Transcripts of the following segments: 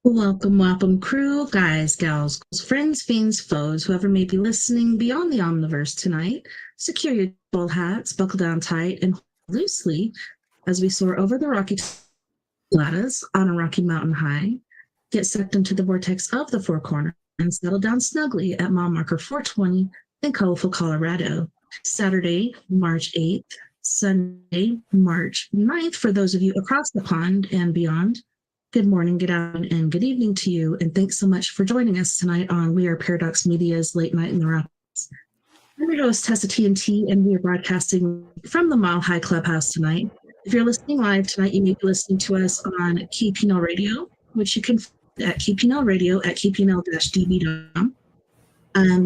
Welcome, welcome, crew, guys, gals, friends, fiends, foes, whoever may be listening beyond the omniverse tonight. Secure your bull hats, buckle down tight, and hold loosely as we soar over the rocky lattice on a rocky mountain high. Get sucked into the vortex of the four corners and settle down snugly at mile marker 420 in colorful Colorado. Saturday, March 8th, Sunday, March 9th for those of you across the pond and beyond. Good morning, good afternoon, and good evening to you, and thanks so much for joining us tonight on We Are Paradox Media's Late Night in the Rockies. I'm your host, TessaTNT, and we are broadcasting from the Mile High Clubhouse tonight. If you're listening live tonight, you may be listening to us on KPNL Radio, which you can find at KPNL Radio at kpnl-db.com.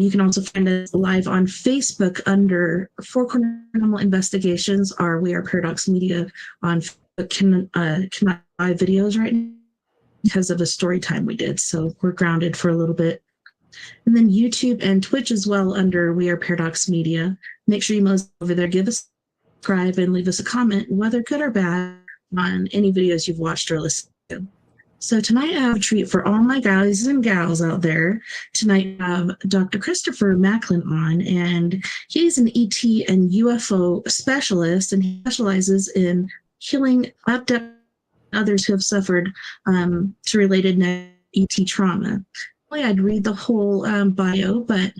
You can also find us live on Facebook under Four Corner Animal Investigations, or We Are Paradox Media on Facebook. Cannot live videos right now because of a story time we did, so we're grounded for a little bit. And then YouTube and Twitch as well under We Are Paradox Media. Make sure you must over there, give us a subscribe and leave us a comment, whether good or bad, on any videos you've watched or listened to. So tonight I have a treat for all my guys and gals out there. Tonight I have Dr. Christopher Macklin on, and he's an ET and UFO specialist, and he specializes in healing abduct others who have suffered to related ET trauma. I'd read the whole bio, but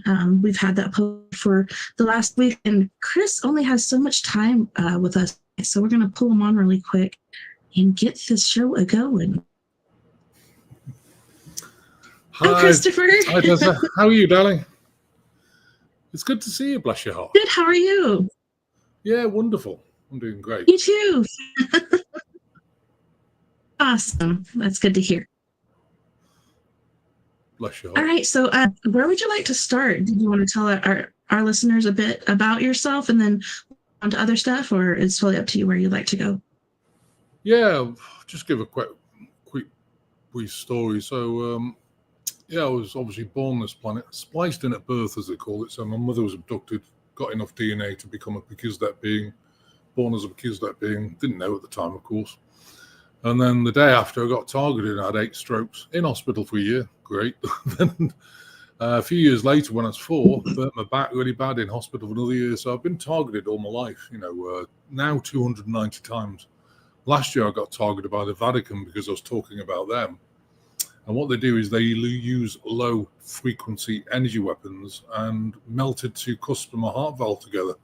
we've had that posted for the last week, and Chris only has so much time with us, so we're going to pull him on really quick and get this show a-going. Hi, Christopher. Hi, Tessa. How are you, darling? It's good to see you, bless your heart. Good, how are you? Yeah, wonderful. I'm doing great. You too. Awesome. That's good to hear. Bless your heart. All right, so where would you like to start? Did you want to tell our listeners a bit about yourself and then on to other stuff, or it's totally up to you where you'd like to go? Yeah, just give a quick brief story. So, I was obviously born on this planet, spliced in at birth, as they call it. So my mother was abducted, got enough DNA to become a Pekizdet being, born as a Pekizdet being, didn't know at the time, of course. And then the day after, I got targeted. I had 8 strokes in hospital for a year. Great. Then a few years later, when I was 4, burnt my back really bad in hospital for another year. So I've been targeted all my life, now 290 times. Last year, I got targeted by the Vatican because I was talking about them. And what they do is they use low-frequency energy weapons and melted 2 cusps of my heart valve together.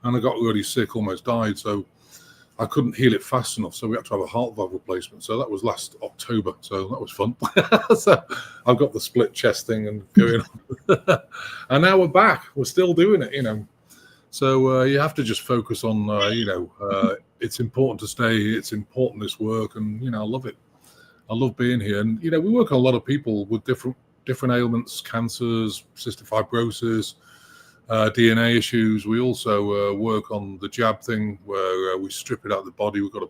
And I got really sick, almost died. So I couldn't heal it fast enough, so we had to have a heart valve replacement. So that was last October, so that was fun. So I've got the split chest thing and going on. And now we're back. We're still doing it, So you have to just focus on, it's important to stay. It's important, this work, and, I love it. I love being here. And, we work on a lot of people with different ailments, cancers, cystic fibrosis, DNA issues. We also work on the jab thing where we strip it out of the body. We've got a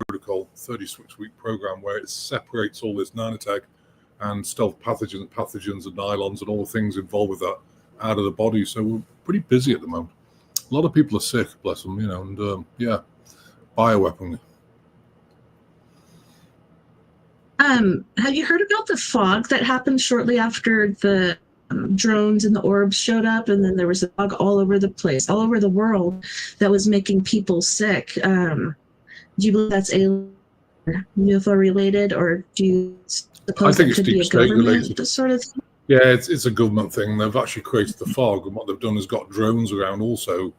protocol, 36-week program where it separates all this nanotech and stealth pathogens and nylons and all the things involved with that out of the body. So we're pretty busy at the moment. A lot of people are sick, bless them, and bioweaponry. Have you heard about the fog that happened shortly after the drones and the orbs showed up, and then there was a fog all over the place, all over the world, that was making people sick? Do you believe that's UFO related, or do you suppose it could be a government sort of thing? Yeah, it's a government thing. They've actually created the fog, and what they've done is got drones around also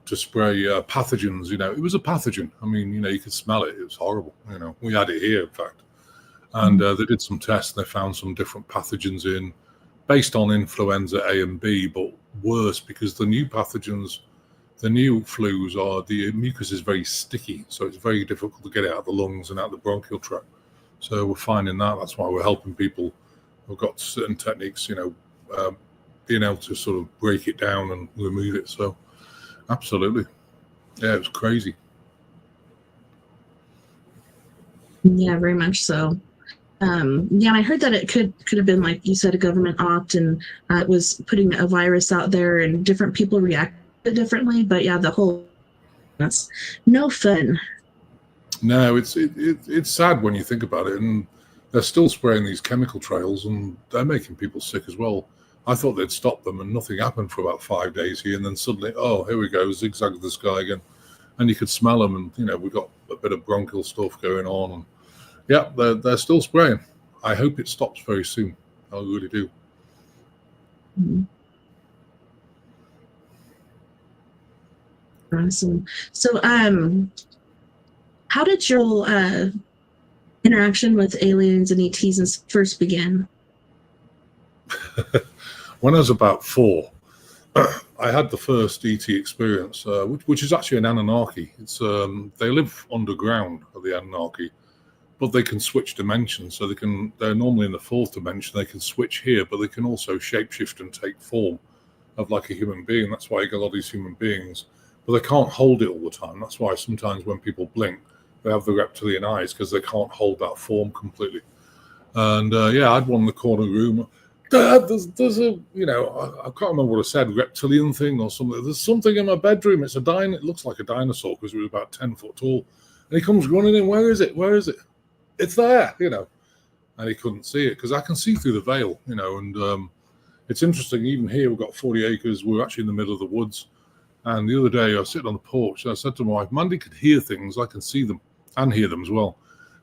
to spray pathogens. It was a pathogen. I mean, you could smell it. It was horrible. We had it here, in fact. And they did some tests. They found some different pathogens in, based on influenza A and B, but worse because the new pathogens, the new flus the mucus is very sticky. So it's very difficult to get it out of the lungs and out of the bronchial tract. So we're finding that. That's why we're helping people who've got certain techniques, being able to sort of break it down and remove it. So absolutely. Yeah, it was crazy. Yeah, very much so. Yeah, I heard that it could have been, like you said, a government opt, and it was putting a virus out there, and different people reacted differently. But yeah, that's no fun. No, it's sad when you think about it, and they're still spraying these chemical trails, and they're making people sick as well. I thought they'd stop them, and nothing happened for about 5 days here, and then suddenly, oh, here we go, zigzag of the sky again, and you could smell them, and we've got a bit of bronchial stuff going on, and yeah, they're still spraying. I hope it stops very soon. I really do. Mm-hmm. Awesome. So, how did your interaction with aliens and ETs first begin? When I was about 4, I had the first ET experience, which is actually an Anunnaki. It's they live underground at the Anunnaki, but they can switch dimensions. So they're normally in the 4th dimension. They can switch here, but they can also shapeshift and take form of like a human being. That's why you get a lot of these human beings, but they can't hold it all the time. That's why sometimes when people blink, they have the reptilian eyes, because they can't hold that form completely. And yeah, I had one in the corner room. Dad, there's a, I can't remember what I said, reptilian thing or something. There's something in my bedroom. It's it looks like a dinosaur, because it was about 10 foot tall. And he comes running in. Where is it? Where is it? It's there, And he couldn't see it, because I can see through the veil, and it's interesting. Even here, we've got 40 acres. We're actually in the middle of the woods. And the other day, I was sitting on the porch, and I said to my wife, Mandy could hear things. I can see them and hear them as well.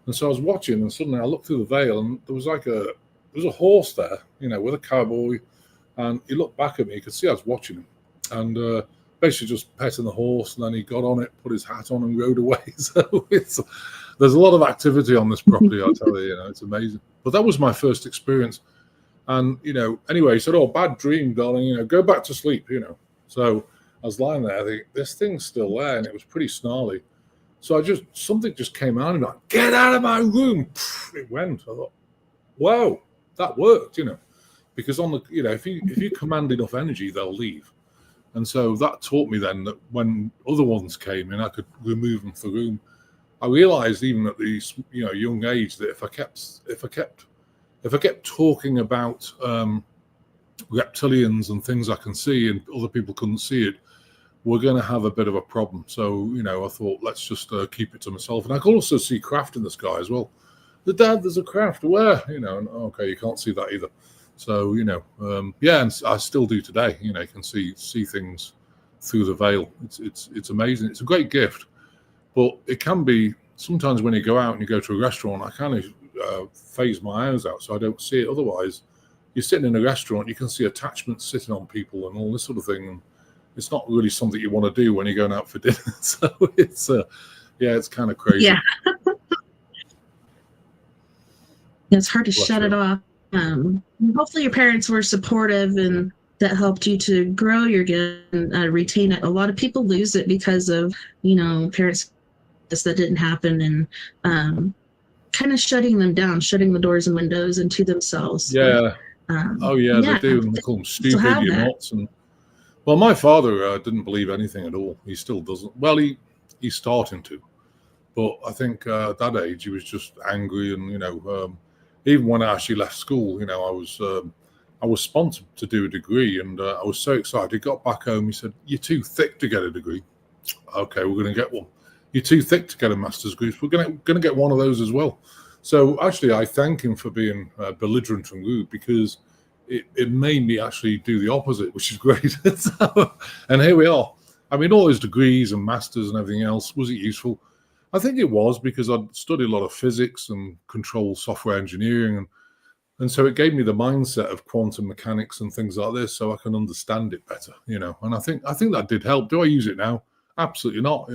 And so I was watching, and suddenly I looked through the veil, and there was a horse there, with a cowboy. And he looked back at me. You could see I was watching him, and basically just petting the horse. And then he got on it, put his hat on, and rode away. So there's a lot of activity on this property. I tell you, it's amazing. But that was my first experience. And anyway, he said, "Oh, bad dream, darling. Go back to sleep." So I was lying there. I think this thing's still there, and it was pretty snarly. So something just came out of me, like, "Get out of my room!" It went. I thought, "Wow, that worked," because on the, if you command enough energy, they'll leave. And so that taught me then that when other ones came in, I could remove them from the room. I realized even at this, young age, that if I kept talking about reptilians and things I can see, and other people couldn't see it, we're going to have a bit of a problem. So, I thought, let's just keep it to myself. And I could also see craft in the sky as well. Dad, there's a craft. Where? And okay, you can't see that either. So, yeah, and I still do today. You can see things through the veil. It's amazing. It's a great gift, but it can be sometimes when you go out and you go to a restaurant, I kind of phase my eyes out so I don't see it. Otherwise, you're sitting in a restaurant, you can see attachments sitting on people and all this sort of thing. And it's not really something you want to do when you're going out for dinner. So it's kind of crazy. Yeah. It's hard to shut it off. Hopefully your parents were supportive and that helped you to grow your gift and retain it. A lot of people lose it because of, parents that didn't happen, and kind of shutting them down, shutting the doors and windows into themselves. Yeah. Yeah, they do. And they call them stupid, you're nuts. And well, my father didn't believe anything at all. He still doesn't. Well, he's starting to. But I think at that age, he was just angry. And, even when I actually left school, I was sponsored to do a degree. And I was so excited. He got back home. He said, "You're too thick to get a degree." Okay, we're going to get one. You're too thick to get a master's degree. We're going to get one of those as well. So actually, I thank him for being belligerent and rude, because it made me actually do the opposite, which is great. And here we are. I mean, all those degrees and masters and everything else, was it useful? I think it was, because I'd studied a lot of physics and control software engineering. And so it gave me the mindset of quantum mechanics and things like this, so I can understand it better, And I think that did help. Do I use it now? Absolutely not,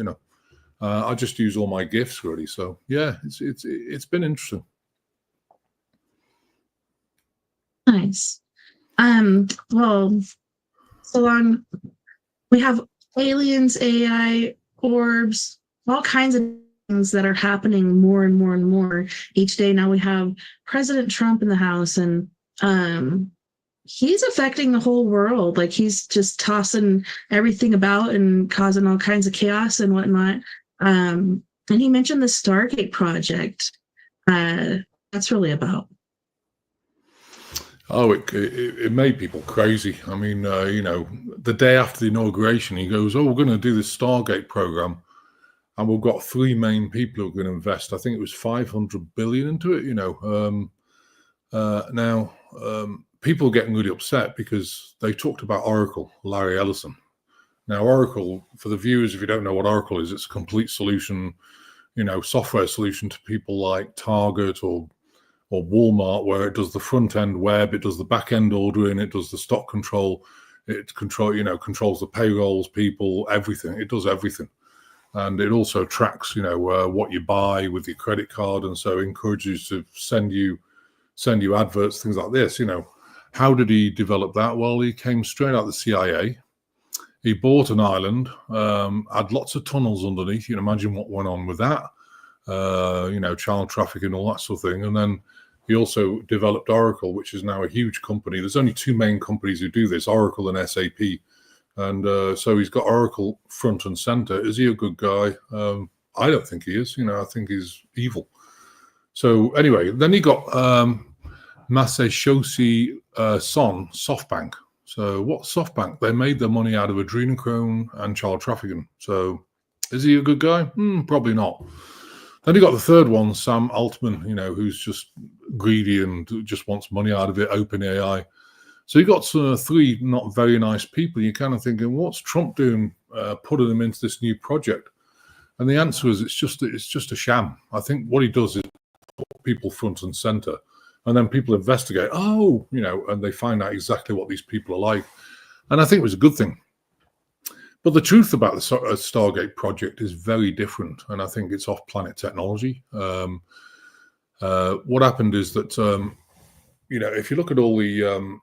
I just use all my gifts, really. So yeah, it's been interesting. Nice. Well, so long. We have aliens, AI, orbs, all kinds of things that are happening more and more and more each day. Now we have President Trump in the House, and he's affecting the whole world. Like, he's just tossing everything about and causing all kinds of chaos and whatnot. And he mentioned the Stargate project. That's really about. Oh, it made people crazy. I mean, the day after the inauguration, he goes, "Oh, we're going to do this Stargate program, and we've got three main people who are going to invest. I think it was 500 billion into it." Now people are getting really upset because they talked about Oracle, Larry Ellison. Now, Oracle, for the viewers, if you don't know what Oracle is, it's a complete solution, software solution to people like Target or Walmart, where it does the front end web, it does the back end ordering, it does the stock control, controls the payrolls, people, everything. It does everything, and it also tracks, what you buy with your credit card, and so encourages to send you adverts, things like this. How did he develop that? Well, he came straight out of the CIA. He bought an island, had lots of tunnels underneath. You can imagine what went on with that. Child trafficking, all that sort of thing. And then he also developed Oracle, which is now a huge company. There's only two main companies who do this, Oracle and SAP. And so he's got Oracle front and center. Is he a good guy? I don't think he is. I think he's evil. So anyway, then he got Masayoshi Son, SoftBank. So what SoftBank? They made their money out of adrenochrome and child trafficking. So is he a good guy? Probably not. Then you got the third one, Sam Altman, who's just greedy and just wants money out of it, OpenAI. So you got three not very nice people. You're kind of thinking, what's Trump doing, putting them into this new project? And the answer is it's just a sham. I think what he does is put people front and center, and then people investigate, and they find out exactly what these people are like. And I think it was a good thing. But the truth about the Stargate project is very different, and I think it's off-planet technology. What happened is that, if you look at all the,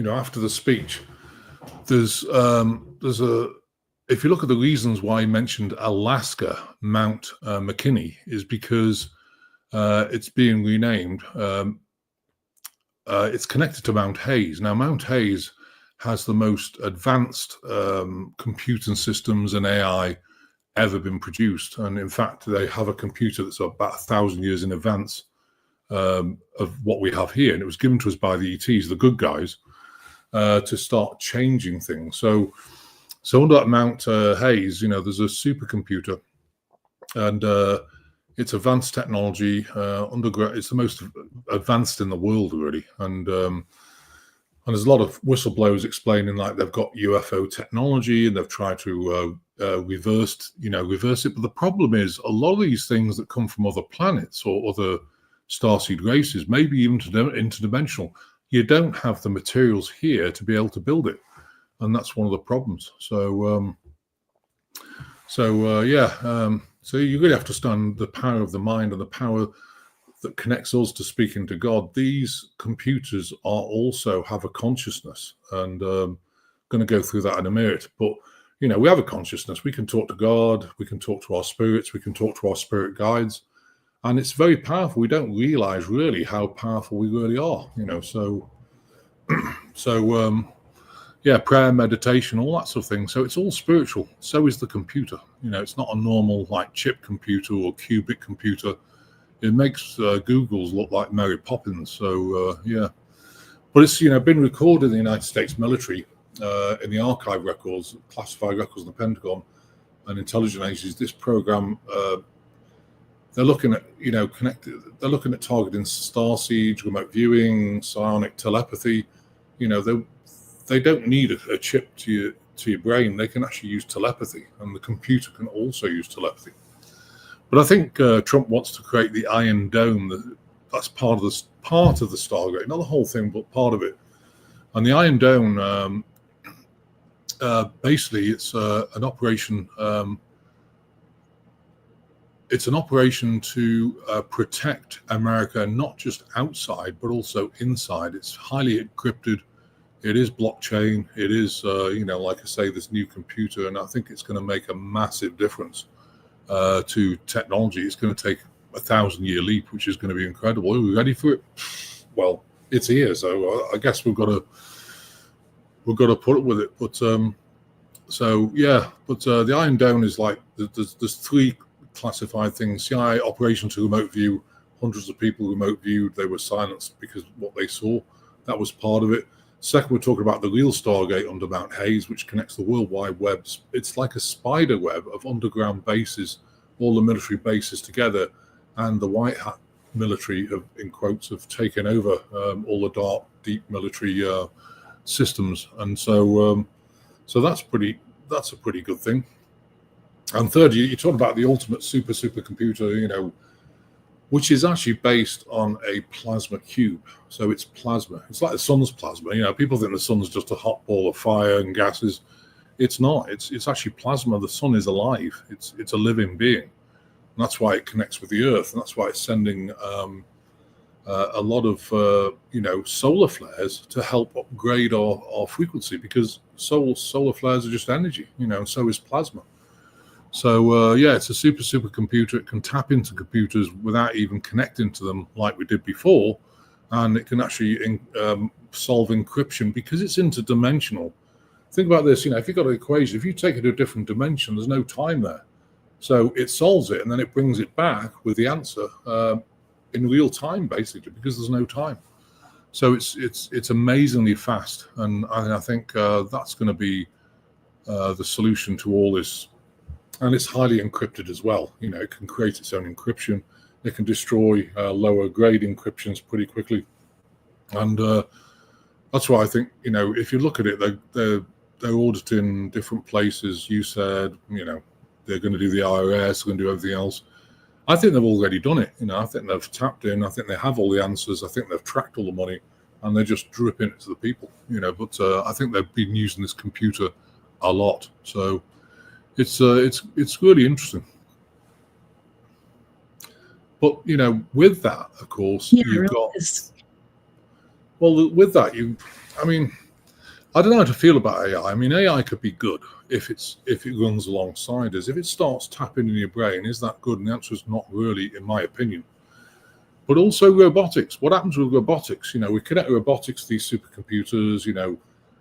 after the speech, if you look at the reasons why he mentioned Alaska, Mount McKinney, is because it's being renamed. It's connected to Mount Hayes. Now, Mount Hayes has the most advanced computing systems and AI ever been produced. And in fact, they have a computer that's about 1,000 years in advance of what we have here. And it was given to us by the ETs, the good guys, to start changing things. So under that Mount Hayes, there's a supercomputer, and it's advanced technology. It's the most advanced in the world, really. And there's a lot of whistleblowers explaining like they've got UFO technology and they've tried to reverse it. But the problem is a lot of these things that come from other planets or other starseed races, maybe even interdimensional, you don't have the materials here to be able to build it. And that's one of the problems. So you really have to understand the power of the mind and the power that connects us to speaking to God. These computers also have a consciousness, and I'm going to go through that in a minute. But we have a consciousness. We can talk to God. We can talk to our spirits. We can talk to our spirit guides, and it's very powerful. We don't realize really how powerful we really are. Prayer, meditation, all that sort of thing. So it's all spiritual. So is the computer. It's not a normal like chip computer or qubit computer. It makes Google's look like Mary Poppins. So but it's been recorded in the United States military in the archive records, classified records in the Pentagon and intelligence agencies. This program, they're looking at They're looking at targeting starseed, remote viewing, psionic telepathy. They don't need a chip to your brain. They can actually use telepathy, and the computer can also use telepathy. But I think Trump wants to create the Iron Dome. That's part of the Stargate, not the whole thing, but part of it. And the Iron Dome, basically, it's an operation. It's an operation to protect America, not just outside, but also inside. It's highly encrypted. It is blockchain. It is, like I say, this new computer, and I think it's going to make a massive difference. to technology, it's going to take a 1,000-year leap, which is going to be incredible. Are we ready for it? Well, it's here, so I guess we've got to put up with it. But so yeah, but the Iron Dome is like there's 3 classified things: CIA operation to remote view. Hundreds of people remote viewed. They were silenced because of what they saw. That was part of it. Second, we're talking about the real Stargate under Mount Hayes, which connects the World Wide Web. It's like a spider web of underground bases, all the military bases together, and the white hat military, in quotes, have taken over all the dark, deep military systems, and so that's a pretty good thing. And third, you talk about the ultimate supercomputer, which is actually based on a plasma cube. So it's plasma. It's like the sun's plasma. People think the sun's just a hot ball of fire and gases. It's not. It's actually plasma. The sun is alive. It's a living being. And that's why it connects with the Earth. And that's why it's sending a lot of solar flares to help upgrade our frequency, because solar flares are just energy. And so is plasma. So it's a supercomputer. It can tap into computers without even connecting to them like we did before, and it can actually solve encryption because it's interdimensional. Think about this. If you've got an equation, if you take it to a different dimension, there's no time there. So it solves it, and then it brings it back with the answer in real time, basically, because there's no time. So it's amazingly fast, and I think that's going to be the solution to all this. And it's highly encrypted as well. It can create its own encryption. It can destroy lower grade encryptions pretty quickly. And that's why I think, if you look at it, they're auditing different places. You said, they're going to do the IRS, they're going to do everything else. I think they've already done it. I think they've tapped in. I think they have all the answers. I think they've tracked all the money, and they're just dripping it to the people. But I think they've been using this computer a lot. So it's really interesting. But with that, of course, you've got with that I don't know how to feel about AI. AI could be good if it runs alongside us. If it starts tapping in your brain, is that good? And the answer is not really, in my opinion. But also robotics. What happens with robotics? We connect robotics to these supercomputers.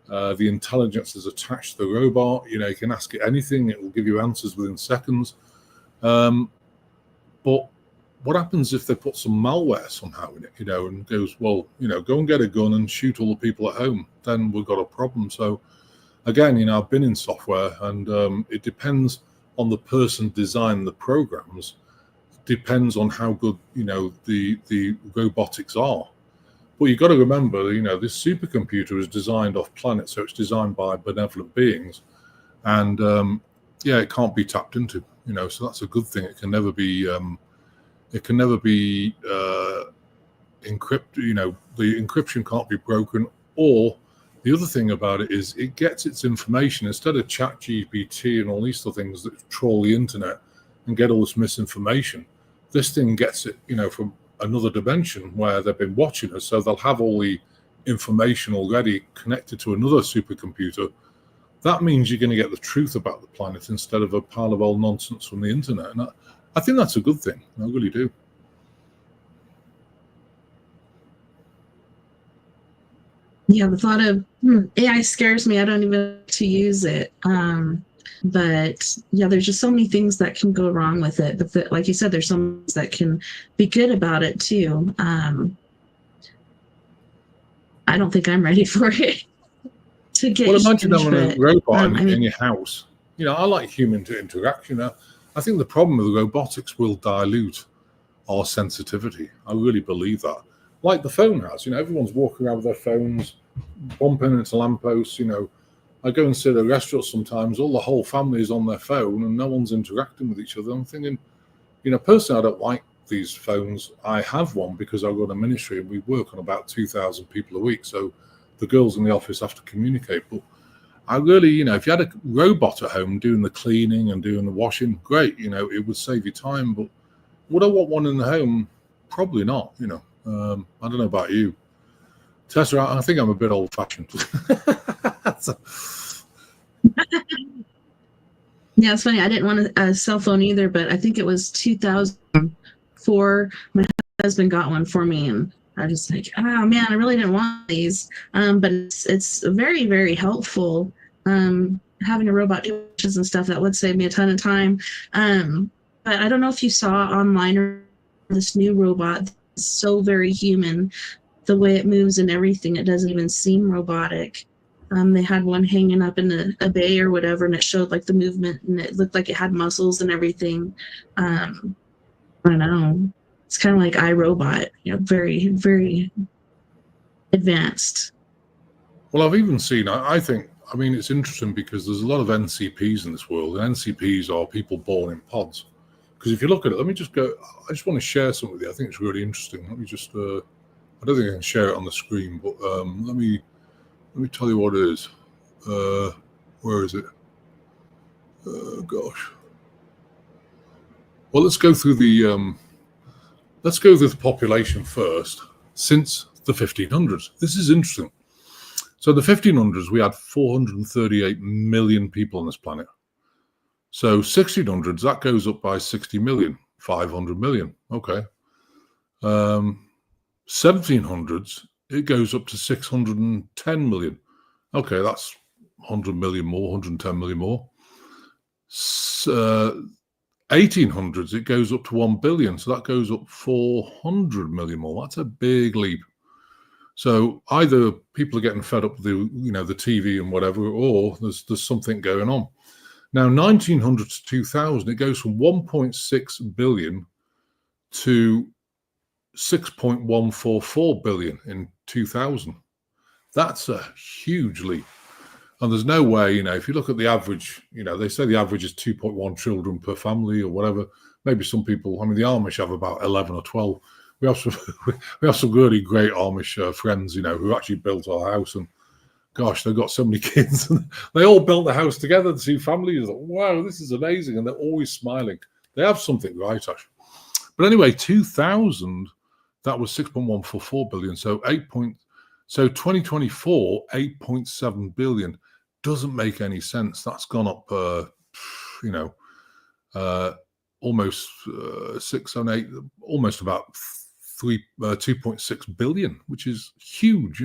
The intelligence is attached to the robot. You can ask it anything; it will give you answers within seconds. But what happens if they put some malware somehow in it? And goes, well, go and get a gun and shoot all the people at home. Then we've got a problem. So again, I've been in software, and it depends on the person designing the programs. It depends on how good the robotics are. But you've got to remember, this supercomputer is designed off planet, so it's designed by benevolent beings, and it can't be tapped into. So that's a good thing. It can never be encrypted. The encryption can't be broken. Or the other thing about it is it gets its information, instead of ChatGPT and all these other things that troll the internet and get all this misinformation. This thing gets it, from another dimension where they've been watching us, so they'll have all the information already connected to another supercomputer. That means you're going to get the truth about the planet instead of a pile of old nonsense from the internet, and I think that's a good thing. I really do. Yeah, the thought of AI scares me. I don't even like to use it. But yeah, there's just so many things that can go wrong with it. But like you said, there's some things that can be good about it too. I don't think I'm ready for it to get. Well, imagine having a robot in your house. I like human interaction. I think the problem with robotics will dilute our sensitivity. I really believe that. Like the phone has. Everyone's walking around with their phones, bumping into lampposts. I go and sit at a restaurant sometimes, the whole family is on their phone and no one's interacting with each other. I'm thinking, personally, I don't like these phones. I have one because I run a ministry and we work on about 2,000 people a week. So the girls in the office have to communicate. But I really, if you had a robot at home doing the cleaning and doing the washing, great, it would save you time. But would I want one in the home? Probably not, I don't know about you. Tessa, I think I'm a bit old-fashioned. Yeah, it's funny. I didn't want a cell phone either, but I think it was 2004. My husband got one for me, and I was like, oh man, I really didn't want these. But it's very, very helpful. Having a robot do dishes and stuff, that would save me a ton of time. But I don't know if you saw online this new robot. It's so very human. The way it moves and everything, it doesn't even seem robotic. They had one hanging up in a bay or whatever, and it showed like the movement, and it looked like it had muscles and everything. I don't know. It's kind of like iRobot, very, very advanced. Well, I've even seen, I think, I mean, it's interesting because there's a lot of NCPs in this world, and NCPs are people born in pods. Because if you look at it, let me just go, I just want to share something with you. I think it's really interesting. Let me just, I don't think I can share it on the screen, but let me tell you what it is. Where is it? Gosh. Well, let's go through the population first since the 1500s. This is interesting. So the 1500s, we had 438 million people on this planet. So 1600s, that goes up by 60 million, 500 million. Okay. 1700s, it goes up to 610 million. Okay, that's 100 million more, 110 million more. 1800s, it goes up to 1 billion. So that goes up 400 million more. That's a big leap. So either people are getting fed up with the TV and whatever, or there's something going on. Now, 1900 to 2000, it goes from 1.6 billion to 6.144 billion in 2000. That's a huge leap. And there's no way, if you look at the average, they say the average is 2.1 children per family or whatever. Maybe some people, the Amish have about 11 or 12. We have some really great Amish friends, who actually built our house, and gosh, they've got so many kids, and they all built the house together. The two families, like, wow, this is amazing, and they're always smiling. They have something right, actually. But anyway, 2000, that was 6.144 billion. So 2024, 8.7 billion doesn't make any sense. That's gone up, almost 6, 7, 8, almost about 2.6 billion, which is huge,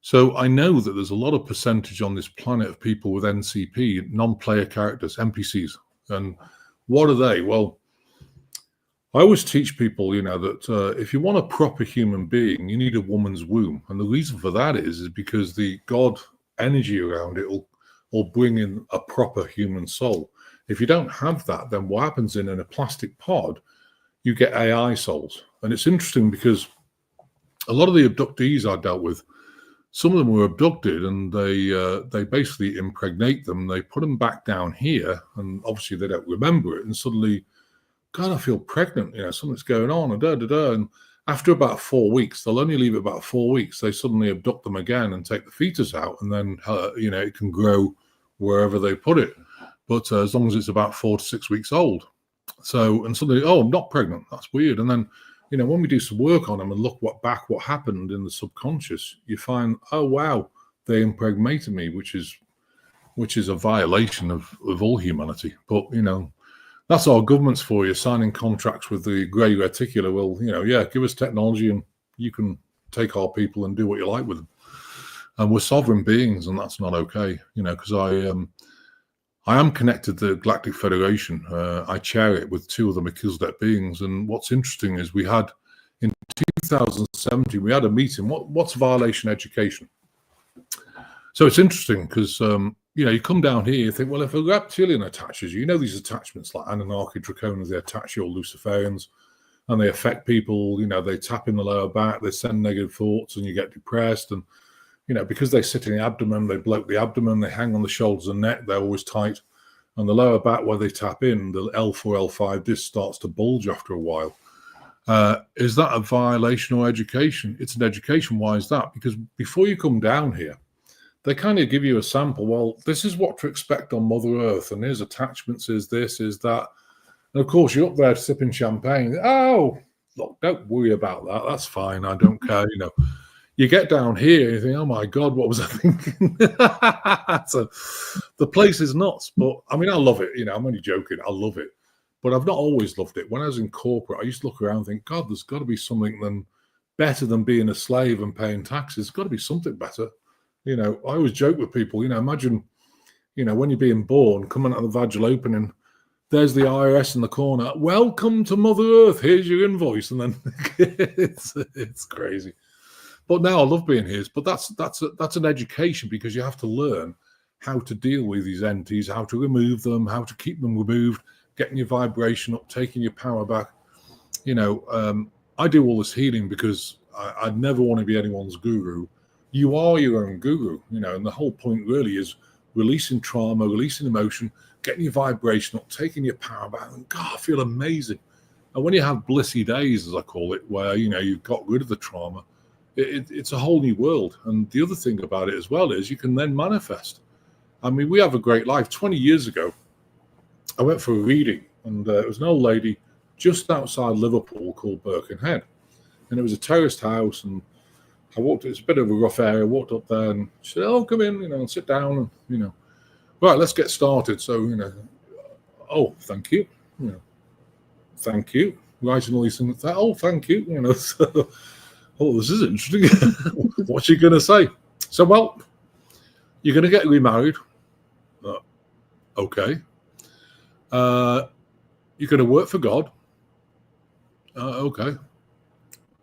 So I know that there's a lot of percentage on this planet of people with NCP, non-player characters, NPCs. And what are they? Well, I always teach people, that if you want a proper human being, you need a woman's womb. And the reason for that is because the God energy around it will bring in a proper human soul. If you don't have that, then what happens in a plastic pod, you get AI souls. And it's interesting because a lot of the abductees I dealt with, some of them were abducted, and they basically impregnate them. They put them back down here, and obviously they don't remember it. And suddenly, God, I feel pregnant. Something's going on, and And after about 4 weeks, they'll only leave it about 4 weeks. They suddenly abduct them again and take the fetus out, and then it can grow wherever they put it. But as long as it's about 4 to 6 weeks old. So, and suddenly, oh, I'm not pregnant. That's weird. And then, when we do some work on them and look what happened in the subconscious, you find, oh, wow, they impregnated me, which is a violation of all humanity. But, that's our governments for you, signing contracts with the grey reticular. Well, give us technology and you can take our people and do what you like with them. And we're sovereign beings, and that's not okay, because I am connected to the Galactic Federation. I chair it with two of the Melchizedek beings. And what's interesting is we had, in 2017, we had a meeting. What's violation education? So it's interesting because, you come down here, you think, well, if a reptilian attaches you, these attachments like Anunnaki, Draconas, they attach you, or Luciferians, and they affect people, they tap in the lower back, they send negative thoughts, and you get depressed. And because they sit in the abdomen, they bloat the abdomen, they hang on the shoulders and neck, they're always tight. And the lower back, where they tap in, the L4, L5 disc starts to bulge after a while. Is that a violation or education? It's an education. Why is that? Because before you come down here, they kind of give you a sample. Well, this is what to expect on Mother Earth, and here's attachments, is this, is that. And of course, you're up there sipping champagne. Oh, look, don't worry about that. That's fine. I don't care, you get down here and you think, oh my God, what was I thinking? So the place is nuts. But I mean, I love it. I'm only joking. I love it. But I've not always loved it. When I was in corporate, I used to look around and think, God, there's got to be something better than being a slave and paying taxes. There's got to be something better. I always joke with people, imagine, when you're being born, coming out of the vaginal opening, there's the IRS in the corner. Welcome to Mother Earth. Here's your invoice. And then it's crazy. But now I love being here. But that's an education, because you have to learn how to deal with these entities, how to remove them, how to keep them removed, getting your vibration up, taking your power back. I do all this healing because I'd never want to be anyone's guru. You are your own guru, and the whole point really is releasing trauma, releasing emotion, getting your vibration up, taking your power back, and God, I feel amazing. And when you have blissy days, as I call it, where, you've got rid of the trauma, it's a whole new world. And the other thing about it as well is you can then manifest. I mean, we have a great life. 20 years ago, I went for a reading, and it was an old lady just outside Liverpool called Birkenhead. And it was a terraced house, and I walked, it's a bit of a rough area, walked up there, and she said, oh, come in, and sit down, and, right, let's get started. So, oh, thank you, thank you. Writing all these things, oh, thank you, so, oh, this is interesting. What's she going to say? So, well, you're going to get remarried. Okay. You're going to work for God. Okay.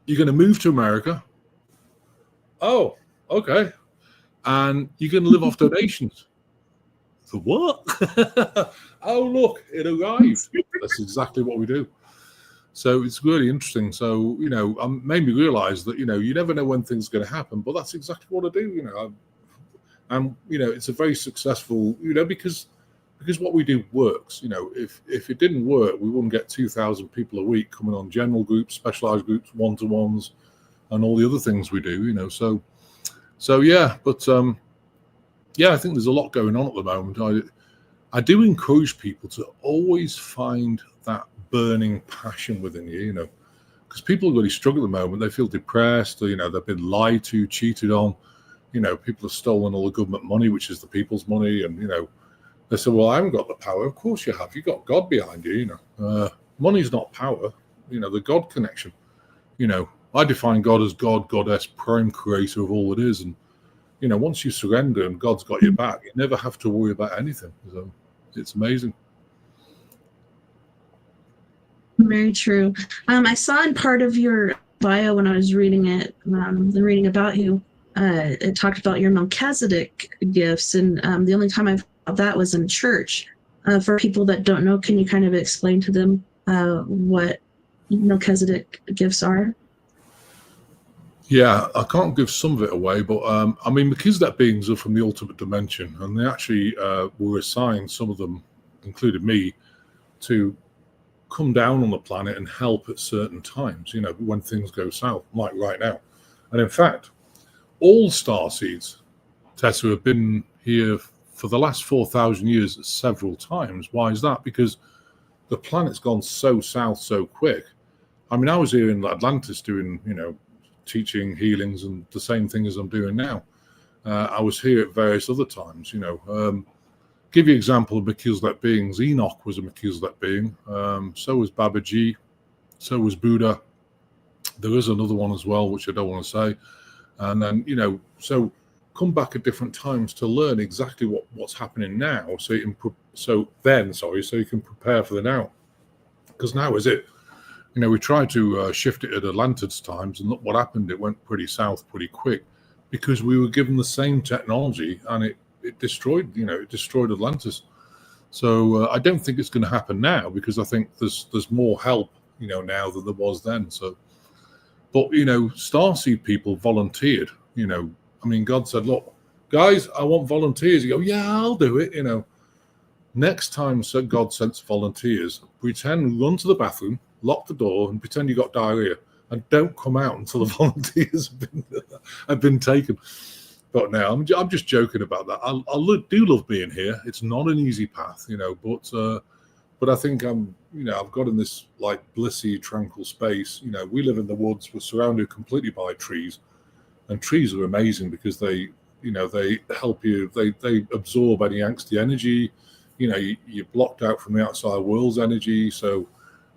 You're going to move to America. Oh, okay. And you're going to live off donations. So what? Oh, look, it arrived. That's exactly what we do. So it's really interesting. So, made me realize that, you never know when things are going to happen, but that's exactly what I do, and, it's a very successful, because what we do works. If it didn't work, we wouldn't get 2,000 people a week coming on general groups, specialized groups, one-to-ones, and all the other things we do, so yeah, but yeah, I think there's a lot going on at the moment. I do encourage people to always find that burning passion within you, because people really struggle at the moment. They feel depressed, or, they've been lied to, cheated on, people have stolen all the government money, which is the people's money, and, they say, well, I haven't got the power. Of course you have. You've got God behind you, money's not power, the God connection, I define God as God, goddess, prime creator of all it is. And, once you surrender and God's got your back, you never have to worry about anything. So it's amazing. Very true. I saw in part of your bio when I was reading it, reading about you, it talked about your Melchizedek gifts. And the only time I've heard that was in church. For people that don't know, can you kind of explain to them what Melchizedek gifts are? Yeah, I can't give some of it away, but I mean, Melchizedek beings are from the ultimate dimension, and they actually were assigned, some of them, including me, to come down on the planet and help at certain times, when things go south, like right now. And in fact, all star seeds, Tessa, have been here for the last 4,000 years several times. Why is that? Because the planet's gone so south so quick. I mean, I was here in Atlantis doing, teaching healings and the same thing as I'm doing now. I was here at various other times, give you an example of Melchizedek beings. Enoch was a Melchizedek being. So was Babaji. So was Buddha. There is another one as well, which I don't want to say. And then, so come back at different times to learn exactly what's happening now. So you can prepare for the now. Because now is it. We tried to shift it at Atlantis times, and look what happened. It went pretty south pretty quick because we were given the same technology, and it destroyed, it destroyed Atlantis. So I don't think it's going to happen now, because I think there's more help, now than there was then. So, but starseed people volunteered. I mean, God said, "Look, guys, I want volunteers." You go, "Yeah, I'll do it." Next time, so God sends volunteers, run to the bathroom, lock the door, and pretend you got diarrhea, and don't come out until the volunteers have been taken. But now I'm just joking about that. I do love being here. It's not an easy path, but I think I've got in this like blissy, tranquil space. We live in the woods. We're surrounded completely by trees. And trees are amazing because they help you. They absorb any angsty energy. You're blocked out from the outside world's energy. So,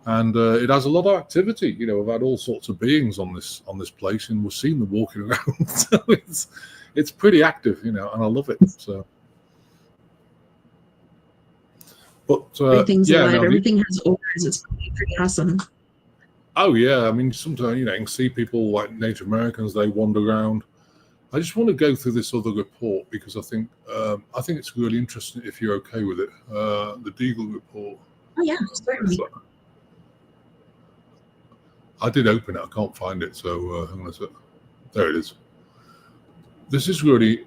and it has a lot of activity. We've had all sorts of beings on this place, and we've seen them walking around. So it's pretty active, and I love it. So, but Everything's yeah, alive. no, Everything has auras. It's pretty awesome. oh yeah, I mean, sometimes you can see people like Native Americans. They wander around. I just want to go through this other report because I think it's really interesting. If you're okay with it, the Deagle report. Oh yeah, certainly. I did open it. I can't find it, so hang on a sec. There it is. This is really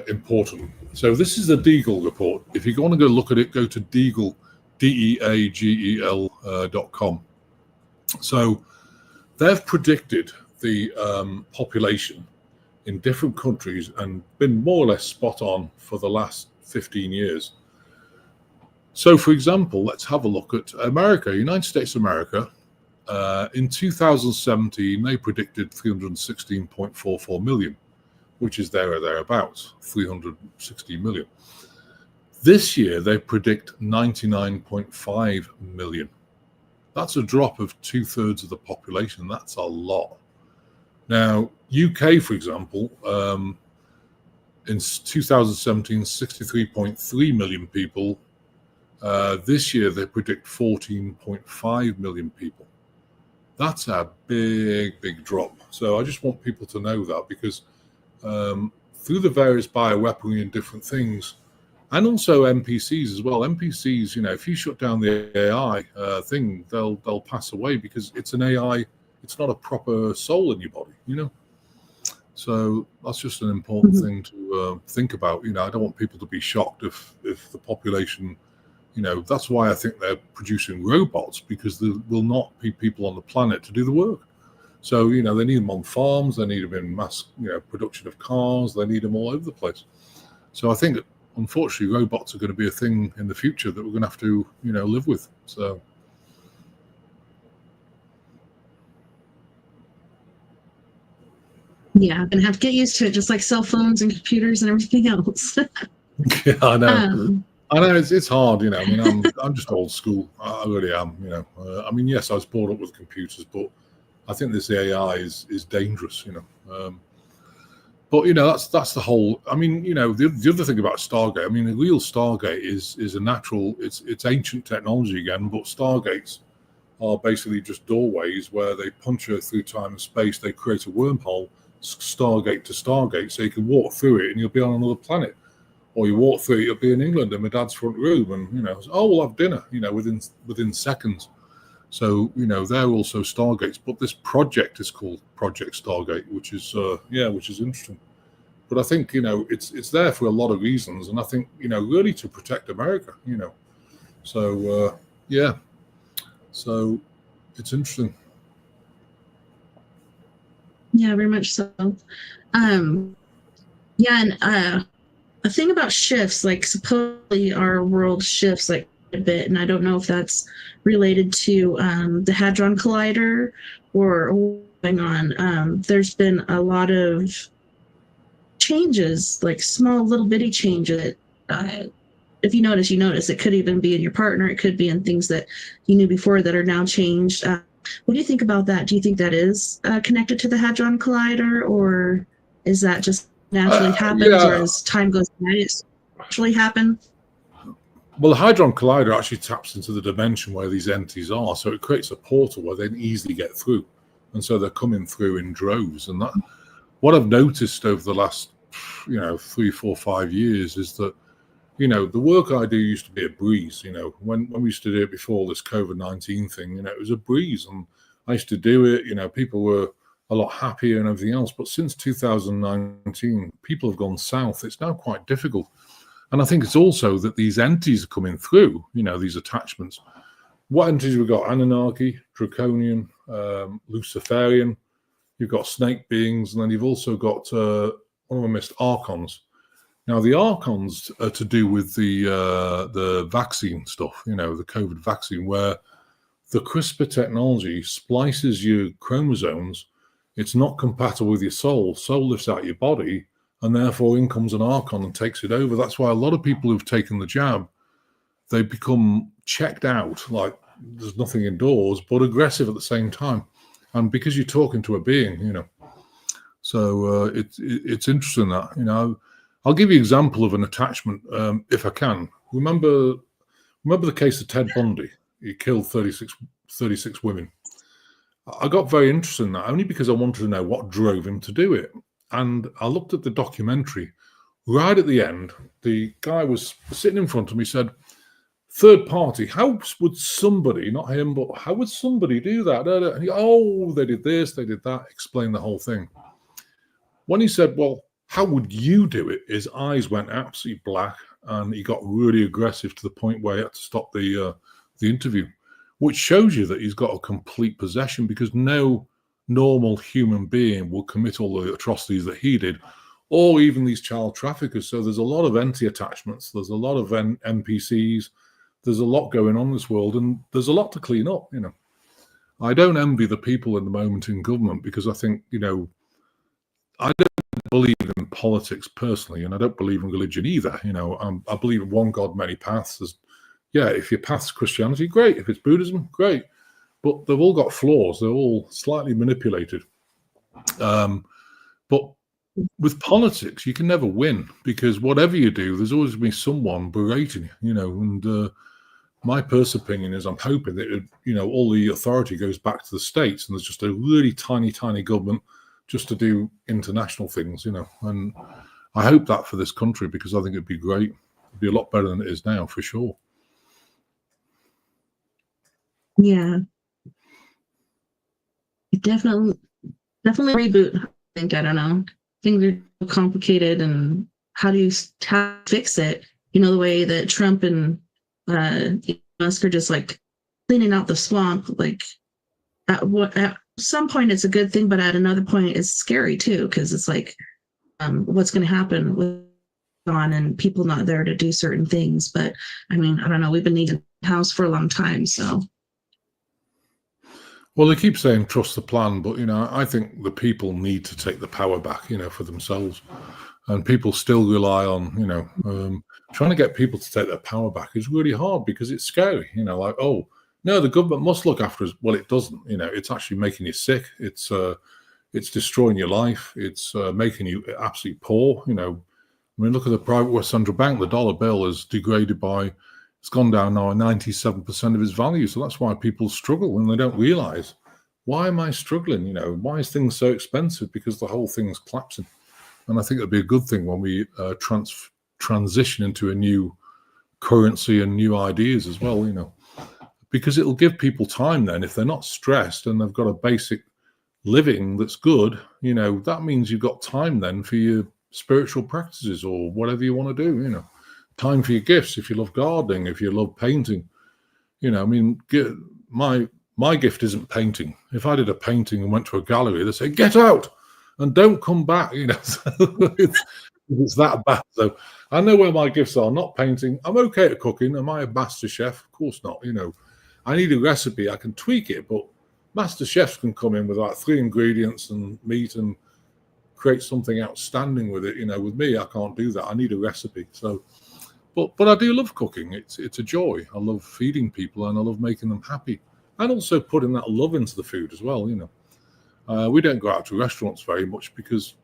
important. So this is the Deagle report. If you want to go look at it, go to Deagle, DEAGEL.com. So they've predicted the population in different countries and been more or less spot on for the last 15 years. So, for example, let's have a look at America, United States of America. In 2017, they predicted 316.44 million, which is there or thereabouts, 360 million. This year, they predict 99.5 million. That's a drop of 2/3 of the population. That's a lot. Now, UK, for example, in 2017, 63.3 million people. This year, they predict 14.5 million people. That's a big, big drop. So I just want people to know that because through the various bioweaponry and different things, and also NPCs as well. NPCs, if you shut down the AI thing, they'll pass away because it's an AI. It's not a proper soul in your body, So that's just an important thing to think about. I don't want people to be shocked if the population, that's why I think they're producing robots, because there will not be people on the planet to do the work. So, they need them on farms, they need them in mass, production of cars, they need them all over the place. So I think, unfortunately, robots are going to be a thing in the future that we're going to have to, live with. So. Yeah, I'm gonna have to get used to it, just like cell phones and computers and everything else. Yeah, I know. I know it's hard, I mean, I'm just old school. I really am, I mean, yes, I was brought up with computers, but I think this AI is dangerous, But that's the whole. I mean, the other thing about Stargate. I mean, the real Stargate is a natural. It's ancient technology again, but Stargates are basically just doorways where they punch you through time and space. They create a wormhole, Stargate to Stargate, so you can walk through it and you'll be on another planet, or you walk through it, you'll be in England in my dad's front room, and we'll have dinner, within seconds. So they're also Stargates, but this project is called Project Stargate, which is interesting. But I think it's there for a lot of reasons, and I think really to protect America, So so it's interesting. Yeah, very much so. Yeah, and a thing about shifts, like supposedly our world shifts like a bit, and I don't know if that's related to the Hadron Collider or what's going on. There's been a lot of changes, like small little bitty changes. If you notice, it could even be in your partner. It could be in things that you knew before that are now changed. What do you think about that? Do you think that is connected to the Hadron Collider, or is that just naturally happens, or as time goes by, it's actually happen? Well, the Hadron Collider actually taps into the dimension where these entities are, so it creates a portal where they can easily get through, and so they're coming through in droves. And that, what I've noticed over the last, 3, 4, 5 years is that, the work I do used to be a breeze. When we used to do it before this COVID-19 thing, it was a breeze, and I used to do it. People were a lot happier and everything else. But since 2019, people have gone south. It's now quite difficult. And I think it's also that these entities are coming through, these attachments. What entities we've got? Anunnaki, Draconian, Luciferian. You've got snake beings, and then you've also got, one of them missed, Archons. Now, the Archons are to do with the vaccine stuff, the COVID vaccine, where the CRISPR technology splices your chromosomes It's not compatible with your soul. Soul lifts out your body, and therefore in comes an archon and takes it over. That's why a lot of people who've taken the jab, they become checked out, like there's nothing indoors, but aggressive at the same time. And because you're talking to a being, So it's interesting that, I'll give you an example of an attachment, if I can. Remember the case of Ted Bundy? He killed 36 women. I got very interested in that only because I wanted to know what drove him to do it. And I looked at the documentary. Right at the end, the guy was sitting in front of me, said, third party, how would somebody, not him, but how would somebody do that? And he, they did this, they did that, explain the whole thing. When he said, well, how would you do it? His eyes went absolutely black and he got really aggressive to the point where he had to stop the interview, which shows you that he's got a complete possession, because no normal human being will commit all the atrocities that he did, or even these child traffickers. So there's a lot of anti-attachments. There's a lot of NPCs. There's a lot going on in this world, and there's a lot to clean up, I don't envy the people in the moment in government, because I think, I don't believe in politics personally, and I don't believe in religion either. I believe in one God, many paths. If your path's Christianity, great. If it's Buddhism, great. But they've all got flaws. They're all slightly manipulated. But with politics, you can never win, because whatever you do, there's always going to be someone berating you, and my personal opinion is I'm hoping that, all the authority goes back to the states and there's just a really tiny, tiny government just to do international things, and I hope that for this country, because I think it'd be great. It'd be a lot better than it is now, for sure. Yeah. Definitely reboot. I think, I don't know. Things are complicated, and how do you fix it? The way that Trump and Musk are just like cleaning out the swamp. Like at some point it's a good thing, but at another point it's scary too, because it's like, what's going to happen with on and people not there to do certain things. But I mean, I don't know. We've been needing a house for a long time, so. Well, they keep saying trust the plan, but I think the people need to take the power back, for themselves, and people still rely on, trying to get people to take their power back is really hard, because it's scary, like, oh no, the government must look after us. Well, it doesn't. It's actually making you sick. It's destroying your life. It's making you absolutely poor. I mean, look at the private West Central Bank. The dollar bill is degraded by. It's gone down now 97% of its value. So that's why people struggle, and they don't realize, why am I struggling? Why is things so expensive? Because the whole thing's collapsing. And I think it'd be a good thing when we transition into a new currency and new ideas as well, because it'll give people time then. If they're not stressed and they've got a basic living that's good, that means you've got time then for your spiritual practices or whatever you want to do, time for your gifts. If you love gardening, if you love painting, I mean, my gift isn't painting. If I did a painting and went to a gallery, they'd say, get out and don't come back, So it's that bad. So I know where my gifts are. Not painting. I'm okay at cooking. Am I a master chef? Of course not. I need a recipe. I can tweak it, but master chefs can come in with like 3 ingredients and meat and create something outstanding with it. With me, I can't do that. I need a recipe. So, but I do love cooking. It's a joy. I love feeding people, and I love making them happy, and also putting that love into the food as well. We don't go out to restaurants very much, because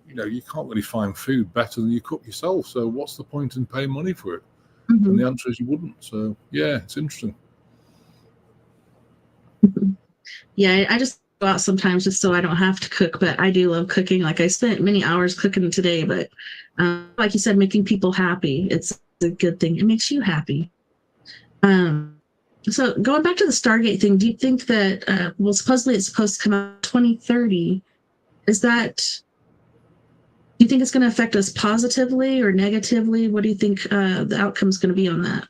you can't really find food better than you cook yourself. So what's the point in paying money for it? Mm-hmm. And the answer is you wouldn't. So yeah, it's interesting. Yeah, I just go out sometimes just so I don't have to cook, but I do love cooking. Like, I spent many hours cooking today, but like you said, making people happy, it's a good thing. It makes you happy. So going back to the Stargate thing, do you think that, well, supposedly it's supposed to come out 2030. Do you think it's going to affect us positively or negatively? What do you think the outcome is going to be on that?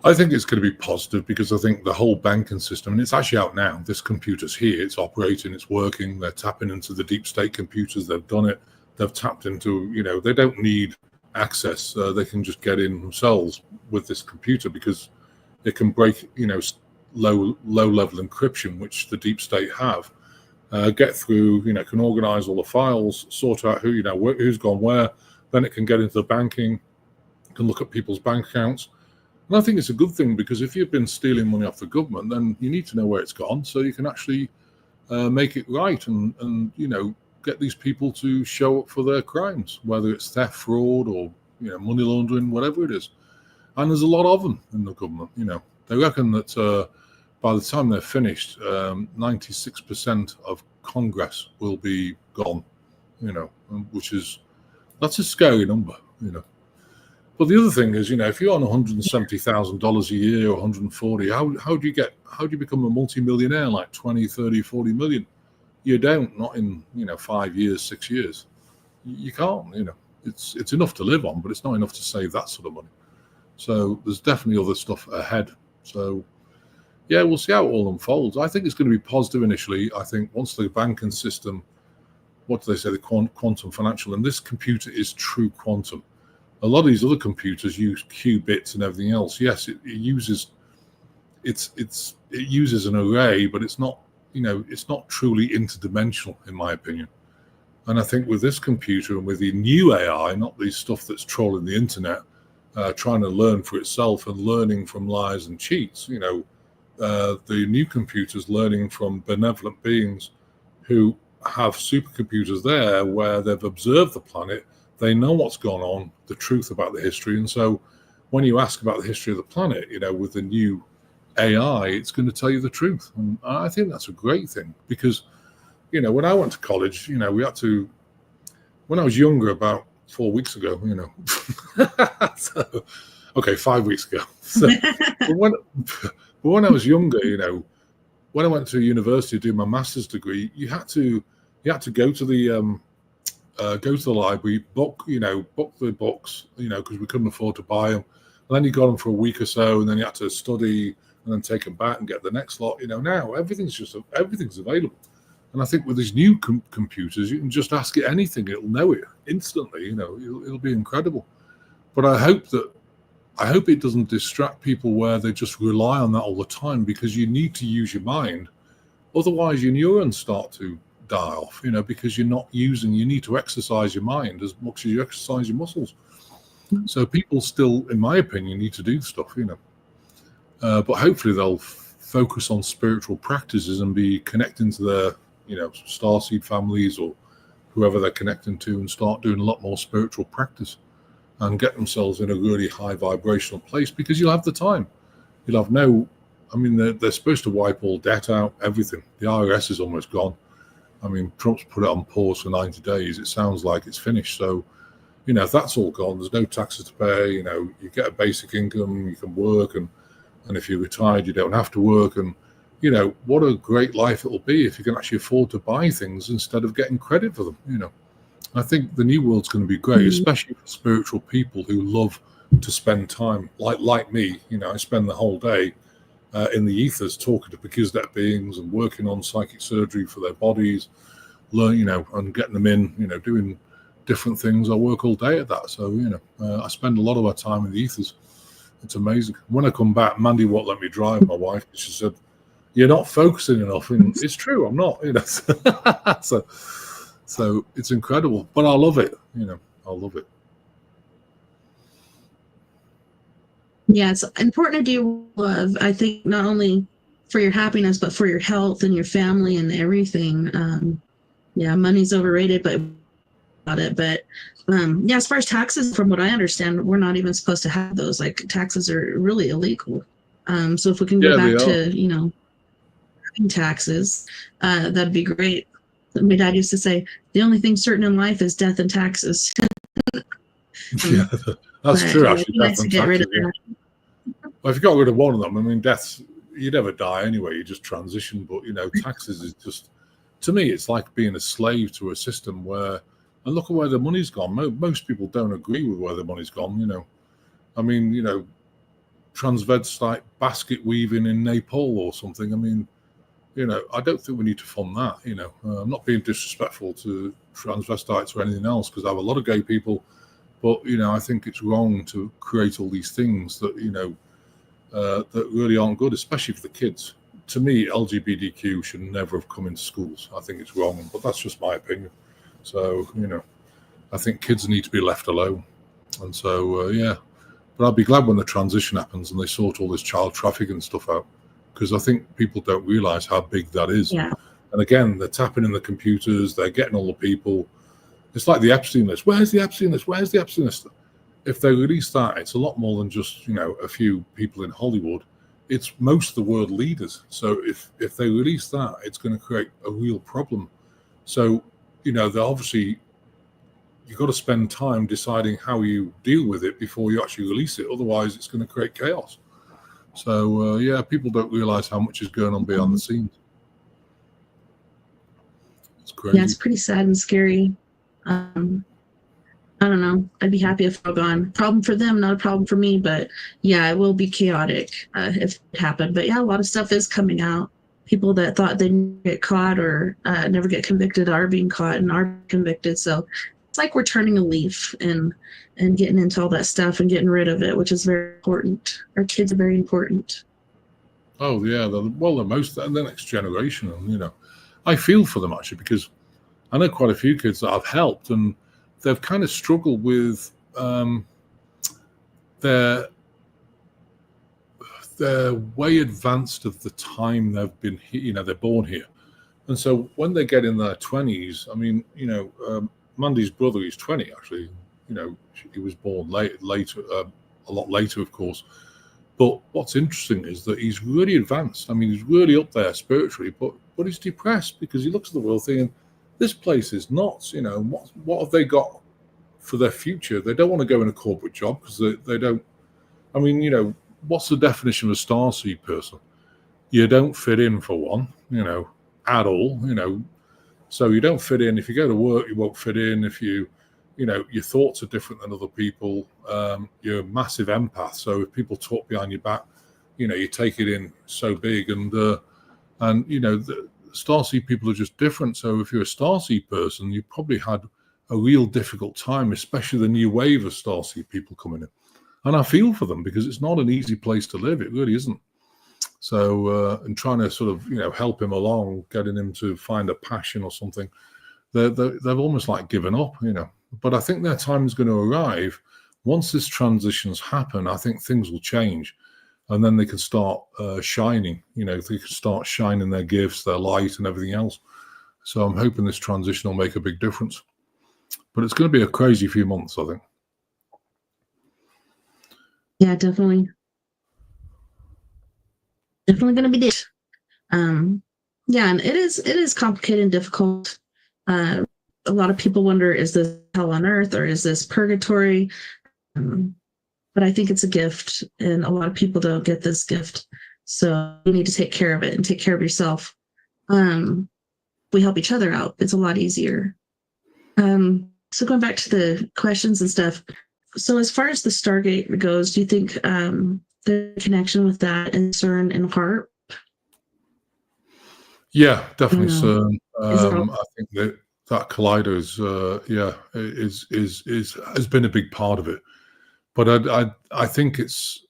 I think it's going to be positive, because I think the whole banking system, and it's actually out now, this computer's here, it's operating, it's working, they're tapping into the deep state computers, they've done it, they've tapped into, they don't need access, they can just get in themselves with this computer, because it can break, low level encryption, which the deep state have. get through, can organize all the files, sort out who's gone where. Then it can get into the banking, can look at people's bank accounts. And I think it's a good thing, because if you've been stealing money off the government, then you need to know where it's gone, so you can actually make it right and get these people to show up for their crimes, whether it's theft, fraud, or money laundering, whatever it is. And there's a lot of them in the government. They reckon that by the time they're finished, 96% of Congress will be gone. That's a scary number. But the other thing is, if you're on $170,000 a year or 140, how do you become a multimillionaire, like 20, 30, 40 million? You don't, not in 5 years, 6 years. You can't. It's enough to live on, but it's not enough to save that sort of money. So there's definitely other stuff ahead. So yeah, we'll see how it all unfolds. I think it's going to be positive initially. I think once the banking system, what do they say, the quantum financial, and this computer is true quantum. A lot of these other computers use qubits and everything else. Yes, it uses an array, but it's not truly interdimensional, in my opinion. And I think with this computer and with the new AI, not the stuff that's trolling the internet, trying to learn for itself and learning from lies and cheats, the new computers learning from benevolent beings who have supercomputers there where they've observed the planet. They know what's gone on, the truth about the history. And so when you ask about the history of the planet, with the new AI, it's going to tell you the truth. And I think that's a great thing, because, when I went to college, we had to, when I was younger, about 4 weeks ago, so, okay, 5 weeks ago. So, but when I was younger, when I went to university to do my master's degree, you had to go to the library, book the books, because we couldn't afford to buy them. And then you got them for a week or so, and then you had to study and then take them back and get the next lot. Now everything's available. And I think with these new computers, you can just ask it anything; it'll know it instantly. It'll be incredible. But I hope it doesn't distract people where they just rely on that all the time, because you need to use your mind. Otherwise, your neurons start to die off, because you need to exercise your mind as much as you exercise your muscles. So people still, in my opinion, need to do stuff, but hopefully they'll focus on spiritual practices and be connecting to their, starseed families or whoever they're connecting to, and start doing a lot more spiritual practice and get themselves in a really high vibrational place, because you'll have the time. You'll have they're supposed to wipe all debt out, everything. The IRS is almost gone. Trump's put it on pause for 90 days. It sounds like it's finished. So, if that's all gone, there's no taxes to pay. You get a basic income, you can work, and if you're retired, you don't have to work. And, what a great life it'll be if you can actually afford to buy things instead of getting credit for them. I think the new world's going to be great, especially for spiritual people who love to spend time, like me. I spend the whole day in the ethers talking to Pakistan beings and working on psychic surgery for their bodies, and getting them in, doing different things. I work all day at that. So, I spend a lot of our time in the ethers. It's amazing. When I come back, Mandy won't let me drive, my wife. She said, "You're not focusing enough." And it's true, I'm not, So it's incredible, but I love it. I love it. Yeah, it's important to do love, I think, not only for your happiness, but for your health and your family and everything. Yeah, money's overrated, but yeah, as far as taxes, from what I understand, we're not even supposed to have those. Like, taxes are really illegal. So if we can go back to, having taxes, that'd be great. My dad used to say, the only thing certain in life is death and taxes. Yeah, that's true, actually. Death and taxes, Well, if you got rid of one of them, death's, you never die anyway, you just transition. But, taxes is just, to me, it's like being a slave to a system where, and look at where the money's gone. Most people don't agree with where the money's gone, transvestite basket weaving in Nepal or something. I don't think we need to fund that. I'm not being disrespectful to transvestites or anything else, because I have a lot of gay people, but I think it's wrong to create all these things that that really aren't good, especially for the kids. to me, LGBTQ should never have come into schools. I think it's wrong, but that's just my opinion. So, I think kids need to be left alone. And so, but I'll be glad when the transition happens and they sort all this child trafficking stuff out, because I think people don't realize how big that is. Yeah. And again, they're tapping in the computers, they're getting all the people. It's like the Epstein list. Where's the Epstein list? Where's the Epstein list? If they release that, it's a lot more than just, a few people in Hollywood. It's most of the world leaders. So if they release that, it's going to create a real problem. So, they're obviously, you've got to spend time deciding how you deal with it before you actually release it. Otherwise, it's going to create chaos. So, people don't realize how much is going on behind the scenes. It's crazy. Yeah, it's pretty sad and scary. I don't know. I'd be happy if it were gone. Problem for them, not a problem for me. But yeah, it will be chaotic if it happened. But yeah, a lot of stuff is coming out. People that thought they'd get caught or never get convicted are being caught and are convicted. So it's like we're turning a leaf and getting into all that stuff and getting rid of it, which is very important. Our kids are very important. Oh yeah, they're most and the next generation, and I feel for them actually, because I know quite a few kids that I've helped, and they've kind of struggled with their way advanced of the time they've been here. They're born here, and so when they get in their 20s, I mean, Mandy's brother, he's 20 actually. He was born later, a lot later, of course. But what's interesting is that he's really advanced. I mean, he's really up there spiritually, but he's depressed because he looks at the world thinking, this place is nuts. What have they got for their future? They don't want to go in a corporate job because they don't. I mean, what's the definition of a starseed person? You don't fit in for one, at all. So you don't fit in. If you go to work, you won't fit in. If your thoughts are different than other people. You're a massive empath. So if people talk behind your back, you take it in so big, and the starseed people are just different. So if you're a starseed person, you probably had a real difficult time, especially the new wave of starseed people coming in. And I feel for them because it's not an easy place to live. It really isn't. So, and trying to sort of, help him along, getting him to find a passion or something, they've almost like given up, But I think their time is going to arrive. Once this transitions happen, I think things will change. And then they can start shining, they can start shining their gifts, their light and everything else. So I'm hoping this transition will make a big difference. But it's going to be a crazy few months, I think. Yeah, definitely. Definitely going to be this. Yeah, and it is complicated and difficult. A lot of people wonder, is this hell on earth or is this purgatory? But I think it's a gift, and a lot of people don't get this gift. So you need to take care of it and take care of yourself. We help each other out. It's a lot easier. So going back to the questions and stuff. So as far as the Stargate goes, do you think the connection with that and CERN and HARP? Yeah, definitely CERN. I think that collider has been a big part of it. But I think it's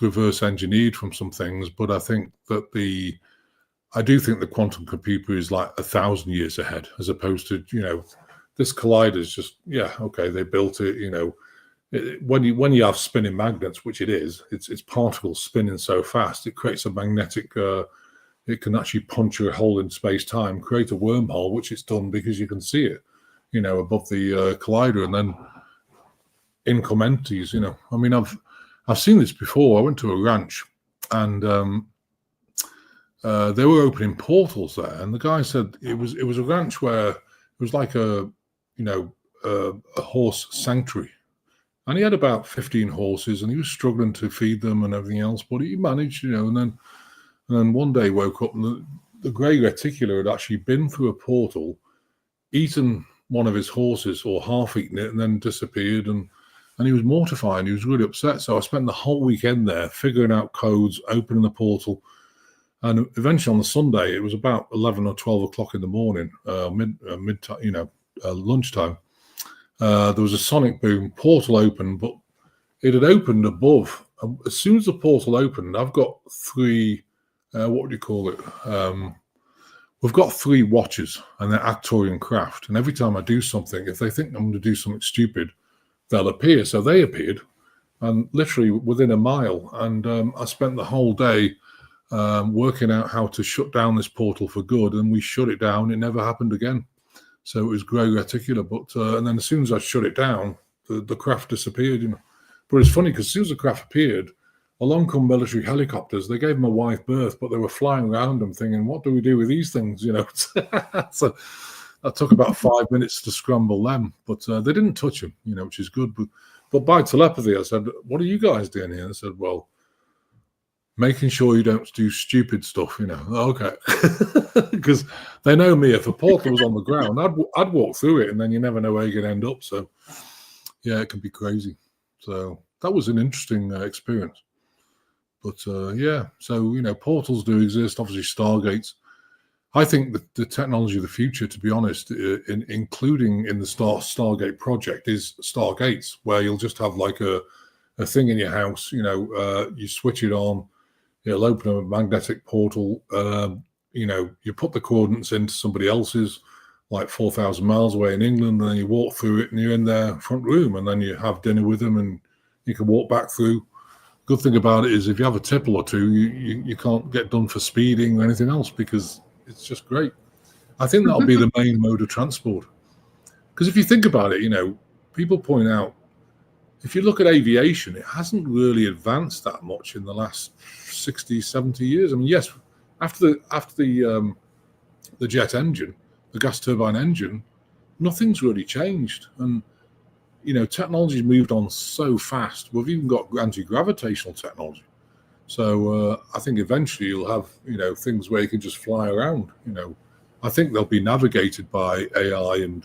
reverse engineered from some things. But I think that I do think the quantum computer is like 1,000 years ahead, as opposed to this collider is just they built it. When you have spinning magnets, which it's particles spinning so fast, it creates a magnetic. It can actually puncture a hole in space time, create a wormhole, which it's done because you can see it, above the collider, and then in come entities. I mean, I've seen this before. I went to a ranch, and they were opening portals there, and the guy said it was a ranch where it was like a horse sanctuary, and he had about 15 horses, and he was struggling to feed them and everything else, but he managed, and then one day woke up and the grey reticular had actually been through a portal, eaten one of his horses or half eaten it, and then disappeared, and he was mortified. He was really upset. So I spent the whole weekend there figuring out codes, opening the portal. And eventually on the Sunday, it was about 11 or 12 o'clock in the morning, lunchtime. There was a sonic boom, portal opened, but it had opened above. As soon as the portal opened, I've got 3 what would you call it? We've got 3 watches, and they're Actorian craft. And every time I do something, if they think I'm going to do something stupid, they'll appear. So they appeared, and literally within a mile. And I spent the whole day working out how to shut down this portal for good, and we shut it down. It never happened again. So it was grey reticular. But and then as soon as I shut it down, the craft disappeared. You know, but it's funny because as soon as the craft appeared, along come military helicopters. They gave my wife birth, but they were flying around them thinking, what do we do with these things? You know, so that took about 5 minutes to scramble them, but they didn't touch them, you know, which is good. But by telepathy, I said, what are you guys doing here? And I said, well, making sure you don't do stupid stuff, you know. Okay. Because they know me. If a portal was on the ground, I'd walk through it, and then you never know where you're going to end up. So, yeah, it can be crazy. So that was an interesting experience. But yeah, so, you know, portals do exist, obviously Stargates. I think the technology of the future, to be honest, including in the Stargate project, is Stargates, where you'll just have like a thing in your house, you know, you switch it on, it'll open a magnetic portal, you know, you put the coordinates into somebody else's, like 4,000 miles away in England, and then you walk through it and you're in their front room, and then you have dinner with them and you can walk back through. Good thing about it is if you have a tipple or two, you can't get done for speeding or anything else, because it's just great. I think that'll be the main mode of transport. Because if you think about it, you know, people point out, if you look at aviation, it hasn't really advanced that much in the last 60, 70 years. I mean, yes, after the jet engine, the gas turbine engine, nothing's really changed. And you know, technology's moved on so fast. We've even got anti-gravitational technology. So I think eventually you'll have, you know, things where you can just fly around. You know, I think they'll be navigated by AI and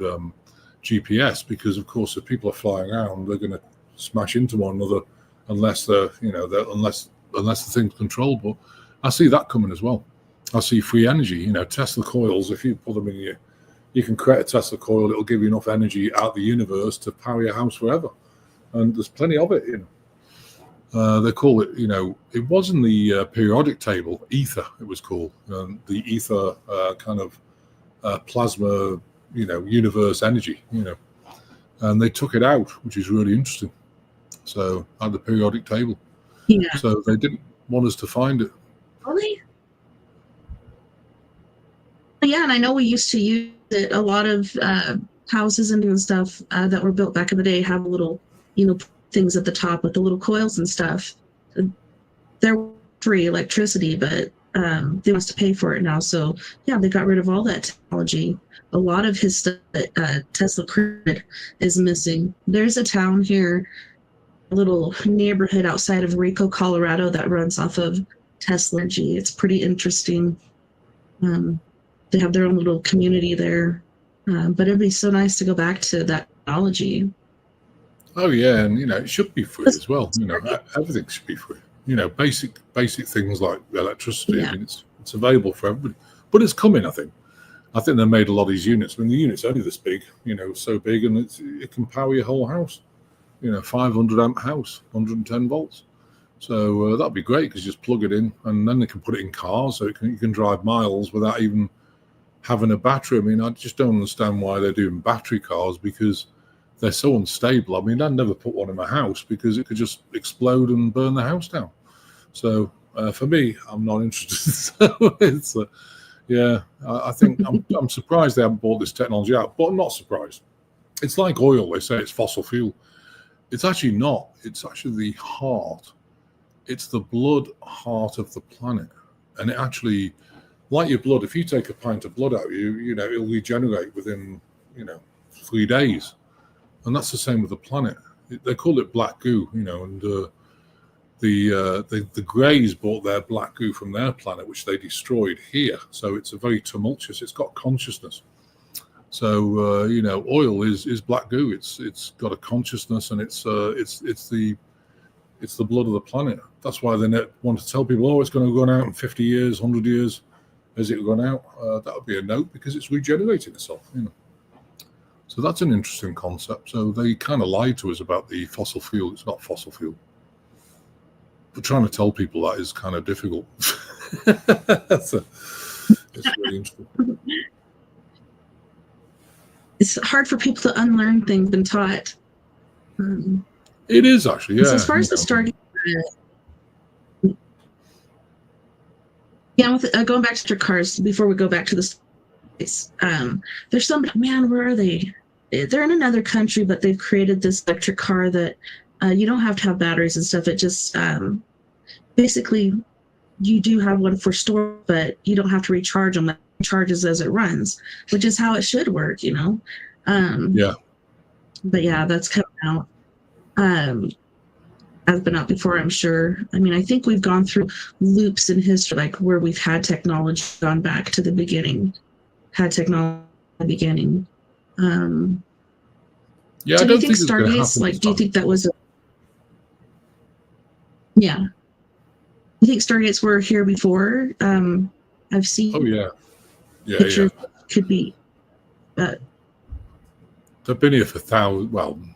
GPS, because, of course, if people are flying around, they're going to smash into one another unless they're, you know, unless the thing's controlled. But I see that coming as well. I see free energy. You know, Tesla coils. If you put them in your you can create a Tesla coil, it'll give you enough energy out the universe to power your house forever. And there's plenty of it, you know. They call it, you know, it was in the periodic table, ether, it was called. The ether kind of plasma, you know, universe energy, you know. And they took it out, which is really interesting. So, at the periodic table. Yeah. So, they didn't want us to find it. Really? Yeah, and I know we used to use it. A lot of houses and stuff that were built back in the day have little, you know, things at the top with the little coils and stuff. They're free electricity, but they want us to pay for it now. So yeah, they got rid of all that technology. A lot of his stuff that Tesla created is missing. There's a town here, a little neighborhood outside of Rico, Colorado, that runs off of Tesla energy. It's pretty interesting. They have their own little community there. But it'd be so nice to go back to that technology. Oh yeah, and you know, it should be free as well. You know, everything should be free. You know, basic things like electricity. Yeah. I mean, it's available for everybody, but it's coming. I think they made a lot of these units. I mean, the unit's only this big. You know, so big, and it can power your whole house. You know, 500 amp house, 110 volts. So that'd be great, because you just plug it in, and then they can put it in cars, so you can drive miles without even having a battery. I mean, I just don't understand why they're doing battery cars, because they're so unstable. I mean, I'd never put one in my house, because it could just explode and burn the house down. So for me, I'm not interested. So it's yeah, I think I'm surprised they haven't brought this technology out, but I'm not surprised. It's like oil. They say it's fossil fuel. It's actually not. It's actually the heart. It's the blood heart of the planet. And it actually, like your blood, if you take a pint of blood out, you know, it'll regenerate within, you know, 3 days. And that's the same with the planet. They call it black goo, you know, and the Greys brought their black goo from their planet, which they destroyed here. So it's a very tumultuous. It's got consciousness. So you know, oil is black goo. It's got a consciousness, and it's the blood of the planet. That's why they want to tell people, oh, it's going to run out in 50 years, 100 years. Has it run out? That would be a note, because it's regenerating itself. You know. So that's an interesting concept. So they kind of lied to us about the fossil fuel. It's not fossil fuel. But trying to tell people that is kind of difficult. It's really interesting. It's hard for people to unlearn things been taught. It is actually, yeah. So as far as the Stargate, with going back to cars before we go back to the space, there's some man. Where are they? They're in another country, but they've created this electric car that you don't have to have batteries and stuff. It just basically you do have one for storage, but you don't have to recharge them. It charges as it runs, which is how it should work, Yeah. But yeah, that's coming out. Has been out before, I'm sure. I mean, I think we've gone through loops in history, like where we've had technology gone back to the beginning, Yeah, I don't think it's going to Stargates, happen. like, do you think that was yeah. You think Stargates were here before? I've seen Oh yeah, yeah, pictures yeah. could be They've been here for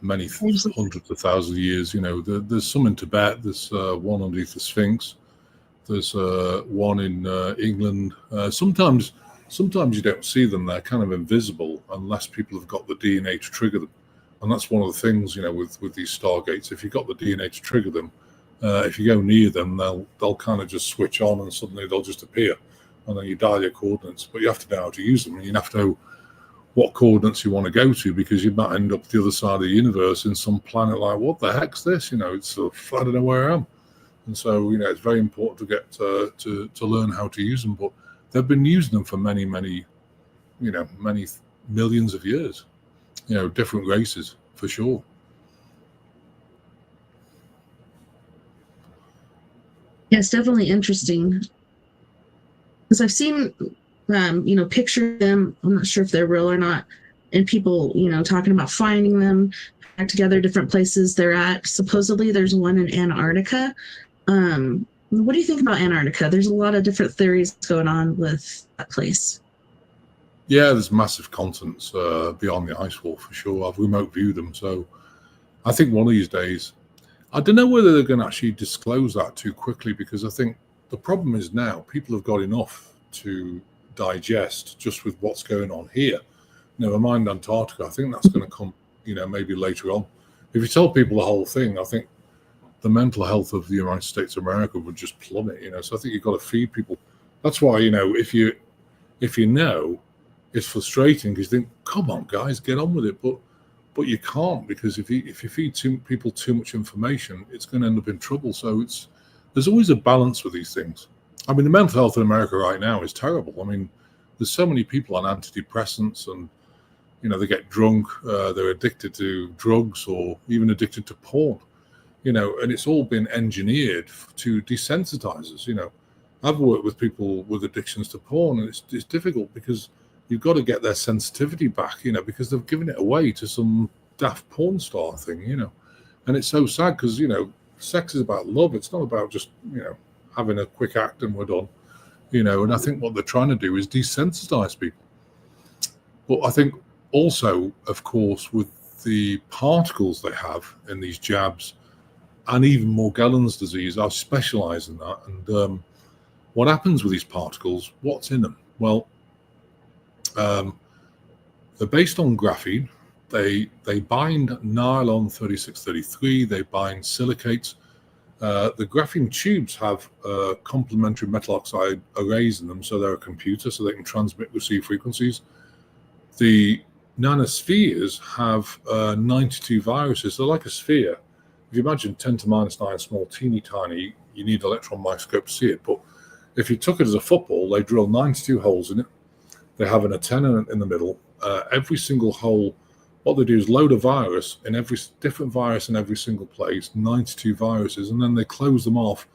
many hundreds of thousands of years. There's some in Tibet. There's one underneath the Sphinx. There's one in England. Sometimes you don't see them. They're kind of invisible unless people have got the DNA to trigger them. And that's one of the things, with these Stargates. If you've got the DNA to trigger them, if you go near them, they'll kind of just switch on and suddenly they'll just appear. And then you dial your coordinates. But you have to know how to use them. And you have to know what coordinates you want to go to, because you might end up the other side of the universe in some planet like, what the heck's this? It's sort of, I don't know where I am. And so, it's very important to get to learn how to use them. But they've been using them for many, many millions of years. Different races for sure. Yeah, it's definitely interesting because I've seen picture them. I'm not sure if they're real or not, and people talking about finding them back together, different places they're at. Supposedly there's one in Antarctica. What do you think about Antarctica? There's a lot of different theories going on with that place. Yeah, there's massive continents beyond the ice wall for sure. I've remote viewed them, so I think one of these days, I don't know whether they're going to actually disclose that too quickly, because I think the problem is now people have got enough to digest just with what's going on here. Never mind Antarctica. I think that's going to come, maybe later on. If you tell people the whole thing, I think the mental health of the United States of America would just plummet. So I think you've got to feed people. That's why, if you know, it's frustrating because you think, come on, guys, get on with it. But you can't, because if you feed people too much information, it's going to end up in trouble. So there's always a balance with these things. I mean, the mental health in America right now is terrible. I mean, there's so many people on antidepressants, and they get drunk, they're addicted to drugs, or even addicted to porn. And it's all been engineered to desensitize us. I've worked with people with addictions to porn, and it's difficult because you've got to get their sensitivity back, because they've given it away to some daft porn star thing, And it's so sad because, sex is about love. It's not about just, having a quick act and we're done, And I think what they're trying to do is desensitize people. But I think also, of course, with the particles they have in these jabs, and even Morgellons disease, I specialize in that. And what happens with these particles? What's in them? Well, they're based on graphene. They bind nylon 3633. They bind silicates. The graphene tubes have complementary metal oxide arrays in them, so they're a computer, so they can transmit, receive frequencies. The nanospheres have 92 viruses. They're like a sphere. If you imagine 10 to minus 9, small, teeny tiny, you need an electron microscope to see it. But if you took it as a football, they drill 92 holes in it. They have an antenna in the middle. Every single hole, what they do is load a virus in every different virus in every single place, 92 viruses, and then they close them off.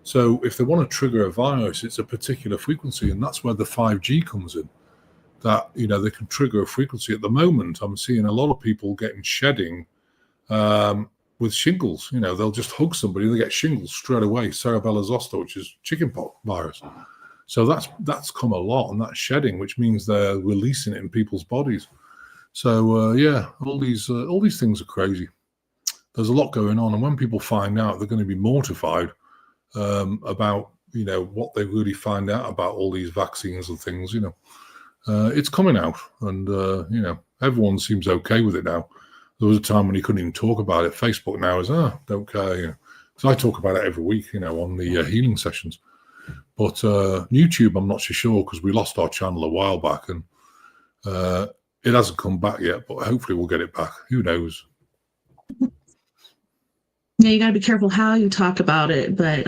So if they want to trigger a virus, it's a particular frequency, and that's where the 5G comes in. That, they can trigger a frequency. At the moment, I'm seeing a lot of people getting shedding with shingles. They'll just hug somebody, they get shingles straight away, cerebellar zoster, which is chickenpox virus. So that's come a lot, and that's shedding, which means they're releasing it in people's bodies. So all these things are crazy. There's a lot going on, and when people find out, they're going to be mortified about what they really find out about all these vaccines and things. It's coming out, and everyone seems okay with it now. There was a time when you couldn't even talk about it. Facebook now is don't care. So I talk about it every week, on the healing sessions. But YouTube, I'm not so sure, because we lost our channel a while back, and it hasn't come back yet. But hopefully we'll get it back. Who knows? Yeah, you got to be careful how you talk about it. But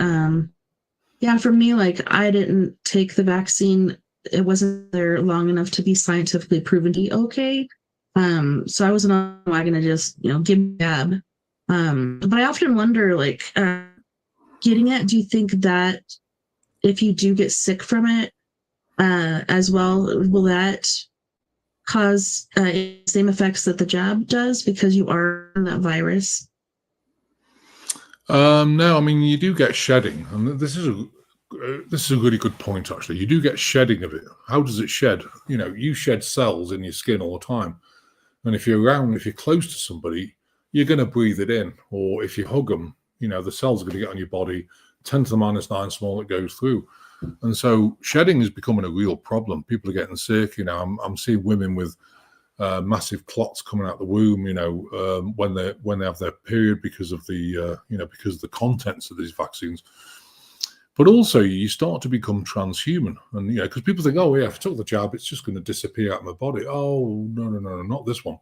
yeah, for me, like, I didn't take the vaccine. It wasn't there long enough to be scientifically proven to be okay. So I wasn't on the wagon to just, give me a jab. But I often wonder, like, getting it, do you think that if you do get sick from it as well, will that cause same effects that the jab does because you are on that virus? No, I mean, you do get shedding, and this is a really good point, actually. You do get shedding of it. How does it shed? You shed cells in your skin all the time. And if you're close to somebody, you're going to breathe it in. Or if you hug them, the cells are going to get on your body. 10 to the minus 9 small, it goes through. And so shedding is becoming a real problem. People are getting sick. I'm seeing women with massive clots coming out the womb, when they have their period because of the contents of these vaccines. But also, you start to become transhuman, and because people think, oh yeah, if I took the jab, it's just going to disappear out of my body. Oh no, not this one.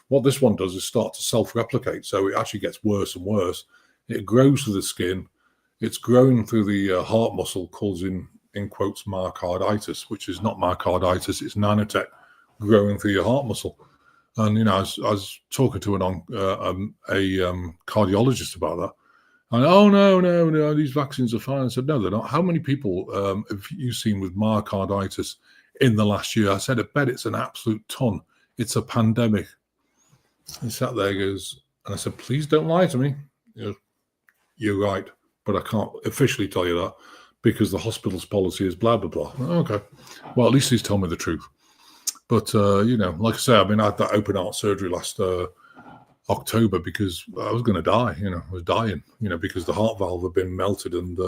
What this one does is start to self-replicate, so it actually gets worse and worse. It grows through the skin. It's growing through the heart muscle, causing, in quotes, myocarditis, which is not myocarditis, it's nanotech growing through your heart muscle. And I was talking to a cardiologist about that. And no, these vaccines are fine. I said, no, they're not. How many people have you seen with myocarditis in the last year? I said, I bet it's an absolute ton. It's a pandemic. He sat there, he goes, and I said, please don't lie to me. He goes, you're right, but I can't officially tell you that because the hospital's policy is blah, blah, blah. Okay. Well, at least he's told me the truth. But, like I say, I mean, I had that open heart surgery last October because I was going to die, I was dying, because the heart valve had been melted. And,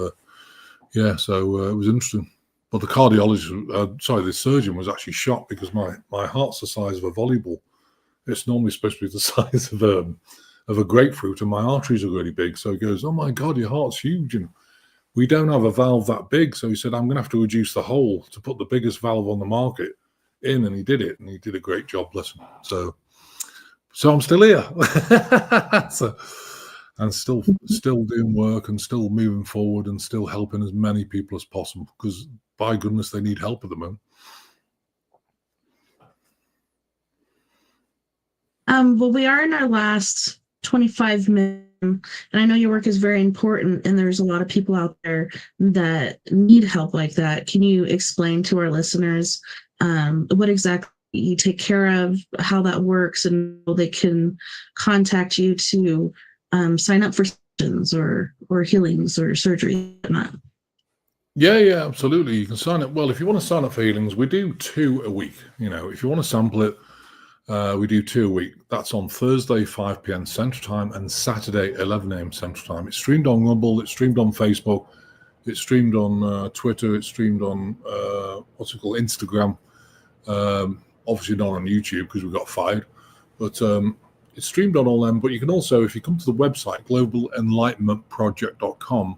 so it was interesting. But the cardiologist, the surgeon was actually shocked because my heart's the size of a volleyball. It's normally supposed to be the size of a grapefruit, and my arteries are really big. So he goes, oh my God, your heart's huge. And we don't have a valve that big. So he said, I'm going to have to reduce the hole to put the biggest valve on the market in. And he did it, and he did a great job, bless him. So I'm still here. And still doing work and still moving forward and still helping as many people as possible, because by goodness, they need help at the moment. Well, we are in our last 25 minutes, and I know your work is very important, and there's a lot of people out there that need help like that. Can you explain to our listeners what exactly you take care of, how that works, and how they can contact you to sign up for sessions or healings or surgery and whatnot? Yeah, absolutely. You can sign up. Well, if you want to sign up for healings, we do 2 a week. If you want to sample it, we do 2 a week. That's on Thursday, 5 p.m. Central Time, and Saturday, 11 a.m. Central Time. It's streamed on Rumble. It's streamed on Facebook. It's streamed on Twitter. It's streamed on Instagram. Obviously not on YouTube because we got fired. But it's streamed on all them. But you can also, if you come to the website, globalenlightenmentproject.com,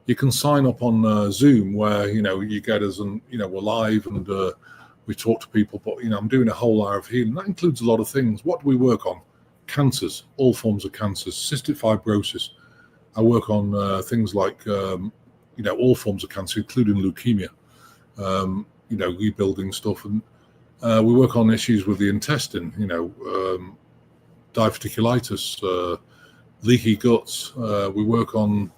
you can sign up on Zoom, where you get us, and we're live, and we talk to people. But I'm doing a whole hour of healing. That includes a lot of things. What do we work on? Cancers, all forms of cancers, cystic fibrosis. I work on things like all forms of cancer, including leukemia. Rebuilding stuff, and we work on issues with the intestine. Diverticulitis, leaky guts. We work on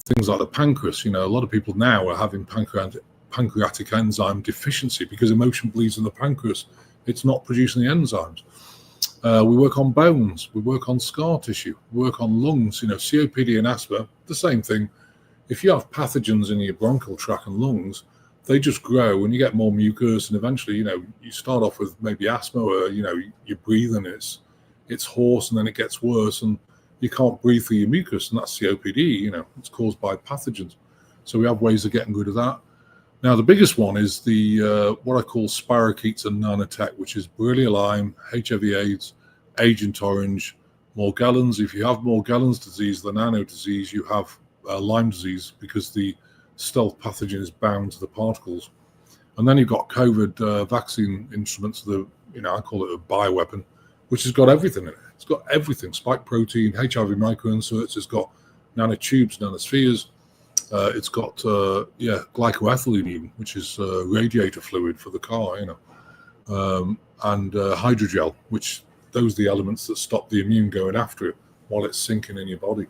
things like the pancreas. A lot of people now are having pancreatic enzyme deficiency because emotion bleeds in the pancreas. It's not producing the enzymes. We work on bones. We work on scar tissue. We work on lungs. COPD and asthma, the same thing. If you have pathogens in your bronchial tract and lungs, they just grow and you get more mucus, and eventually, you start off with maybe asthma, or you breathe and it's hoarse, and then it gets worse and you can't breathe through your mucus, and that's COPD. It's caused by pathogens. So we have ways of getting rid of that. Now, the biggest one is the what I call spirochetes and nanotech, which is Borrelia Lyme, HIV/AIDS, Agent Orange, Morgellons. If you have Morgellons disease, the nano disease, you have Lyme disease because the stealth pathogen is bound to the particles. And then you've got COVID vaccine instruments, I call it a bioweapon, which has got everything in it. It's got everything: spike protein, HIV microinserts. It's got nanotubes, nanospheres. It's got glycoethylene, even, which is radiator fluid for the car, and hydrogel, which those are the elements that stop the immune going after it while it's sinking in your body.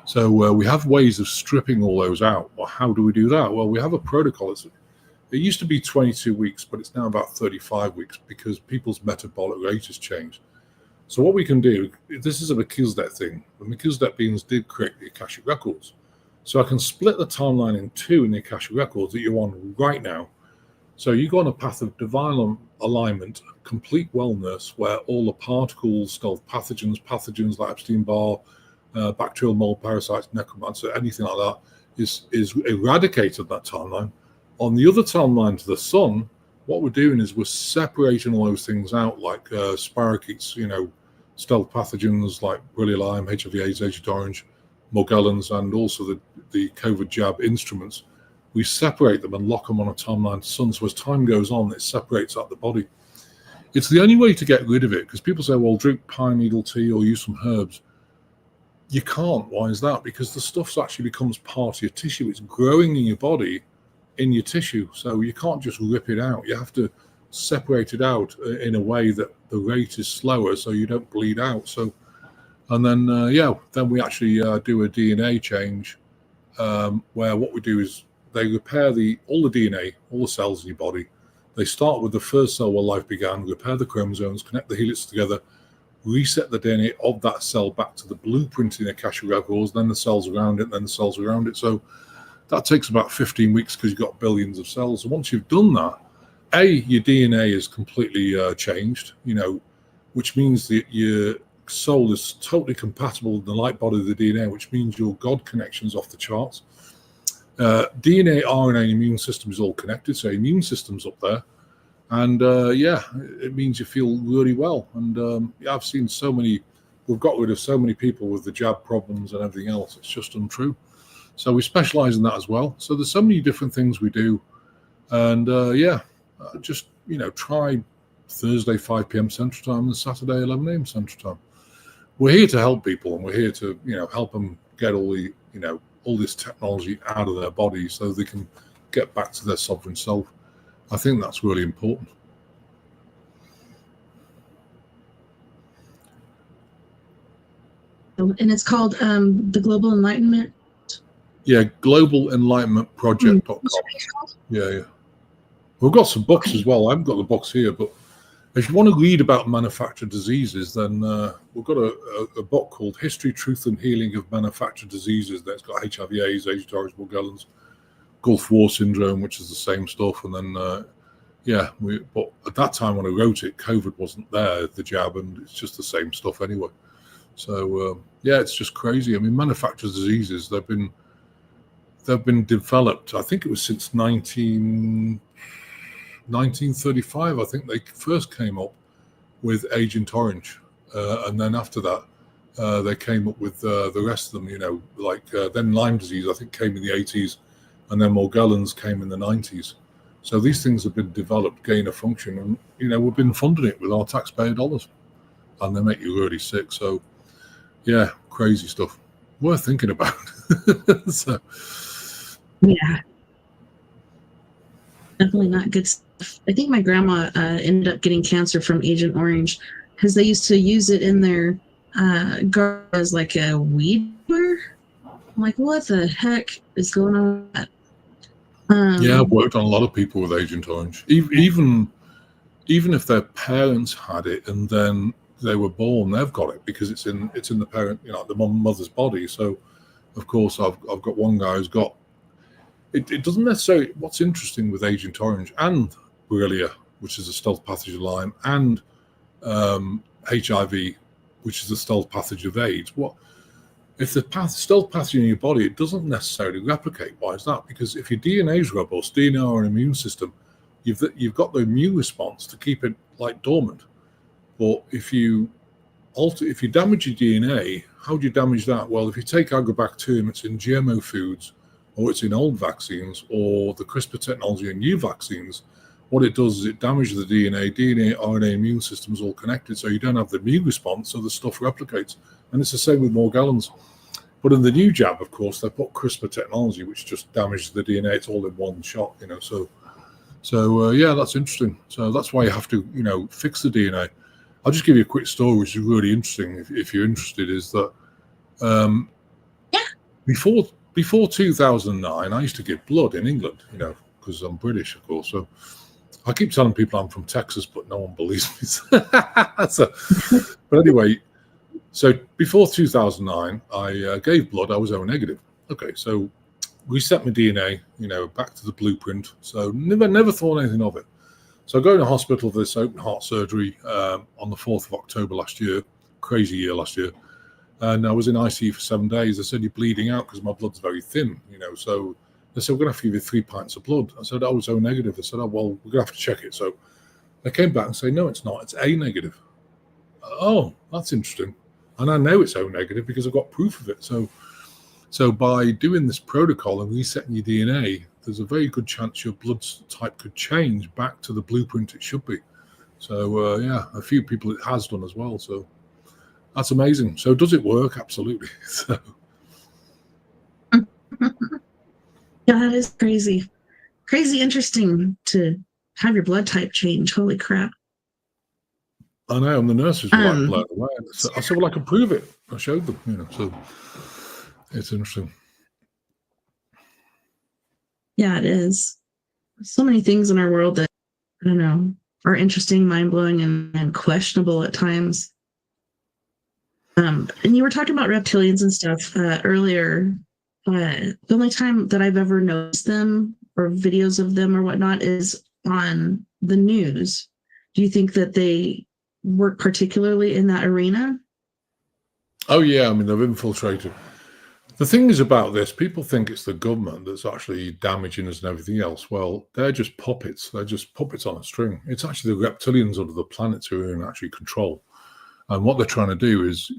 So we have ways of stripping all those out. Well, how do we do that? Well, we have a protocol. It used to be 22 weeks, but it's now about 35 weeks because people's metabolic rate has changed. So what we can do, this is a Melchizedek thing. The Melchizedek beings did create the Akashic records. So I can split the timeline in two in the Akashic records that you're on right now. So you go on a path of divine alignment, complete wellness, where all the particles, stealth pathogens like Epstein-Barr, bacterial mold, parasites, necromancer, anything like that, is eradicated that timeline. On the other timeline to the sun, what we're doing is we're separating all those things out, like spirochetes, stealth pathogens like Borrelia Lyme, HIV/AIDS, Agent Orange, Morgellons, and also the COVID jab instruments. We separate them and lock them on a timeline to sun. So as time goes on, it separates out the body. It's the only way to get rid of it, because people say, well, drink pine needle tea or use some herbs. You can't. Why is that? Because the stuff actually becomes part of your tissue. It's growing in your body, in your tissue. So you can't just rip it out. You have to separate it out in a way that the rate is slower so you don't bleed out. So, and then, then we actually do a DNA change where what we do is they repair all the DNA, all the cells in your body. They start with the first cell where life began, repair the chromosomes, connect the helix together, reset the DNA of that cell back to the blueprint in the Akashic records, then the cells around it, then the cells around it. So that takes about 15 weeks because you've got billions of cells. And once you've done that, your DNA is completely changed, which means that your soul is totally compatible with the light body of the DNA, which means your God connection's off the charts. DNA, RNA, and immune system is all connected, so immune system's up there. And it means you feel really well. And I've seen we've got rid of so many people with the jab problems and everything else. It's just untrue. So we specialize in that as well. So there's so many different things we do. And just, try Thursday, 5 p.m. Central Time and Saturday, 11 a.m. Central Time. We're here to help people, and we're here to, help them get all this technology out of their body so they can get back to their sovereign self. I think that's really important. And it's called the Global Enlightenment. Yeah, globalenlightenmentproject.com. Yeah. We've got some books as well. I haven't got the books here, but if you want to read about manufactured diseases, then we've got a book called History, Truth and Healing of Manufactured Diseases. That's got HIV/AIDS, Agent Orange, Morgellons, Gulf War Syndrome, which is the same stuff. And then, but at that time when I wrote it, COVID wasn't there, the jab, and it's just the same stuff anyway. So, it's just crazy. I mean, manufactured diseases, they've been developed, I think it was since 1935, I think they first came up with Agent Orange. And then after that, they came up with the rest of them, then Lyme disease, I think, came in the 80s, and then Morgellons came in the 90s. So these things have been developed, gain of function, and, we've been funding it with our taxpayer dollars, and they make you really sick. So, crazy stuff. Worth thinking about. So, yeah. Definitely not good stuff. I think my grandma ended up getting cancer from Agent Orange because they used to use it in their garden as like a weed killer. I'm like, what the heck is going on with that? I've worked on a lot of people with Agent Orange. Even if their parents had it and then they were born, they've got it because it's in the parent, the mother's body. So, of course, I've got one guy who's got. It doesn't necessarily. What's interesting with Agent Orange and Borrelia, which is a stealth pathogen of Lyme, and HIV, which is a stealth pathogen of AIDS, if the stealth pathogen in your body, it doesn't necessarily replicate. Why is that? Because if your DNA is robust, DNA or an immune system, you've got the immune response to keep it like dormant. But if you damage your DNA, how do you damage that? Well, if you take agrobacterium, it's in GMO foods, or it's in old vaccines, or the CRISPR technology in new vaccines, what it does is it damages the DNA, RNA, immune systems all connected, so you don't have the immune response, so the stuff replicates. And it's the same with Morgellons. But in the new jab, of course, they put CRISPR technology, which just damages the DNA. It's all in one shot, So yeah, that's interesting. So that's why you have to, fix the DNA. I'll just give you a quick story, which is really interesting. If you're interested, is that before 2009, I used to give blood in England, because I'm British, of course. So I keep telling people I'm from Texas, but no one believes me. But anyway, so before 2009, I gave blood. I was O negative. Okay, so reset my DNA, back to the blueprint. So never thought anything of it. So I go to hospital for this open heart surgery on the 4th of October last year. Crazy year last year. And I was in ICU for 7 days. They said, you're bleeding out because my blood's very thin, So they said, we're going to have to give you 3 pints of blood. I said, I was O negative. They said, oh, well, we're going to have to check it. So they came back and say, no, it's not. It's A negative. Oh, that's interesting. And I know it's O negative because I've got proof of it. So by doing this protocol and resetting your DNA, there's a very good chance your blood type could change back to the blueprint it should be. So yeah, a few people it has done as well. So that's amazing. So does it work? Absolutely. So. Yeah, that is crazy. Crazy interesting to have your blood type change. Holy crap. I know, and the nurses were like blown away. So I said, well, I can prove it. I showed them, so it's interesting. Yeah, it is. So many things in our world that, I don't know, are interesting, mind-blowing, and questionable at times. And you were talking about reptilians and stuff earlier. The only time that I've ever noticed them or videos of them or whatnot is on the news. Do you think that they work particularly in that arena? Oh, yeah. I mean, they've infiltrated. The thing is about this, people think it's the government that's actually damaging us and everything else. Well, they're just puppets. They're just puppets on a string. It's actually the reptilians under the planet who are in actually control. And what they're trying to do is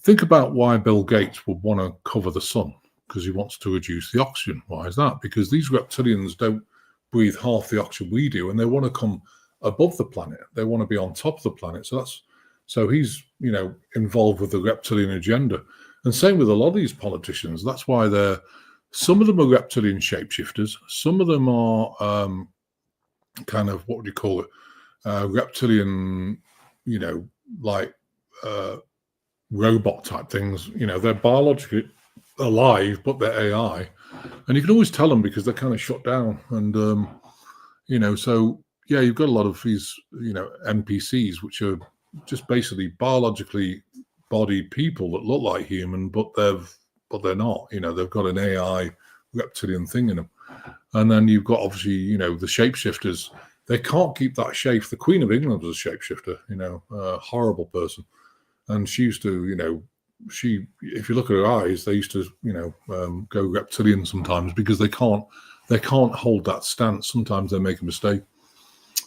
think about why Bill Gates would want to cover the sun, because he wants to reduce the oxygen. Why is that? Because these reptilians don't breathe half the oxygen we do, and they want to come above the planet. They want to be on top of the planet. So he's, involved with the reptilian agenda. And same with a lot of these politicians. That's why some of them are reptilian shapeshifters. Some of them are kind of, what would you call it? Reptilian, like robot type things. They're biologically alive, but they're AI. And you can always tell them because they're kind of shut down. And, so, yeah, you've got a lot of these, NPCs, which are just basically biologically bodied people that look like human, but they're not. They've got an AI reptilian thing in them. And then you've got obviously, the shapeshifters. They can't keep that shape. The Queen of England was a shapeshifter, a horrible person. And she used to, if you look at her eyes, they used to, go reptilian sometimes because they can't hold that stance. Sometimes they make a mistake.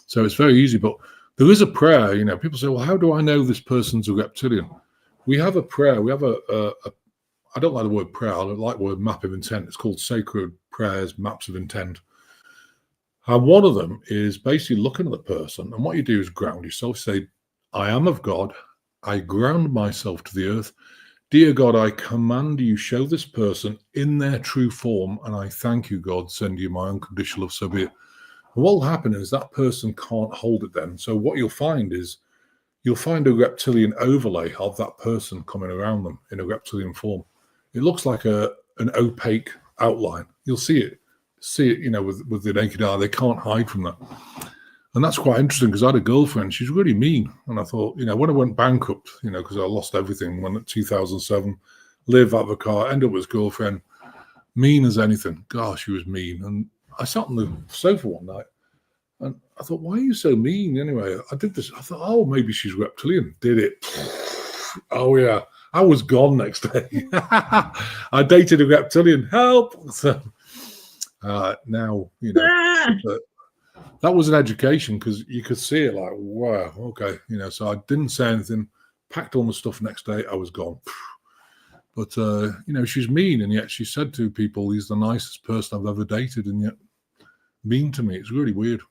So it's very easy, but there is a prayer, people say, well, how do I know this person's a reptilian? We have a prayer. We have I don't like the word prayer. I like the word map of intent. It's called Sacred Prayers, Maps of Intent. And one of them is basically looking at the person. And what you do is ground yourself. Say, I am of God. I ground myself to the earth. Dear God, I command you, show this person in their true form. And I thank you, God, send you my unconditional love, so be it. And what will happen is that person can't hold it then. So what you'll find is, you'll find a reptilian overlay of that person coming around them in a reptilian form. It looks like an opaque outline. You'll see it, with the naked eye. They can't hide from that. And that's quite interesting because I had a girlfriend. She's really mean. And I thought, when I went bankrupt, because I lost everything when at 2007, live out of a car, end up with his girlfriend, mean as anything. Gosh, she was mean. And I sat on the sofa one night and I thought, why are you so mean? Anyway, I did this. I thought, oh, maybe she's reptilian. Did it. Oh, yeah. I was gone next day. I dated a reptilian. Help! So now, that was an education because you could see it like, wow, okay, So I didn't say anything. Packed all my stuff next day. I was gone. But she's mean, and yet she said to people, "He's the nicest person I've ever dated," and yet mean to me. It's really weird.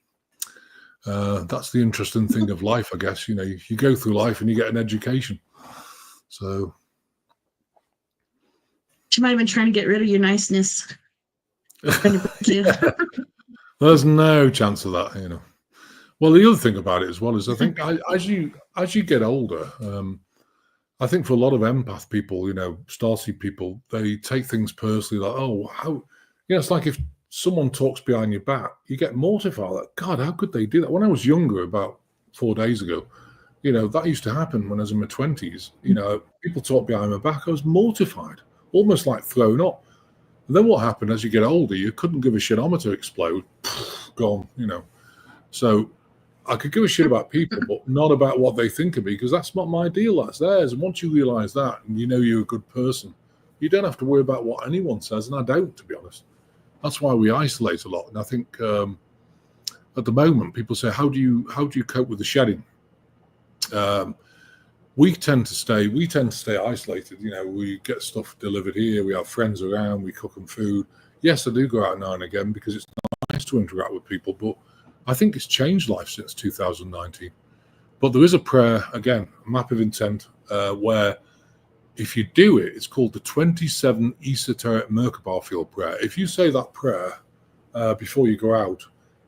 That's the interesting thing of life, I guess. You go through life and you get an education. So she might have been trying to get rid of your niceness. Yeah. There's no chance of that, Well, the other thing about it as well is I think as you get older, I think for a lot of empath people, starseed people, they take things personally, like, oh, how, it's like if someone talks behind your back, you get mortified. Like, God, how could they do that? When I was younger, about 4 days ago, that used to happen when I was in my 20s. People talk behind my back. I was mortified, almost like thrown up. And then what happened as you get older, you couldn't give a shit to explode. Gone, So I could give a shit about people, but not about what they think of me, because that's not my deal. That's theirs. And once you realize that and you're a good person, you don't have to worry about what anyone says. And I don't, to be honest. That's why we isolate a lot. And I think at the moment, people say, how do you cope with the shedding? We tend to stay isolated. We get stuff delivered here. We have friends around. We cook them food. Yes, I do go out now and again because it's nice to interact with people, but I think it's changed life since 2019. But there is a prayer, again, a map of intent, where if you do it, it's called the 27 Esoteric Merkaba field prayer. If you say that prayer before you go out,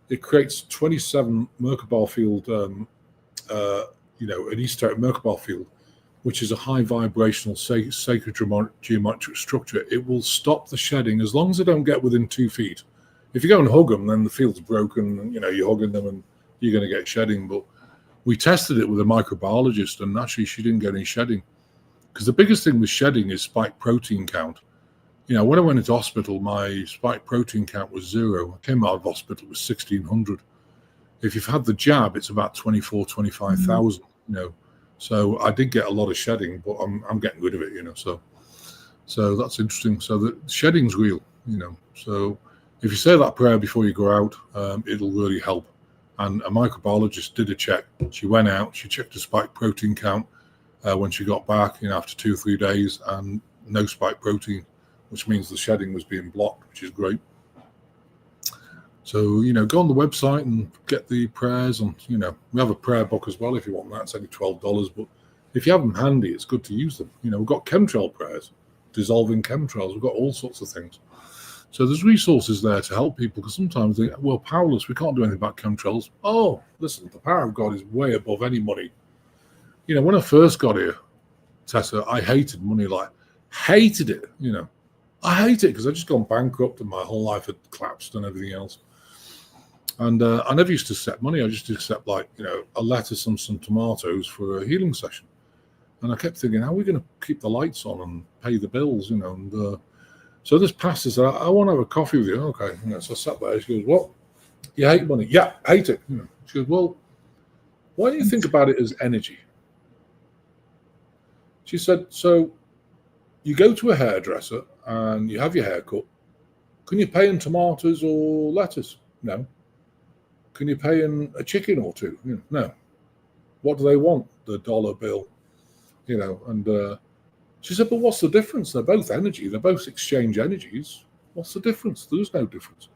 it creates 27 Merkaba field, an esoteric Merkaba field, which is a high vibrational sacred geometric structure. It will stop the shedding as long as they don't get within 2 feet. If you go and hug them, then the field's broken. You're hugging them and you're going to get shedding. But we tested it with a microbiologist, and actually she didn't get any shedding. Because the biggest thing with shedding is spike protein count. When I went into hospital, my spike protein count was 0. I came out of hospital with 1,600. If you've had the jab, it's about 25,000. So I did get a lot of shedding, but I'm getting rid of it. So that's interesting. So the shedding's real. So if you say that prayer before you go out, it'll really help. And a microbiologist did a check. She went out, she checked the spike protein count when she got back, after 2 or 3 days, and no spike protein, which means the shedding was being blocked, which is great. So, go on the website and get the prayers. And, we have a prayer book as well if you want that. It's only $12. But if you have them handy, it's good to use them. We've got chemtrail prayers, dissolving chemtrails. We've got all sorts of things. So there's resources there to help people, because sometimes they, we're powerless. We can't do anything about chemtrails. Oh, listen, the power of God is way above any money. When I first got here, Tessa, I hated money, hated it. I hate it because I'd just gone bankrupt and my whole life had collapsed and everything else. And I never used to accept money. I just accept a lettuce and some tomatoes for a healing session. And I kept thinking, how are we going to keep the lights on and pay the bills, And so this pastor said, I want to have a coffee with you. Okay. So I sat there. She goes, what? You hate money? Yeah, hate it. She goes, well, why do you think about it as energy? She said, so you go to a hairdresser and you have your hair cut. Can you pay in tomatoes or lettuce? No. Can you pay in a chicken or two? No. What do they want? The dollar bill. And she said, but what's the difference? They're both energy. They're both exchange energies. What's the difference? There's no difference.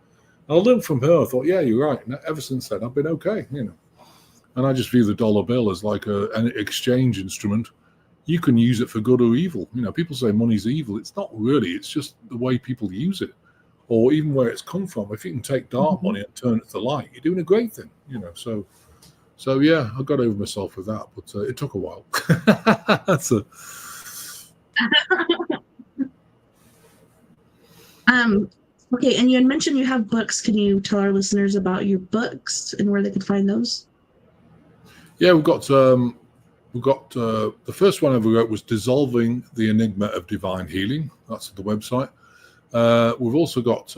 And I learned from her. I thought, yeah, you're right. And ever since then, I've been okay, And I just view the dollar bill as like an exchange instrument. You can use it for good or evil. People say money's evil. It's not really. It's just the way people use it, or even where it's come from. If you can take dark money and turn it to light, you're doing a great thing. So yeah, I got over myself with that, but it took a while. That's a. Okay, and you had mentioned you have books. Can you tell our listeners about your books and where they can find those? Yeah, we've got the first one I ever wrote was Dissolving the Enigma of Divine Healing. That's the website. We've also got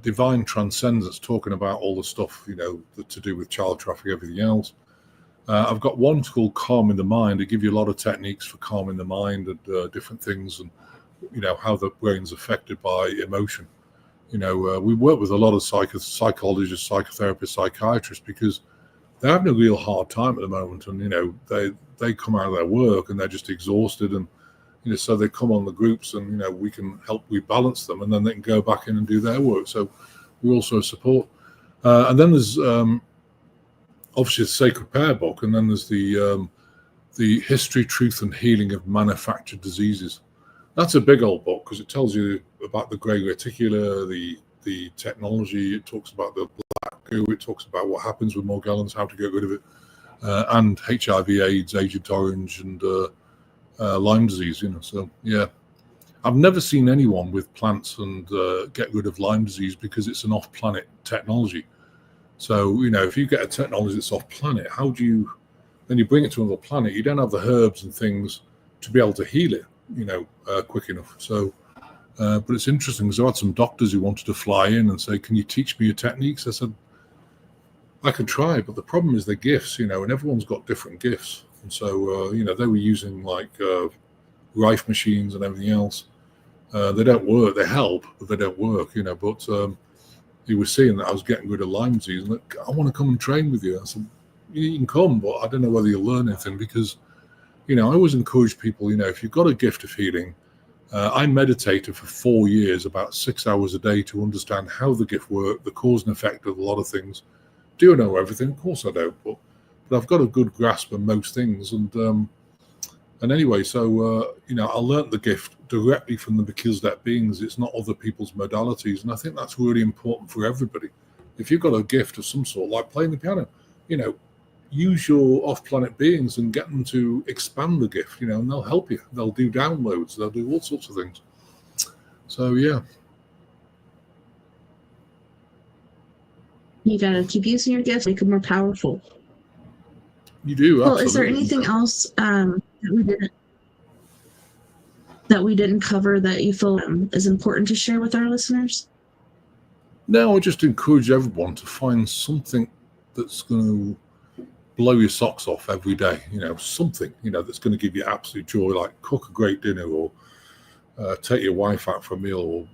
Divine Transcendence, talking about all the stuff, to do with child trafficking, everything else. I've got one called Calming the Mind. They give you a lot of techniques for calming the mind and different things, and how the brain's affected by emotion. We work with a lot of psychologists, psychotherapists, psychiatrists, because they're having a real hard time at the moment, and they come out of their work and they're just exhausted, and so they come on the groups, and we can help rebalance them, and then they can go back in and do their work. So we also support, and then there's obviously the Sacred Prayer book, and then there's the History, Truth, and Healing of Manufactured Diseases. That's a big old book because it tells you about the grey reticula, the technology. It talks about the black goo. It talks about what happens with Morgellons, how to get rid of it, and HIV/AIDS, Agent Orange, and Lyme disease. So yeah, I've never seen anyone with plants and get rid of Lyme disease because it's an off-planet technology. So if you get a technology that's off-planet, how do you then you bring it to another planet? You don't have the herbs and things to be able to heal it, quick enough. So, but it's interesting because I had some doctors who wanted to fly in and say, "Can you teach me your techniques?" I said, "I could try, but the problem is the gifts, and everyone's got different gifts." And so, they were using like Rife machines and everything else. They don't work. They help, but they don't work. But he was seeing that I was getting rid of Lyme disease, and like, I want to come and train with you. I said, "You can come, but I don't know whether you'll learn anything because." I always encourage people, if you've got a gift of healing, I meditated for 4 years, about 6 hours a day, to understand how the gift worked, the cause and effect of a lot of things. Do I know everything? Of course I don't, but I've got a good grasp of most things. And anyway, so, I learned the gift directly from the Melchizedek beings. It's not other people's modalities. And I think that's really important for everybody. If you've got a gift of some sort, like playing the piano, use your off-planet beings and get them to expand the gift, and they'll help you. They'll do downloads. They'll do all sorts of things. So, yeah. You got to keep using your gifts, make them more powerful. You do, well, absolutely. Is there anything else that we didn't cover that you feel is important to share with our listeners? No, I just encourage everyone to find something that's going to blow your socks off every day, something, that's going to give you absolute joy, like cook a great dinner, or take your wife out for a meal, or,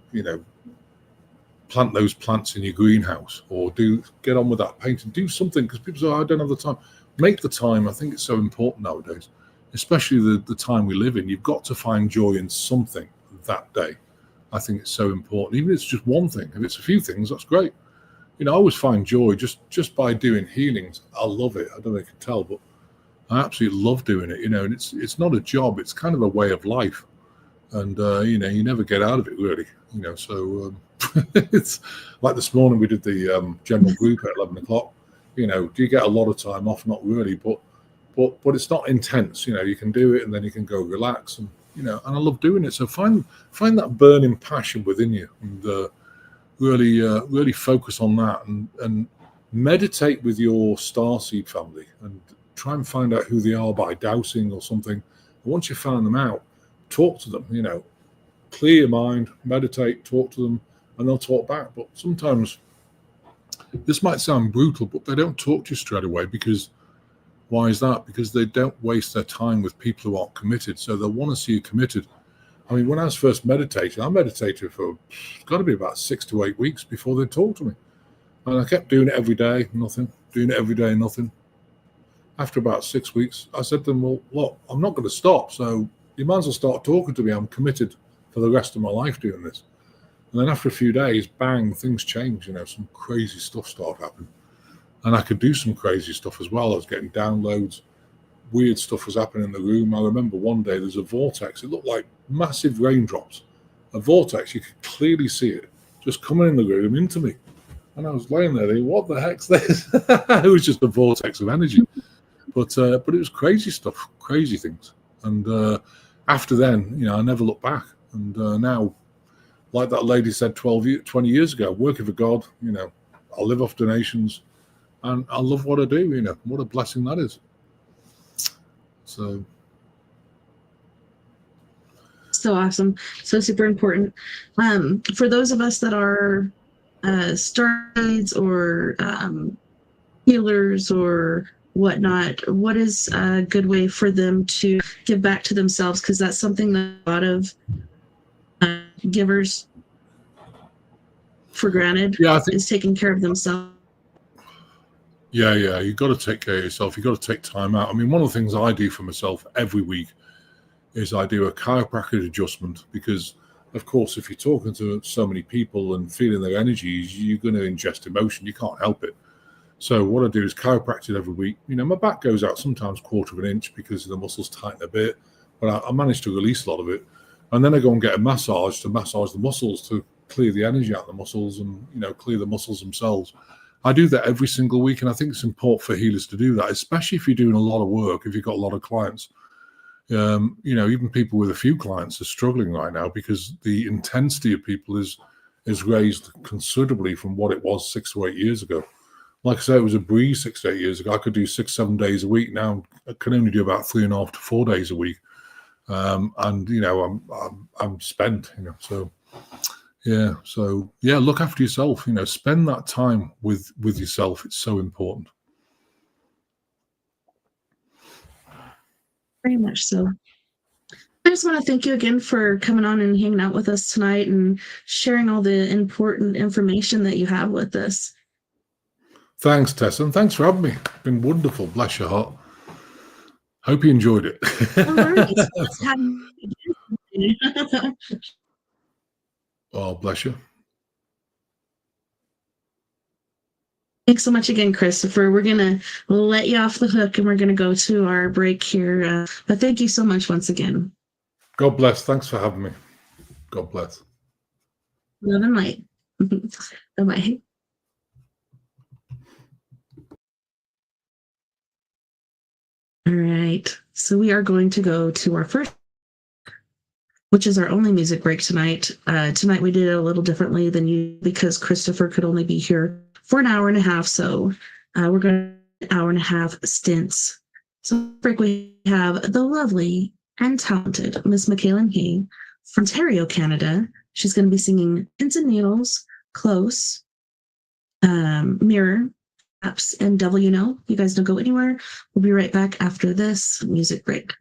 plant those plants in your greenhouse, or get on with that painting, do something, because people say, I don't have the time. Make the time. I think it's so important nowadays, especially the time we live in. You've got to find joy in something that day. I think it's so important, even if it's just one thing. If it's a few things, that's great. I always find joy just by doing healings. I love it. I don't know if you can tell, but I absolutely love doing it, and it's not a job. It's kind of a way of life. And, you never get out of it really, so it's like this morning we did the general group at 11 o'clock. Do you get a lot of time off? Not really, but it's not intense. You can do it and then you can go relax, and, and I love doing it. So find that burning passion within you, and really focus on that, and meditate with your starseed family and try and find out who they are by dowsing or something. And once you found them out, talk to them, clear your mind, meditate, talk to them, and they'll talk back. But sometimes this might sound brutal, but they don't talk to you straight away. Because why is that? Because they don't waste their time with people who aren't committed. So they'll want to see you committed. I mean, when I was first meditating, I meditated for, it's got to be about 6 to 8 weeks before they talked to me. And I kept doing it every day, nothing. Doing it every day, nothing. After about 6 weeks, I said to them, well, look, I'm not going to stop. So you might as well start talking to me. I'm committed for the rest of my life doing this. And then after a few days, bang, things change. Some crazy stuff started happening. And I could do some crazy stuff as well. I was getting downloads. Weird stuff was happening in the room. I remember one day there's a vortex. It looked like massive raindrops. A vortex, you could clearly see it just coming in the room into me. And I was laying there thinking, what the heck's this? It was just a vortex of energy. But it was crazy stuff, crazy things. And after then, I never looked back. And now, like that lady said 20 years ago, working for God, I live off donations, and I love what I do, what a blessing that is. So awesome. So super important. For those of us that are Stargates or healers or whatnot, what is a good way for them to give back to themselves? Because that's something that a lot of givers for granted, is taking care of themselves. Yeah, you've got to take care of yourself. You've got to take time out. I mean, one of the things I do for myself every week is I do a chiropractic adjustment, because, of course, if you're talking to so many people and feeling their energies, you're going to ingest emotion. You can't help it. So what I do is chiropractic every week. You know, my back goes out sometimes 1/4 of an inch because the muscles tighten a bit, but I manage to release a lot of it. And then I go and get a massage to massage the muscles, to clear the energy out of the muscles and, you know, clear the muscles themselves. I do that every single week, and I think it's important for healers to do that, especially if you're doing a lot of work, if you've got a lot of clients. You know, even people with a few clients are struggling right now because the intensity of people is raised considerably from what it was 6 to 8 years ago. Like I say, it was a breeze 6 to 8 years ago. I could do 6, 7 days a week. Now I can only do about 3.5 to 4 days a week. And you know, I'm spent, you know, so yeah, look after yourself, you know, spend that time with yourself. It's so important. Very much so. I just want to thank you again for coming on and hanging out with us tonight and sharing all the important information that you have with us. Thanks, Tess, and thanks for having me. It's been wonderful. Bless your heart. Hope you enjoyed it. Oh, bless you. Thanks so much again, Christopher. We're going to let you off the hook and we're going to go to our break here. But thank you so much once again. God bless. Thanks for having me. God bless. Love and light. Bye-bye. All right. So we are going to go to our first, which is our only music break tonight. Tonight we did it a little differently than you because Christopher could only be here for an hour and a half. So we're going to 1.5 hour stints. So break we have the lovely and talented Miss Macklin Hay from Ontario, Canada. She's going to be singing Pins and Needles, Close, Mirror, Apps, and Devil You Know. You guys don't go anywhere. We'll be right back after this music break.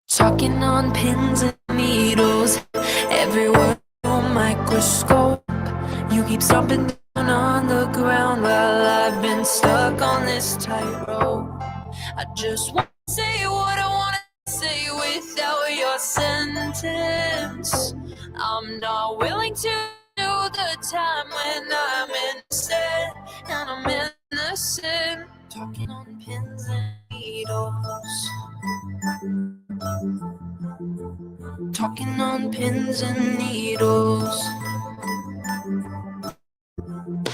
Talking on pins and needles, everywhere on microscope. You keep stomping down on the ground while I've been stuck on this tightrope. I just want to say what I want to say without your sentence. I'm not willing to do the time when I'm innocent, and I'm innocent. Talking on pins and needles. Talking on pins and needles.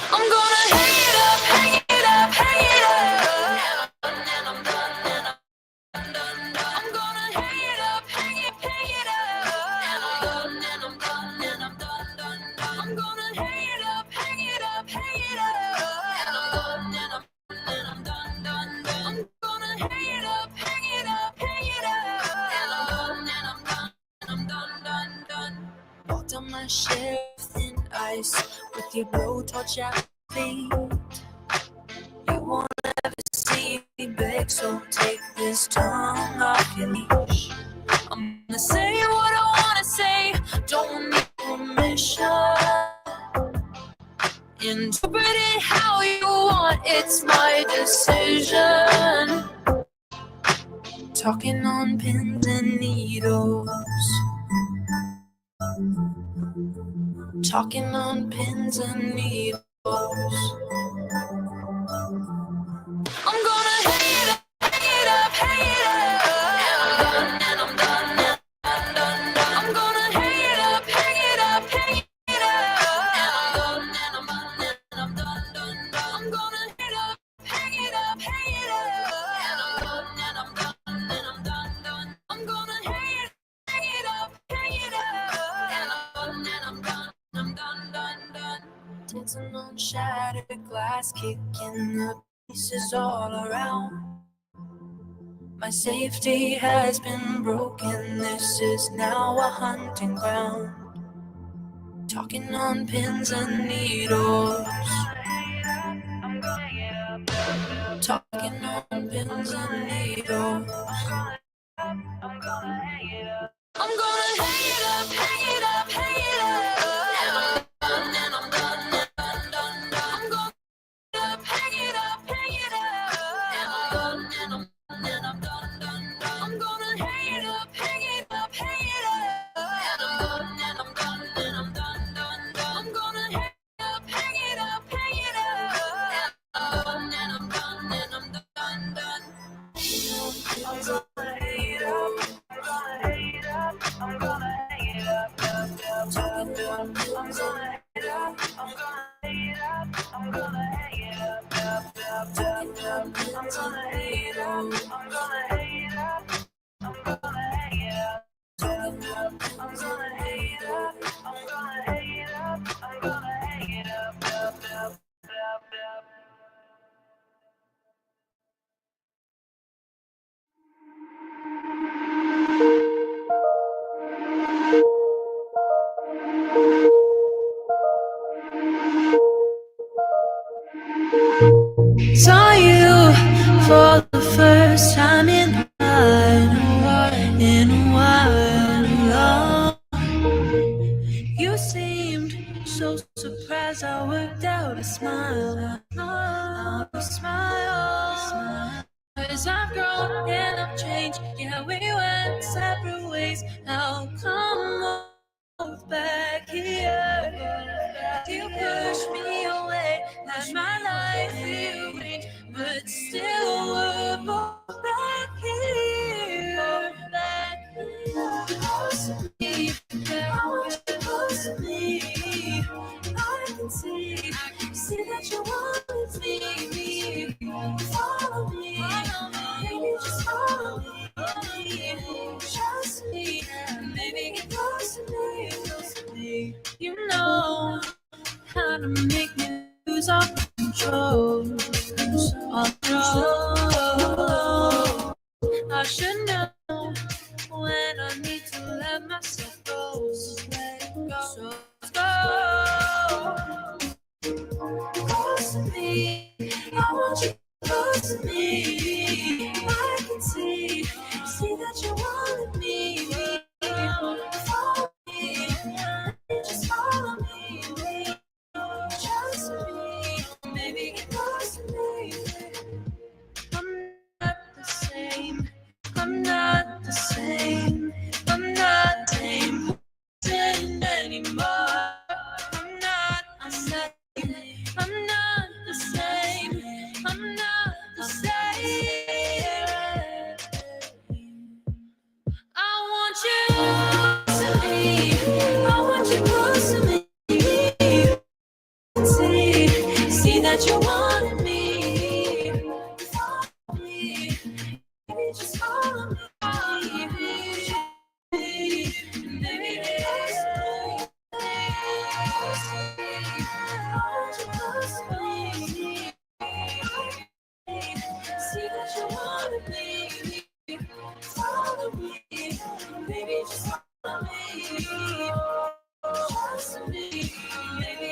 I'm gonna hang it up, hang it up, hang it up. And I'm done, and I'm done, done. I'm gonna hang it up, hang it up. And I'm done, and I'm done, and I'm done, done, done. I'm gonna hang it up, hang it up, hang it up. And I'm done, and I'm done, done, done. I'm gonna hang it up, hang it up, hang it up. And I'm done, and I'm done. I'm done, done, done. Walked on my shelf, thin ice, with your blowtorch at feet. You won't ever see me beg, so take this tongue off your leash. I'm gonna say what I wanna say, don't need permission. Interpret it how you want, it's my decision. Talking on pins and needles. Talking on pins and needles. I'm gonna hang it up, hang it up, hang it up. And I'm done, and I'm done, done. I'm gonna hang it up, hang it up, hang it up. And I'm done, and I'm done, done, done. I'm gonna hang it up, hang it up, hang it up. And I'm done, and I'm done, done. I'm gonna hang it up, hang it up. And I'm done. I'm done, done, done. Dancing on shattered glass, kicking the pieces all around. My safety has been broken, this is now a hunting ground. Talking on pins and needles. Talking on been hate it up. I'm gonna hang it up. I'm gonna hang it up, hang it up, hang it up. And I'm done, and I'm done, done. I'm gonna hang it up, hang it up. And I'm done, and I'm done, done, done. I'm gonna hang it up, hang it up, hang it up. And I'm done, and I'm done, and I'm done, done, done. I'm gonna hang it up, hang it up, hang it up. And I'm done, and I'm done, done. I'm gonna hang it up, I'm gonna hang it up, I'm gonna hang it up, up, up, up, up. I'm gonna hang it up, I'm gonna hang it up, I'm gonna hang it up, up, up, up, up. I'm gonna hang it up, I'm gonna hang it up, I'm gonna hang it up, up, up. I'm gonna hang it up, I'm gonna hang it up, I'm gonna hang it up, up, up, up, up. Saw you for the first time in a while. You seemed so surprised. I worked out a smile. Cause I've grown and I've changed. Yeah, we went separate ways. How come both back here? You push me away, let my life feel weak, but still we're both back here. Close to me, I want you close to me. I can see that you want me. Follow me, baby, just follow me. Trust me, baby, get close to me. You know how to make me lose all control. I should know when I need to let myself go. So let it go. So let's go. Close to me, I want you close to me. I can see that you wanted me. Follow me, just follow me. Trust me, baby, get close to me. I'm not the same. I'm not the same. I'm not the same person anymore. I'm not the same. I'm not the same. I'm not the same. I want you to me. I want you close to me. See that you wanted me. Follow me, baby, just follow me. Baby, see that you wanted me. Follow me, baby, just follow me. Trust me, baby.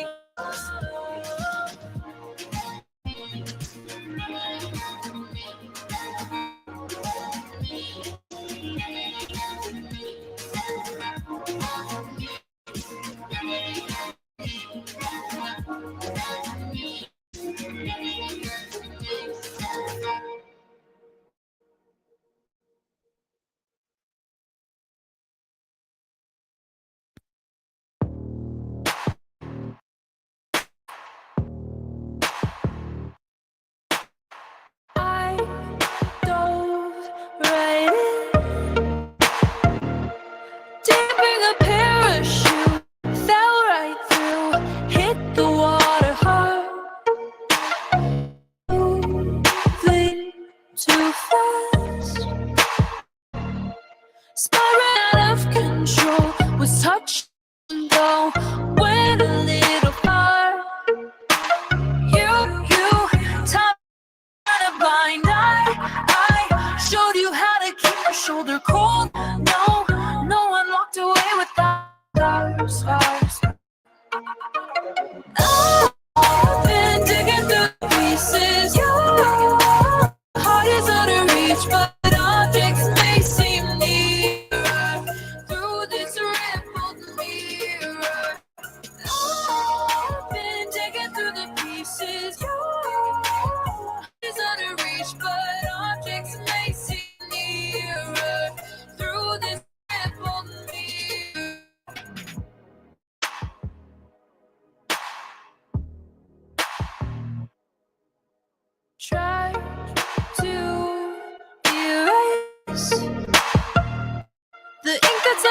I dove right in, dipping a parachute, fell right through, hit the water hard, moving too fast, spiraling out of control, was touch and go, went a little far. You taught a blind eye. I showed you how to keep your shoulder cold. No one walked away without scars. I've been digging through pieces. Your heart is a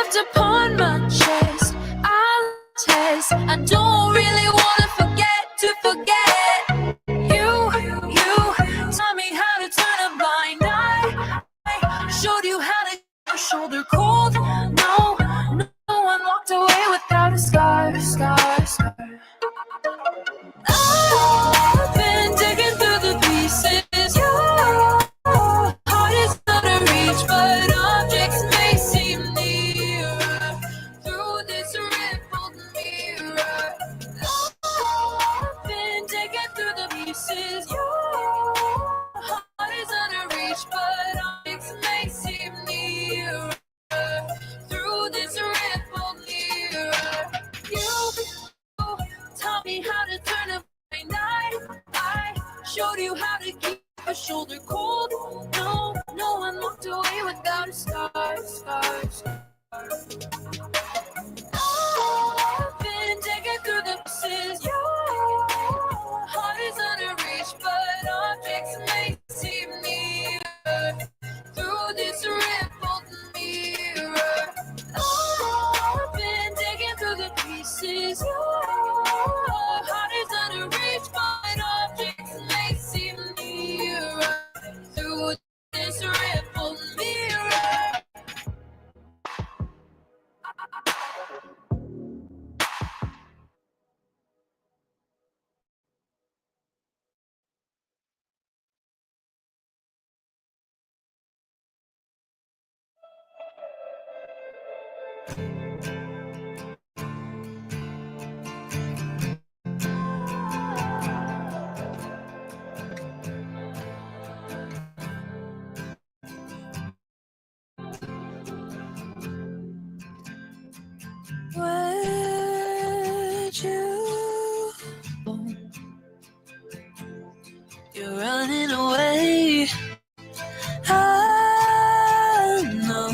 left upon my chest. I test. I don't really wanna forget you taught me how to turn a blind eye. I showed you how to keep your shoulder cold. No one walked away without a scar. I've been digging through the pieces. Your heart is out of reach, but objects may seem nearer through this rippled mirror. I've been digging through the pieces. Your heart is out of reach, but objects may seem nearer through this rippled mirror. You taught me how to turn a blind eye. I showed you how to keep a shoulder cold. No one walked away without a scar. I've been digging through the pieces. Your heart is out of reach, but objects may seem nearer through this rippled mirror. I've been digging through the pieces. Your heart is out of reach, but objects may seem nearer through this rippled mirror. Where'd you go? You're running away. I know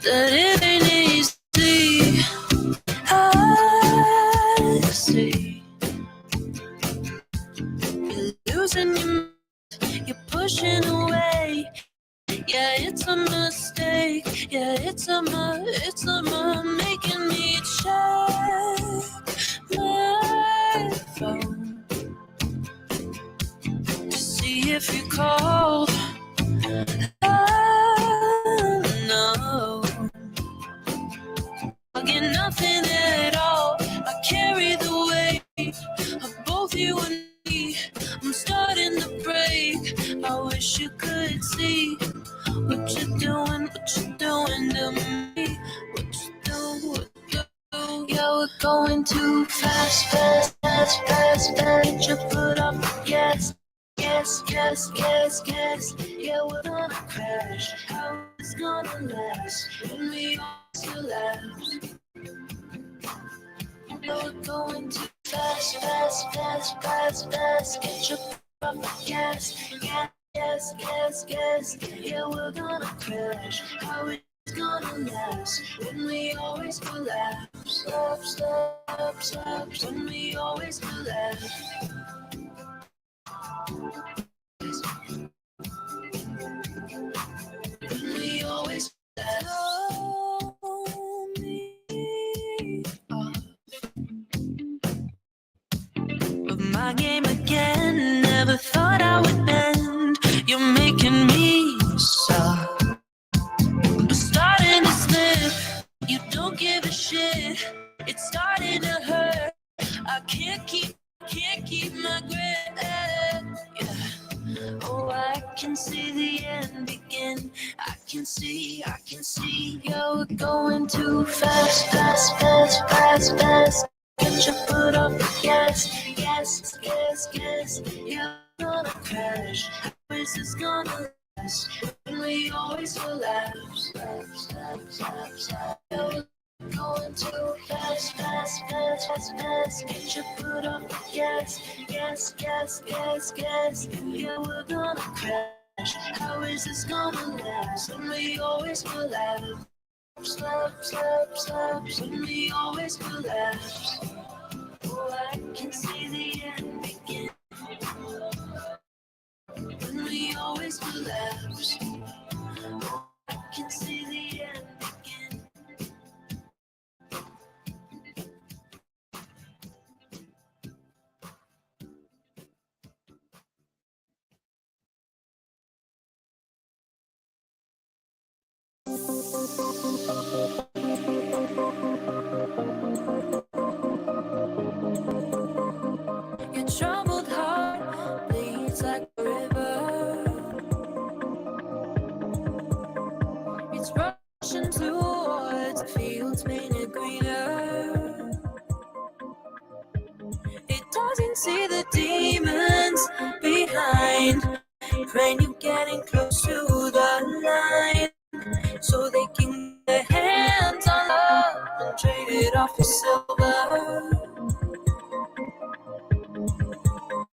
that it ain't easy. I see you're losing your mind. You're pushing away. Yeah, it's a mistake. Yeah, it's a making me check my phone to see if you called. No, I get nothing at all. I carry the weight of both you and me. I'm starting to break. I wish you could see what you're doing to me. What you do. Yeah, we're going too fast. Get your foot off the gas. Yeah, we're gonna crash. How it's gonna last when we all collapse? Yeah, we're going too fast. Get your foot off the gas. Yeah, we're gonna crash. How it's gonna last when we always collapse? Stop, when we always collapse. When we always throw me off of my game again. Never thought I would bend. You're making me soft. I'm starting to slip. You don't give a shit. It's starting to hurt. I can't keep my grip. Yeah. Oh, I can see the end begin. I can see. Yeah, we're going too fast. Get your foot off the gas. Yeah, we're gonna crash. How is this gonna last when we always collapse? Stop. Yeah, we're going too fast. Get your foot off the gas. Yeah, we're gonna crash. How is this gonna last when we always collapse? Stop, when we always collapse. Oh, I can see the end begin. When we always collapse. Oh, I can see the Your troubled heart bleeds like a river. It's rushing towards the fields painted greener. It doesn't see the demons behind. Praying you getting close to the line, so they can get their hands on love and trade it off for silver.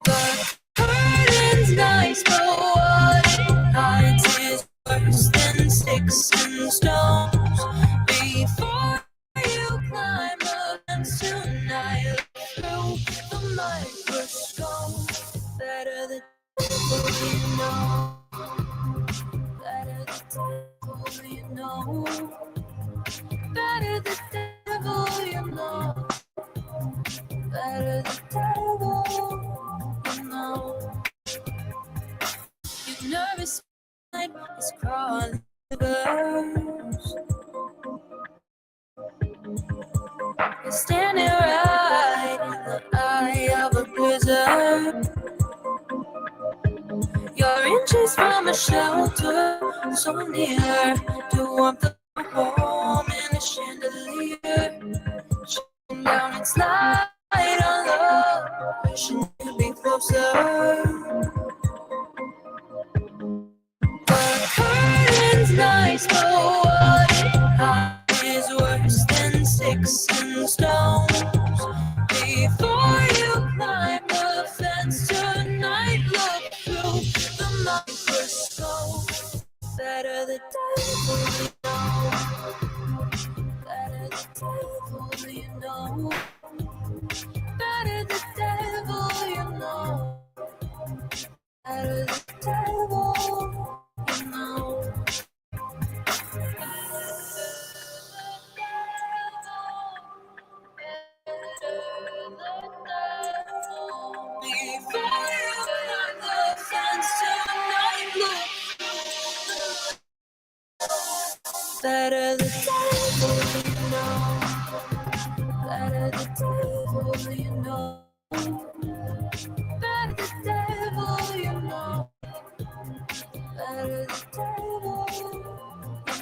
The curtain's nice, but what it hides is worse than sticks and stones. Before you climb the fence tonight, look through the microscope. Better the devil you know. Better the devil you know. Better the devil you know. Better the devil you know. Your nervous mind is crawling rivers. You're standing right in the eye of a blizzard. You're inches from a shelter, so near to warmth of a home in a chandelier. Shining down its light on love, wishing you'd be closer. The curtain's nice, but what it hides is worse than sticks and stones. Before you climb the fence tonight, look through the microscope. Better the devil you know. Better the devil you know. Better the devil you know. Better the devil you know. Before you climb the fence tonight, look. Better the devil you know. Better the devil you know. Better the devil you know. Better the devil you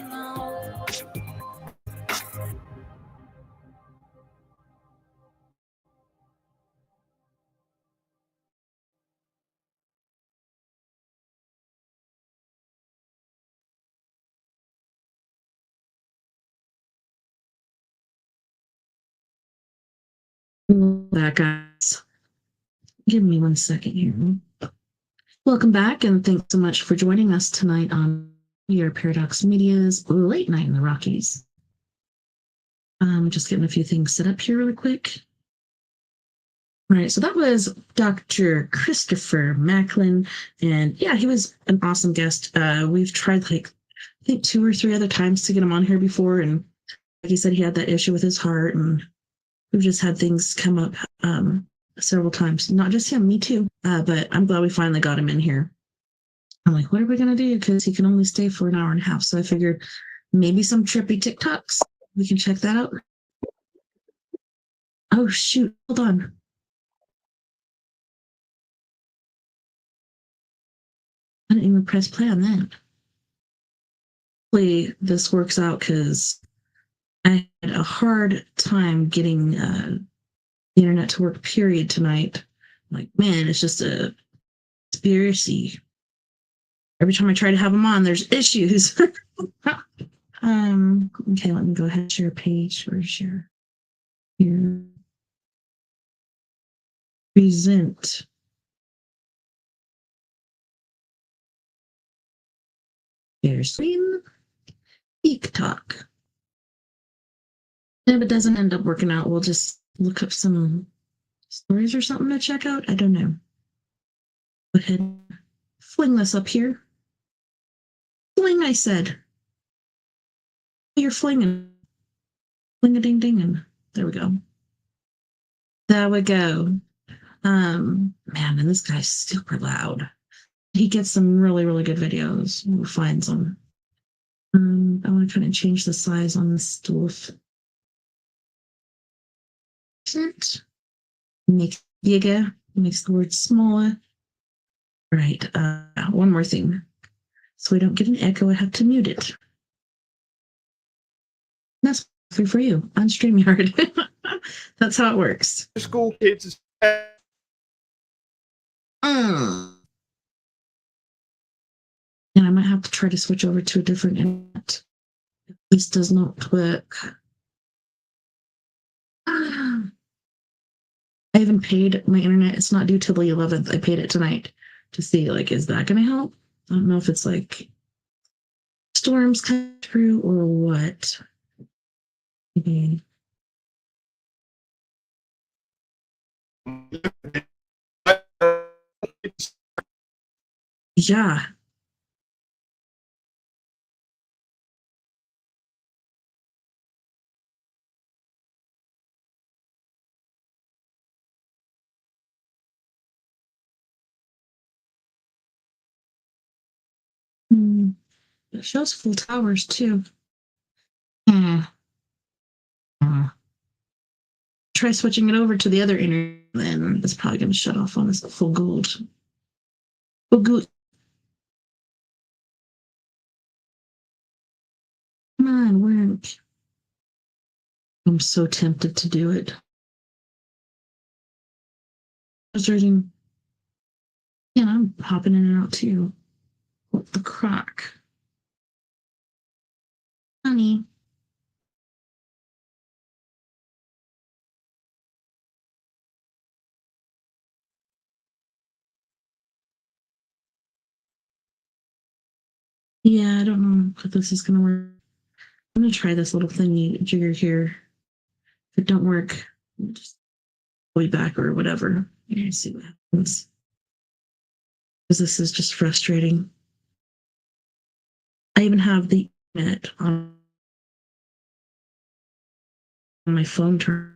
know. Back, guys. Give me 1 second here. Welcome back, and thanks so much for joining us tonight on your Paradox Media's Late Night in the Rockies. Just getting a few things set up here really quick. All right, so that was Dr. Christopher Macklin, and yeah, he was an awesome guest. We've tried I think 2 or 3 other times to get him on here before, and like he said, he had that issue with his heart, and we've just had things come up several times. Not just him, me too. But I'm glad we finally got him in here. I'm like, what are we going to do? Because he can only stay for an hour and a half. So I figured maybe some trippy TikToks. We can check that out. Oh, shoot. Hold on. I didn't even press play on that. Hopefully this works out because I had a hard time getting the internet to work, period, tonight. Like, man, it's just a conspiracy. Every time I try to have them on, there's issues. Okay, let me go ahead and share a page or share here. Present. Share screen. TikTok. If it doesn't end up working out, we'll just look up some stories or something to check out. I don't know. Go ahead and fling this up here. Fling, I said. You're flinging. Fling-a-ding-dinging. There we go. There we go. Man, and this guy's super loud. He gets some really, really good videos. Who finds them? I want to kind of change the size on this dwarf. Makes bigger, makes the word smaller. Right. One more thing. So I don't get an echo, I have to mute it. That's free for you on StreamYard. That's how it works. School kids. And I might have to try to switch over to a different internet. This does not work. I haven't paid my internet. It's not due till the 11th. I paid it tonight to see, like, is that going to help? I don't know if it's like storms coming through or what. Maybe. Yeah. It shows full towers too. Try switching it over to the other internet, then it's probably going to shut off on us full gold. Full gold. Come on, work. I'm so tempted to do it. Starting. Yeah, I'm hopping in and out too. What the crock? Honey. Yeah, I don't know if this is going to work. I'm going to try this little thingy jigger here. If it don't work, just way back or whatever. You see what happens. Because this is just frustrating. I even have the internet on my phone turned.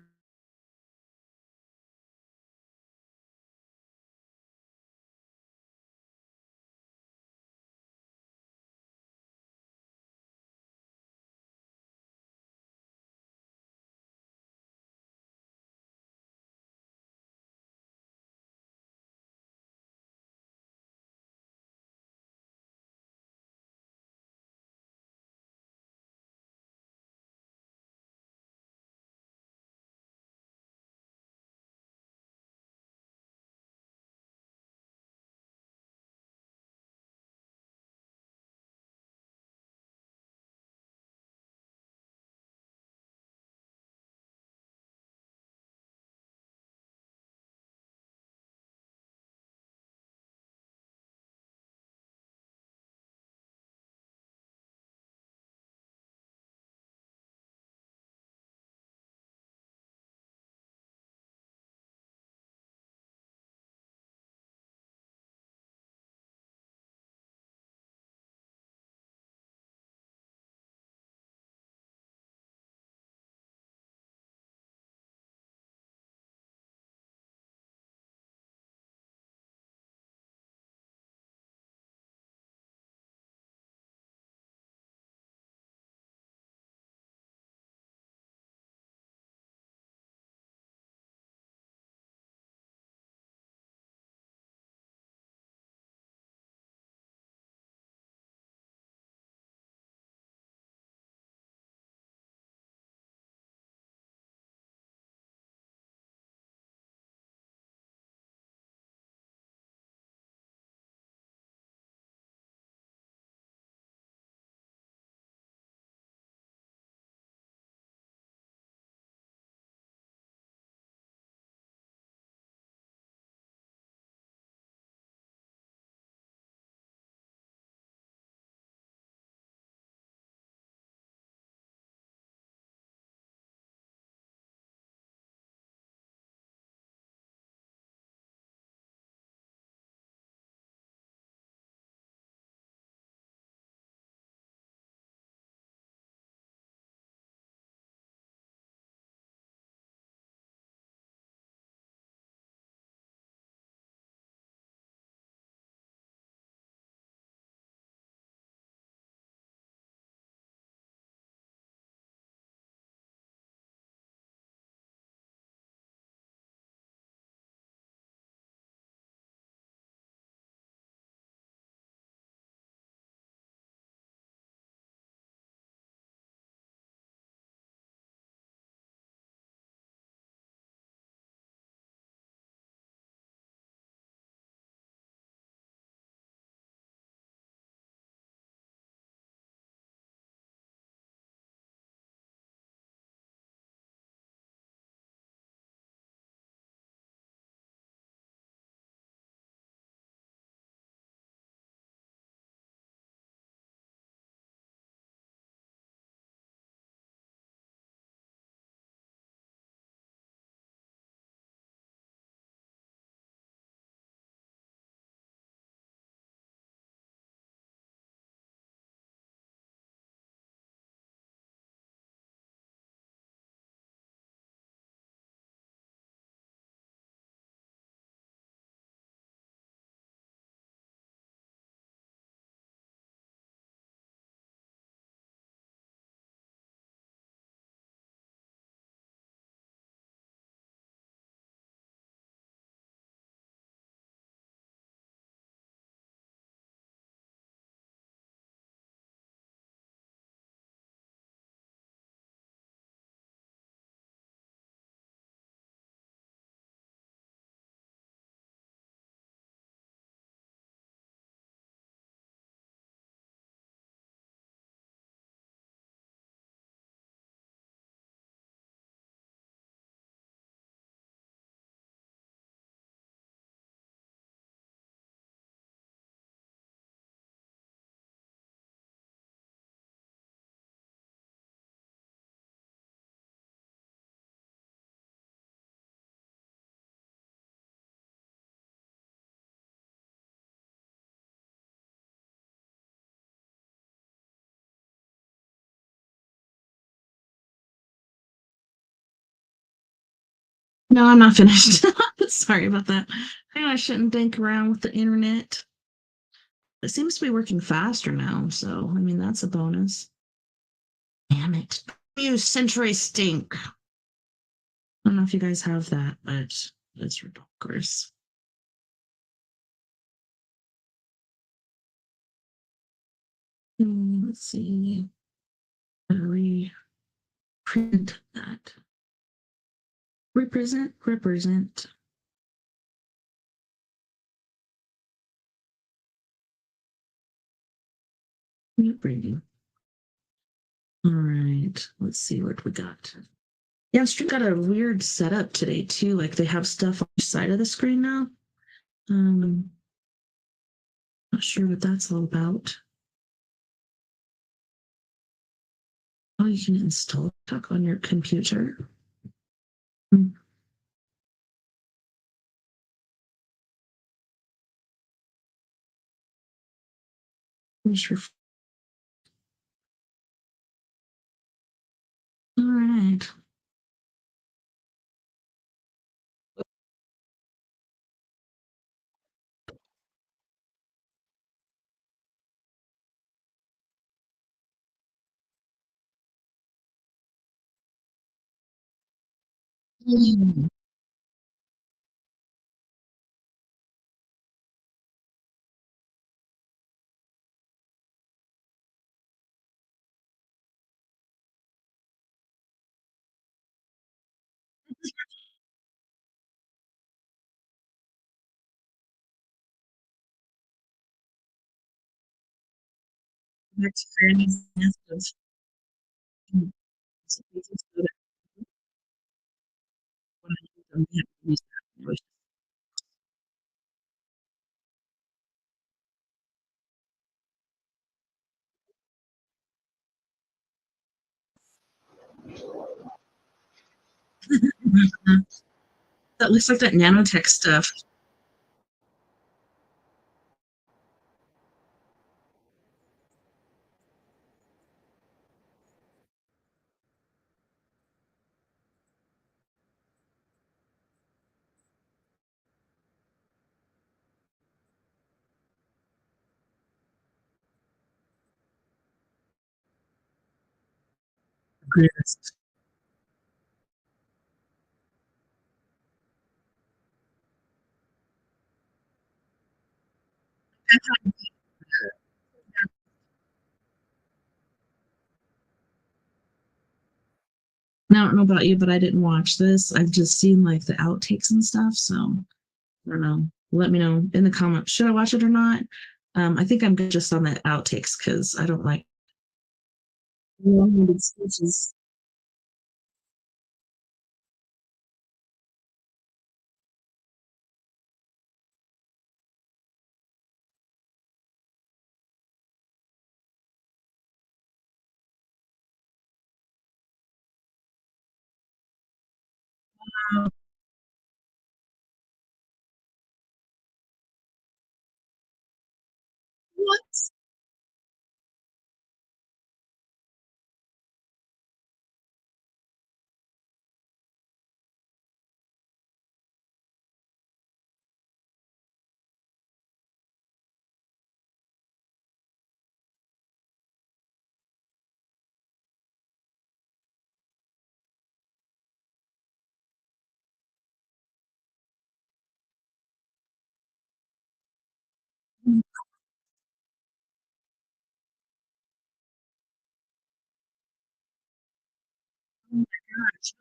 No, I'm not finished. Sorry about that. I shouldn't dink around with the internet. It seems to be working faster now, so I mean that's a bonus. Damn it. You century stink. I don't know if you guys have that, but it's ridiculous. Let's see. How do we print that? Represent. Mute brain. All right. Let's see what we got. Yeah, Stream got a weird setup today too. Like they have stuff on each side of the screen now. Not sure what that's all about. Oh, you can install Talk on your computer. Hmm. All right. Mm. Next Granny's nest of pieces so that when I use them, they have to use that voice. Mhm. That looks like that nanotech stuff. Greatest. I don't know about you, but I didn't watch this. I've just seen like the outtakes and stuff. So I don't know. Let me know in the comments. Should I watch it or not? I think I'm good just on the outtakes because I don't like long-winded speeches. What? Oh my gosh.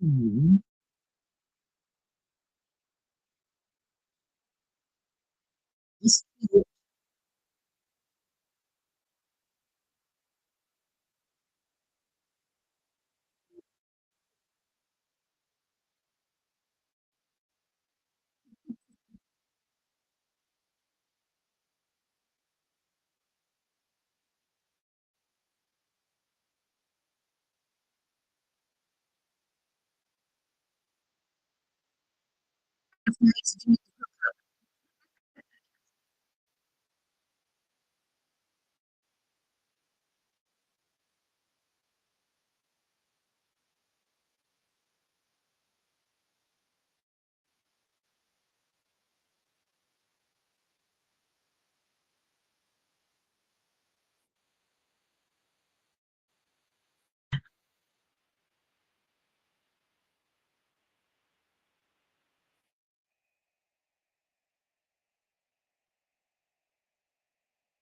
Mhm. That's nice.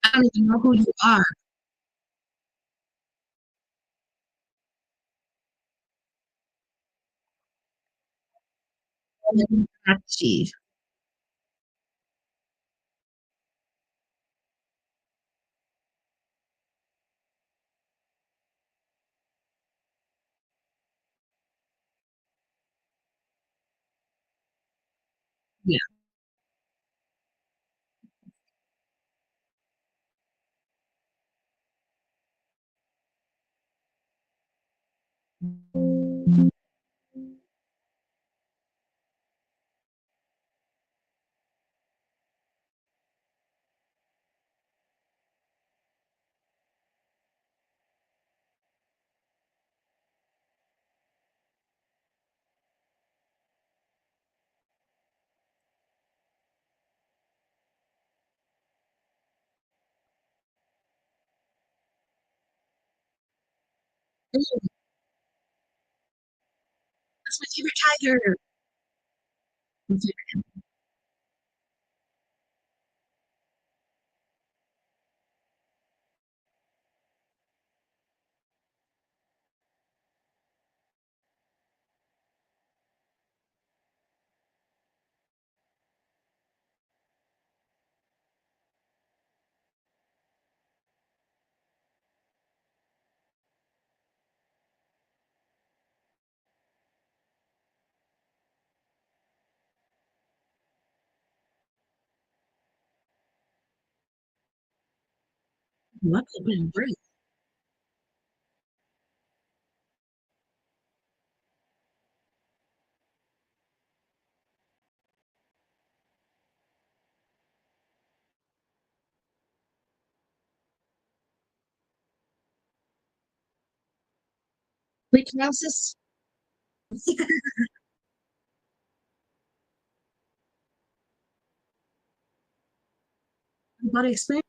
I don't even know who you are. Chief. Yeah. Ooh, that's my favorite tiger. What a been great. Wait, pronounce this? Body experience?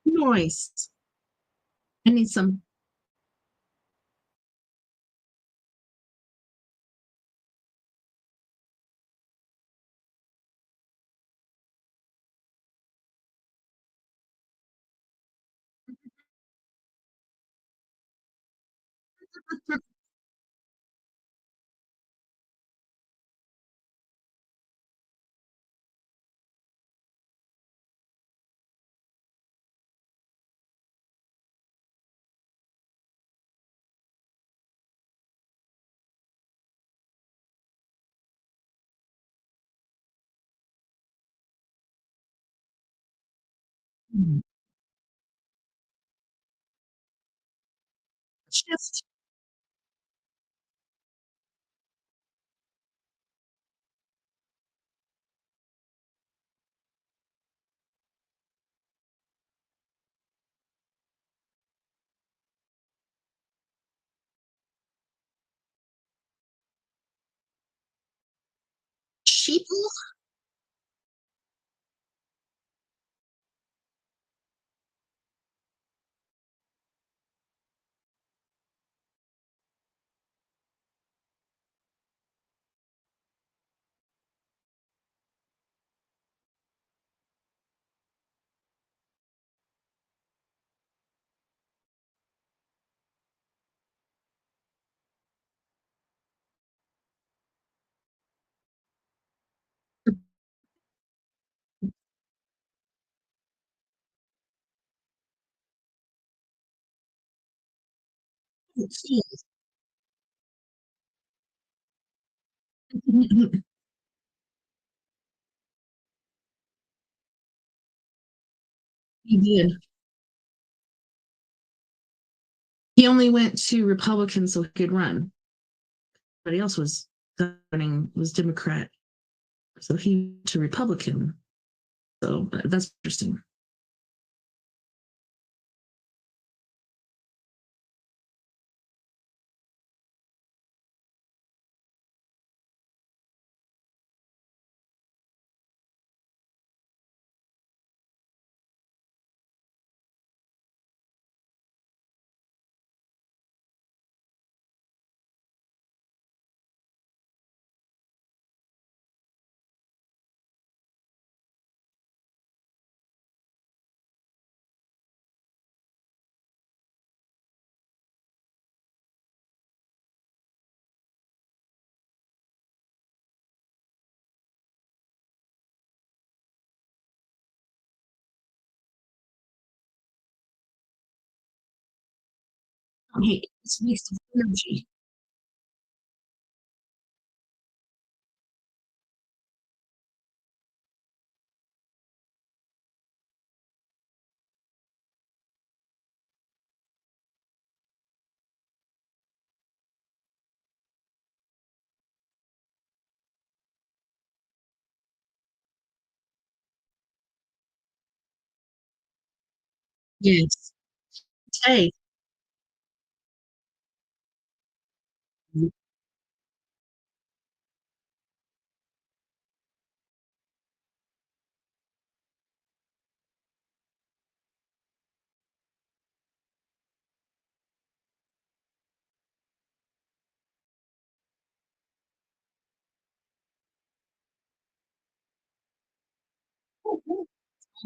Nice. I need some. Shift. Sheeple? He did. He only went to Republicans so he could run. Everybody else was running was Democrat, so he went to Republican. So that's interesting. Hey, it's a waste of energy. Yes. Hey.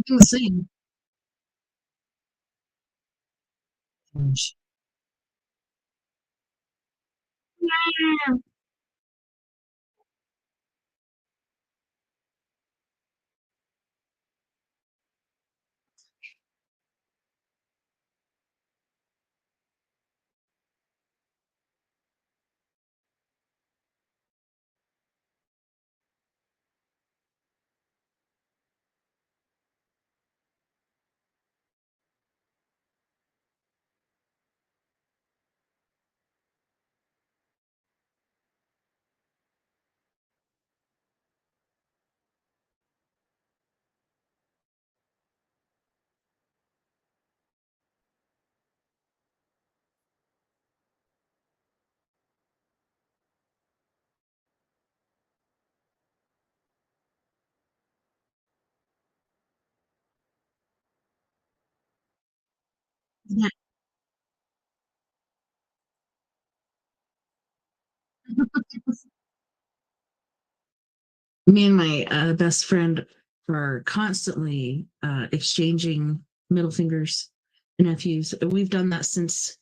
The same. Yeah. Me and my best friend are constantly exchanging middle fingers and nephews. We've done that since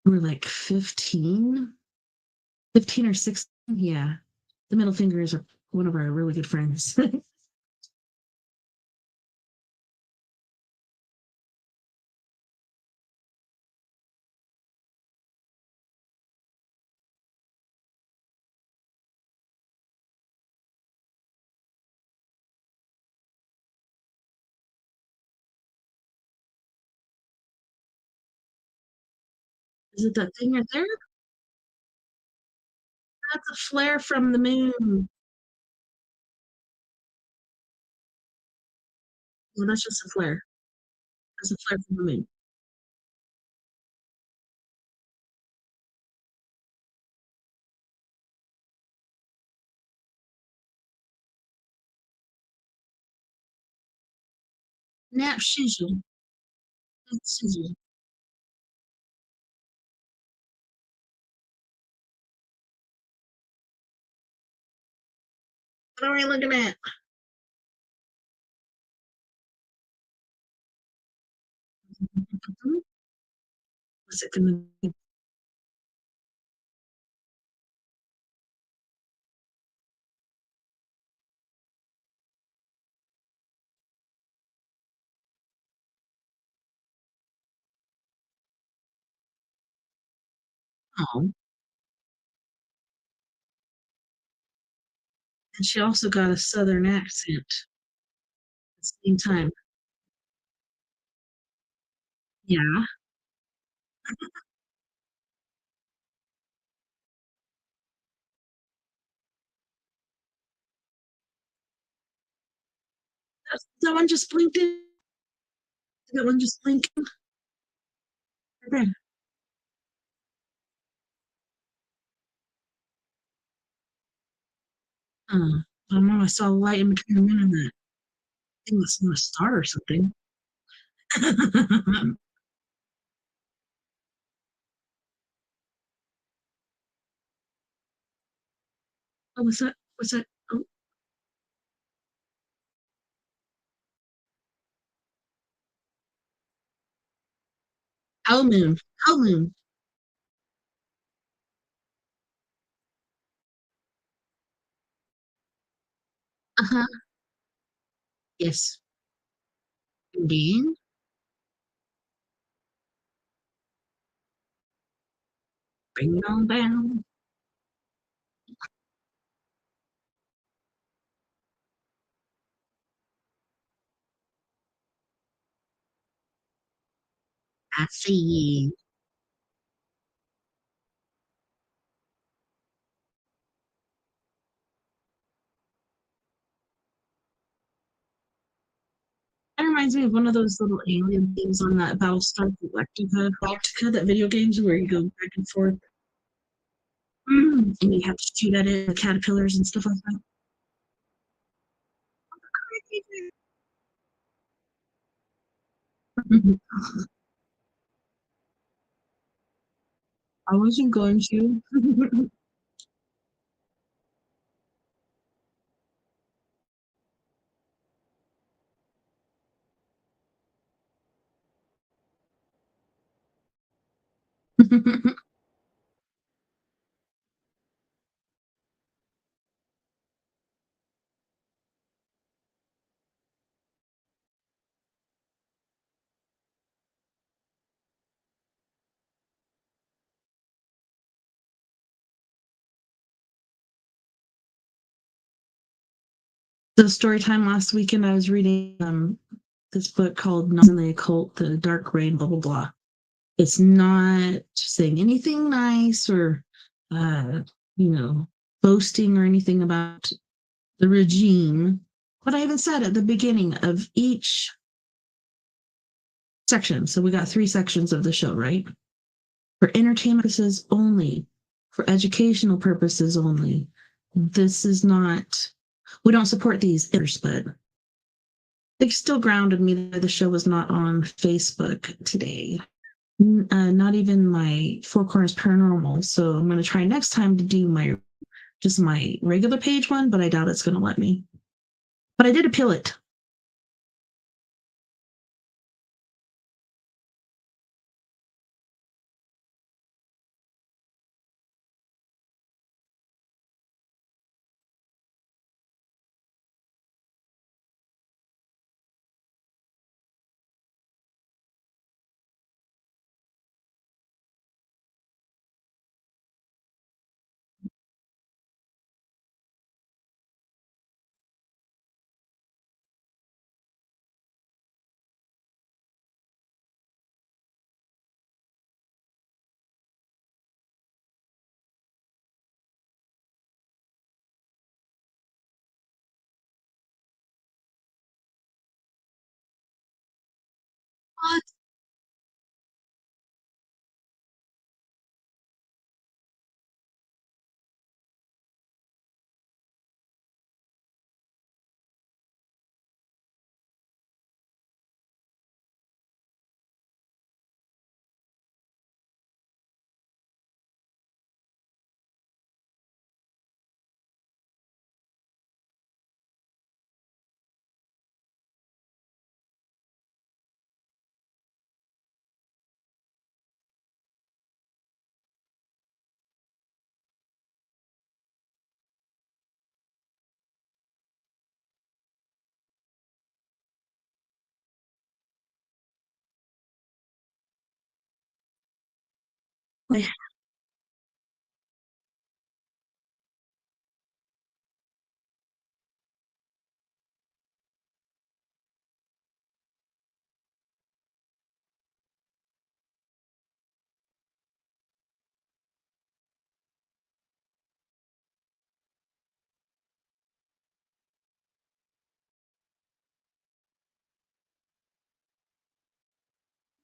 we were like 15 or 16. Yeah. The middle fingers are one of our really good friends. Is it that thing right there? That's a flare from the moon. No, that's just a flare. That's a flare from the moon. Nap shizzle. Sizzle. What are we looking at? What's it gonna be? Oh, and she also got a southern accent at the same time. Yeah. That one just blinked in. That one just blinked. Okay. I don't know. I saw a light in between the moon and that thing that's not a star or something. Oh, what's that? What's that? Oh, hell moon. Hell moon. Uh huh. Yes. Indeed. Bring it on down. I see. That reminds me of one of those little alien things on that Battlestar Galactica, that video games where you go back and forth. And you have to shoot at it, the caterpillars and stuff like that. I wasn't going to. The story time last weekend, I was reading this book called Nuns in the Occult, The Dark Reign, blah, blah, blah. It's not saying anything nice or, uh, you know, boasting or anything about the regime. But I even said at the beginning of each section, so we got 3 sections of the show, right? For entertainment purposes only, for educational purposes only. This is not, we don't support these, but they still grounded me that the show was not on Facebook today. Not even my Four Corners Paranormal. So I'm going to try next time to do my regular page one, but I doubt it's going to let me. But I did appeal it. What?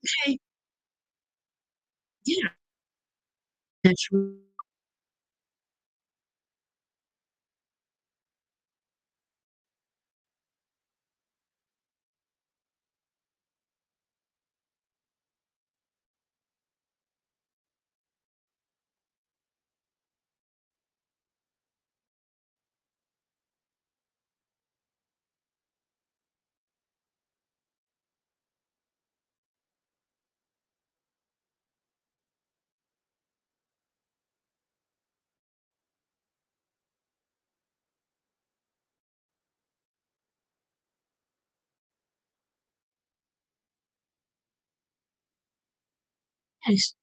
Okay. Yeah. That's nice.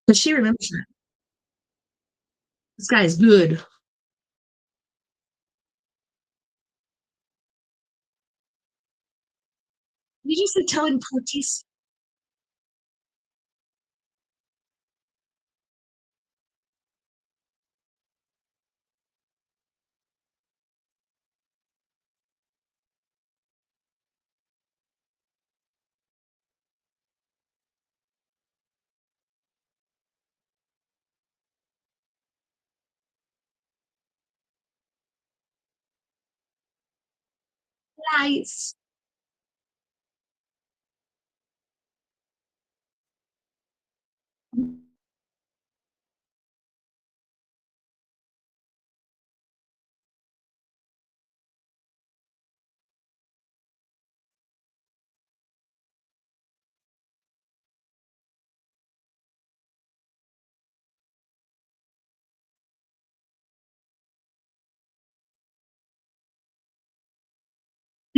But she remembers that. This guy is good. You just said telling parties. Nice. Do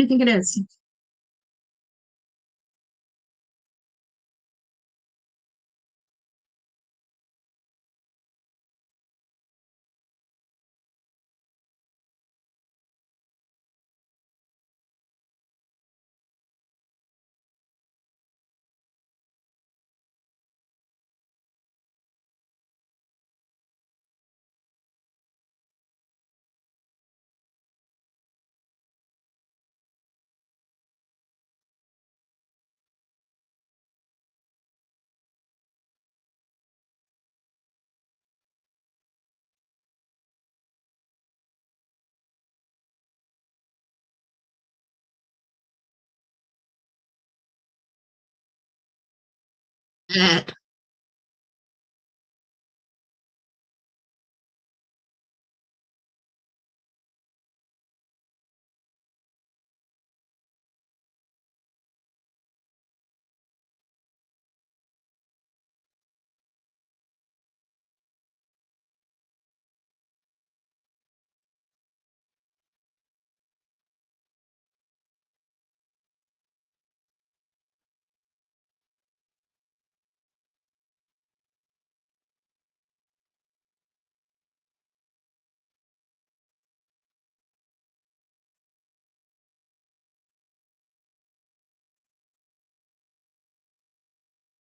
you think it is? That.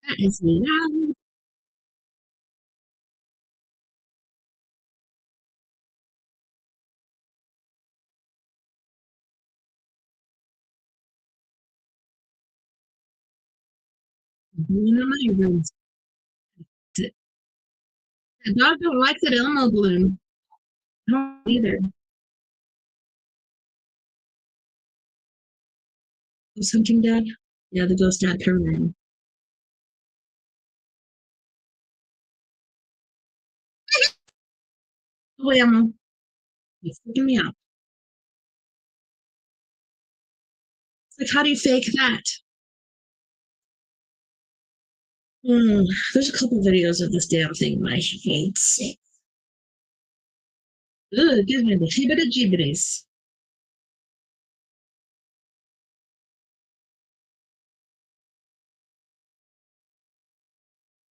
That is loud. Balloon in my room. The dog don't like that Elmo balloon. I don't either. Ghost hunting dad? Yeah, the ghost dad program. Oh, Elmo. You're freaking me out. It's like, how do you fake that? There's a couple videos of this damn thing my hates. Ugh, it gives me the hibbity jibbities.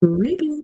Maybe.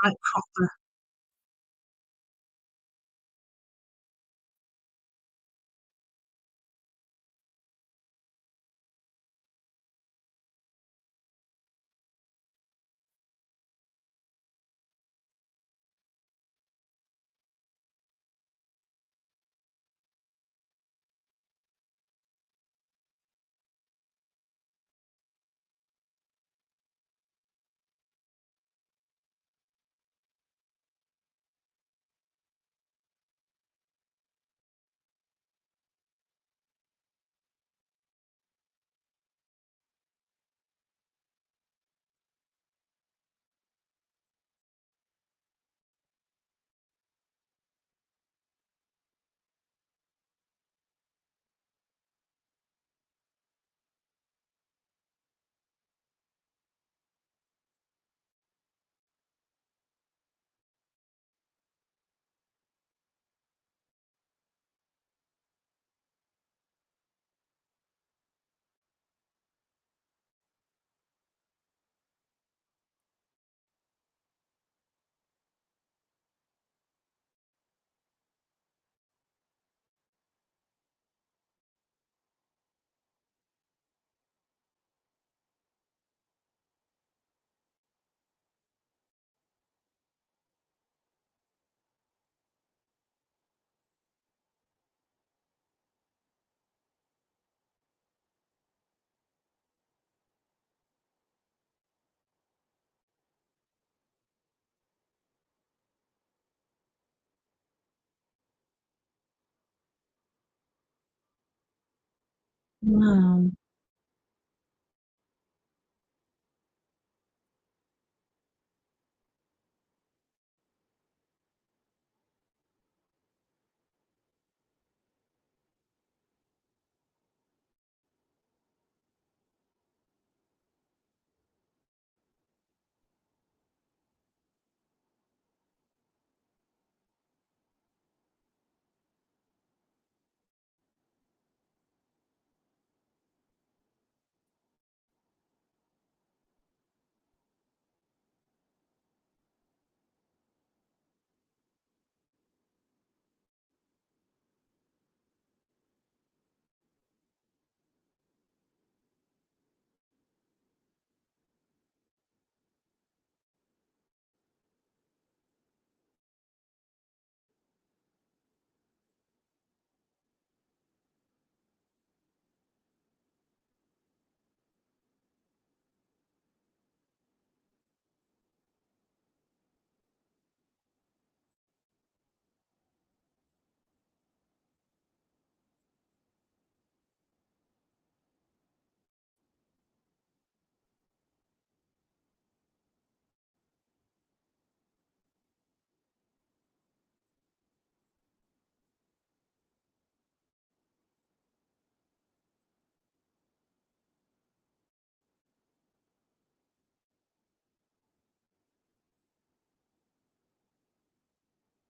I proper. Wow.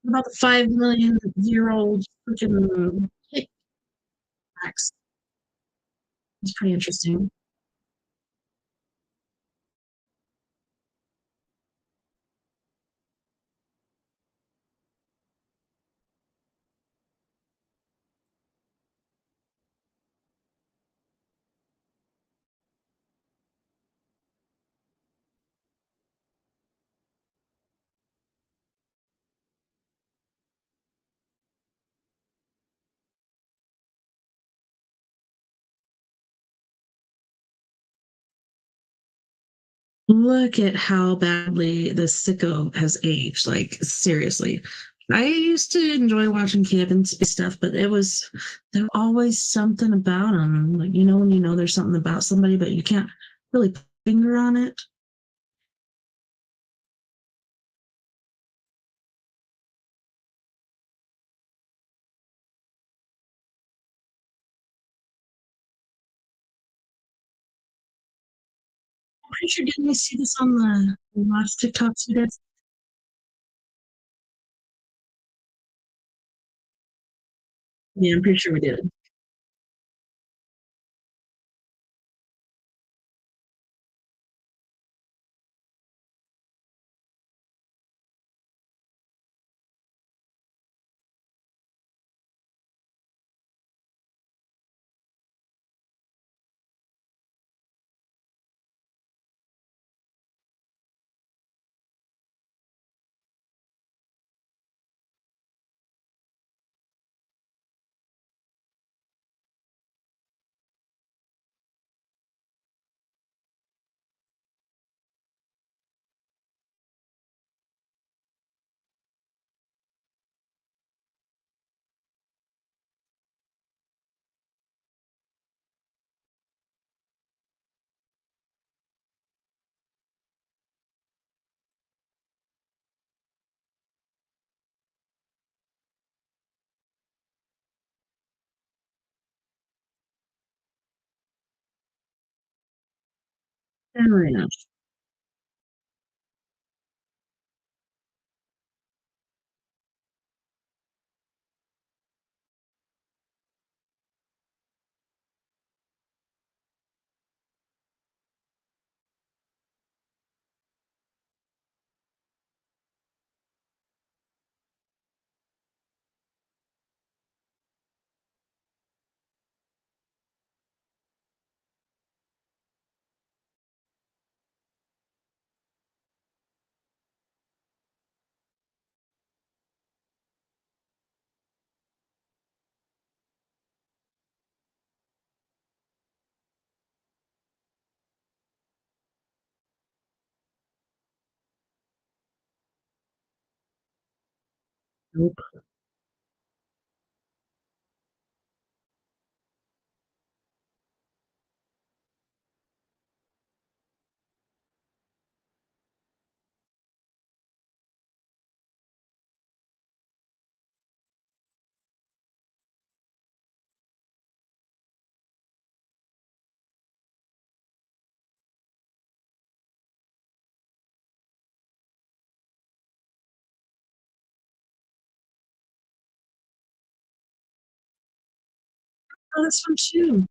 What about the 5 million-year-old freaking Tic-Tacs? It's pretty interesting. Look at how badly the sicko has aged. Like, seriously. I used to enjoy watching camp and space stuff, but there was always something about them. Like, when you know there's something about somebody, but you can't really put a finger on it. I'm pretty sure, didn't we see this on the last TikToks we did? Yeah, I'm pretty sure we did. Fair enough. Nope. Oh, that's fun too.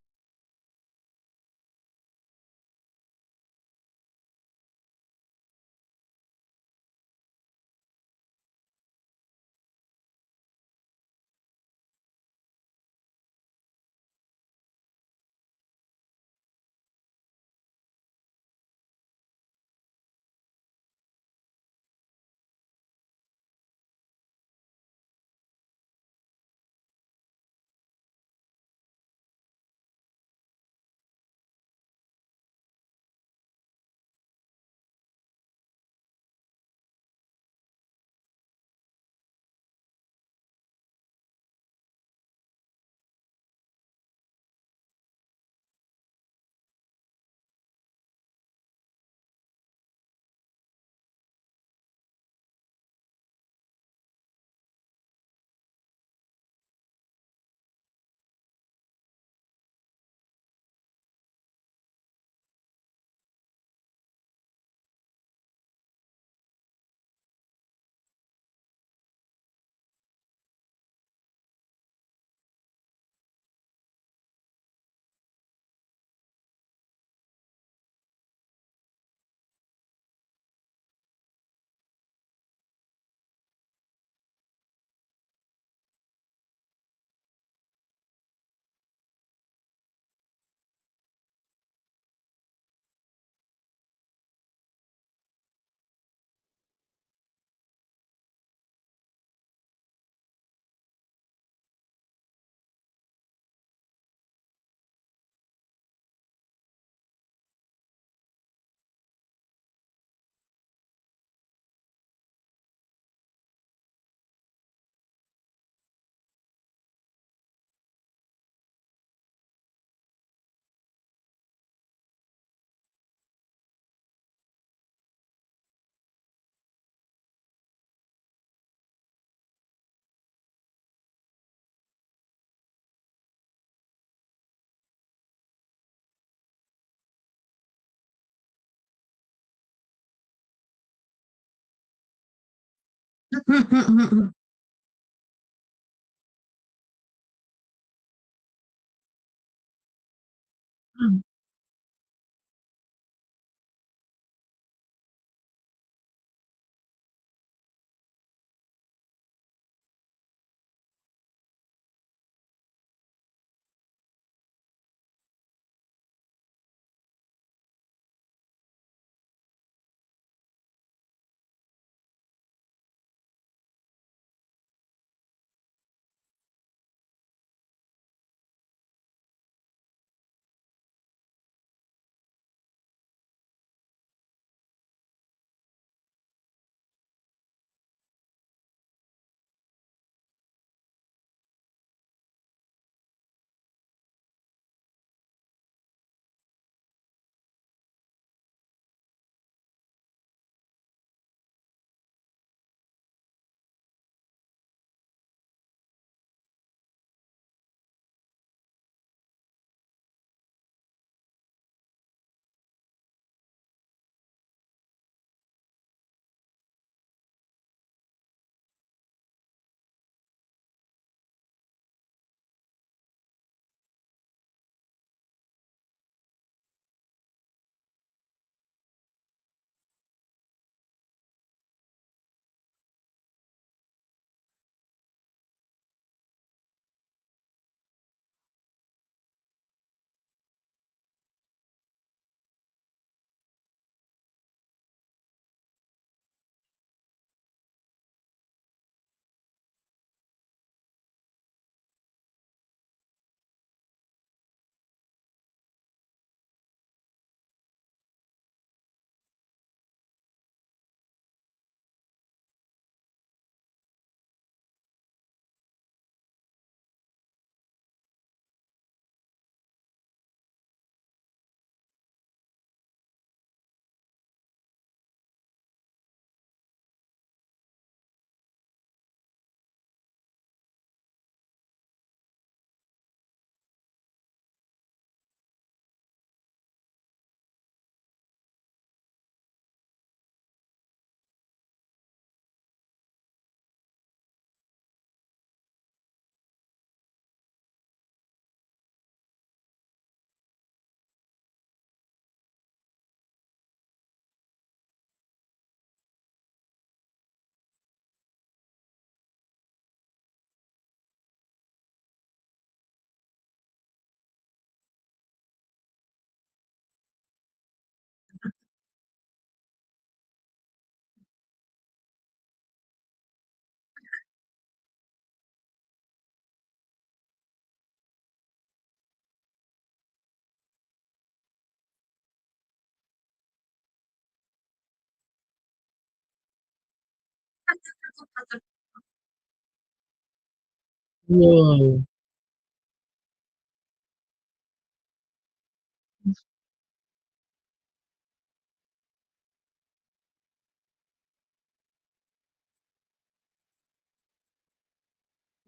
Whoa.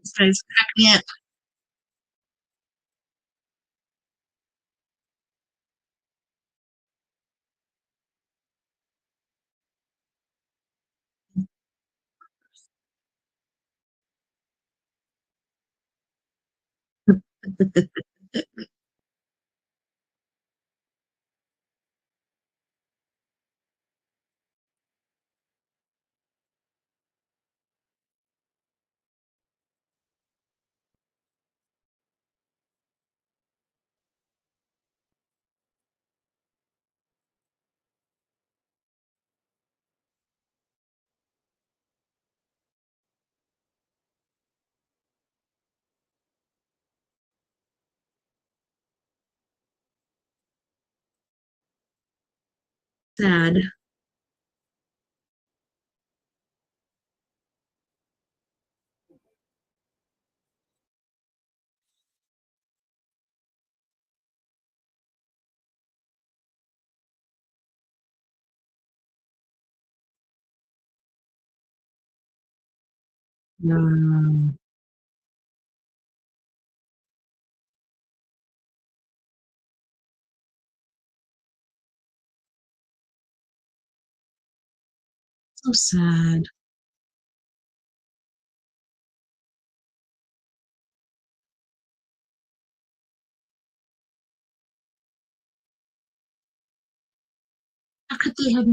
This guy's cracking me up. Sad. No. So sad. How could they have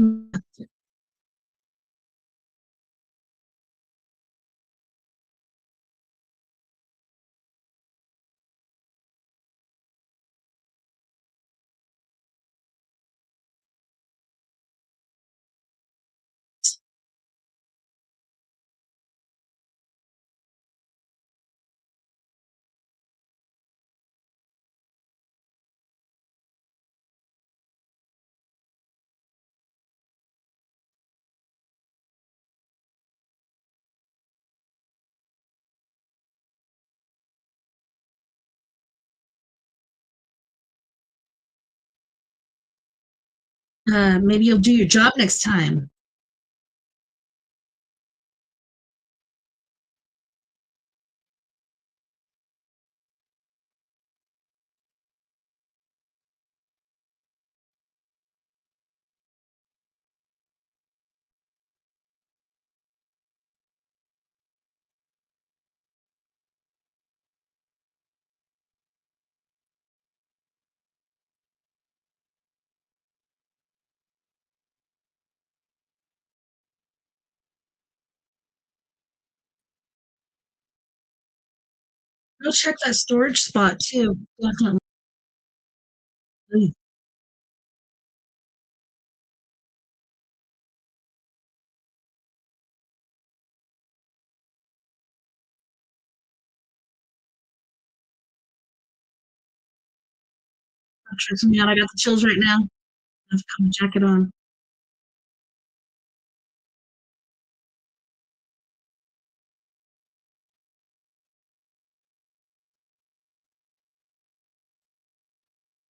maybe you'll do your job next time. Go check that storage spot too. Definitely. That trips me out. I got the chills right now. I have to put my jacket on.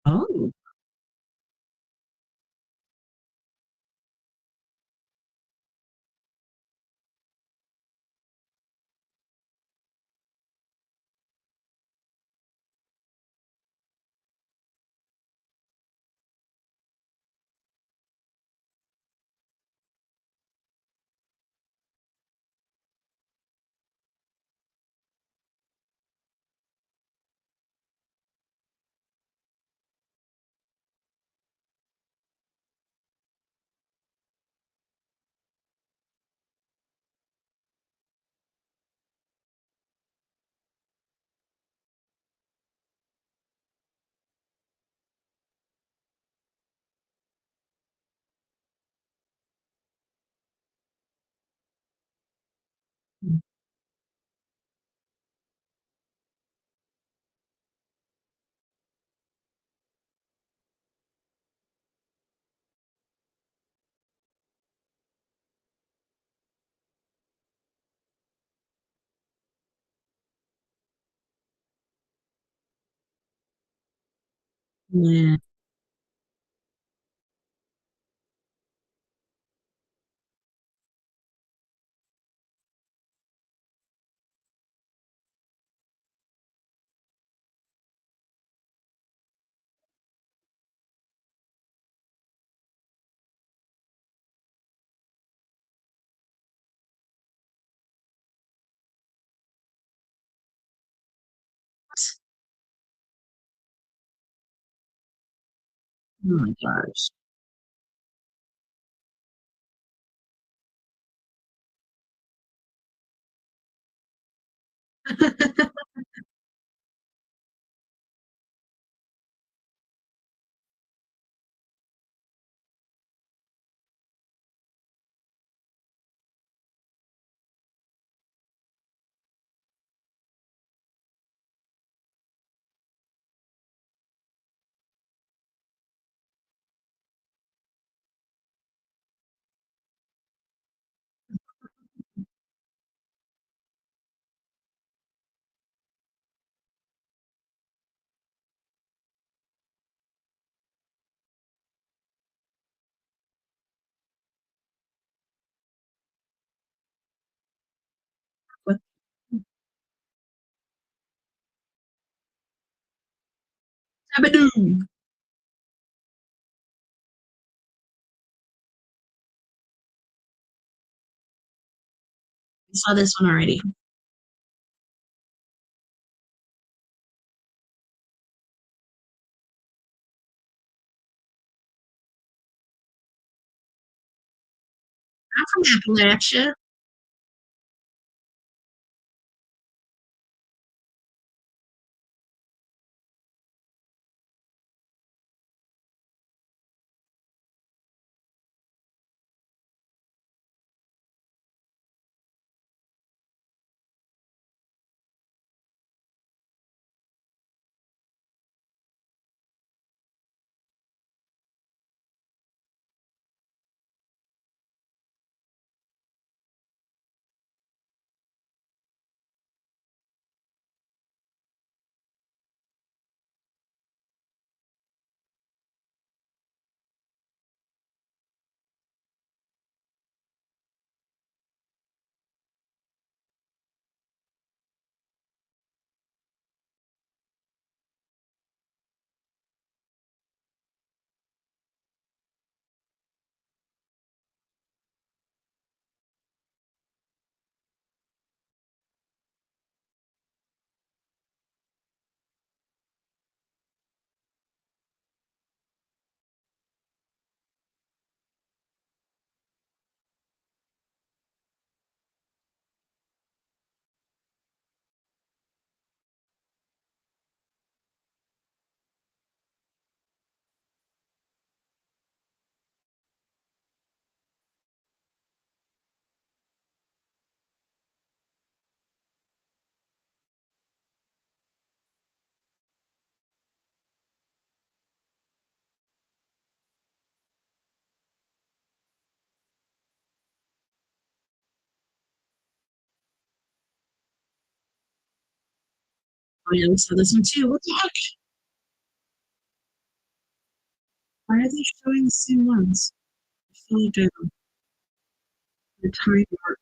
Oh, Yeah. Oh my gosh. What? Tabadoo. I saw this one already. I'm from Appalachia. Oh yeah, we saw this one too. What the heck? Why are they showing the same ones? I feel like they're time warp.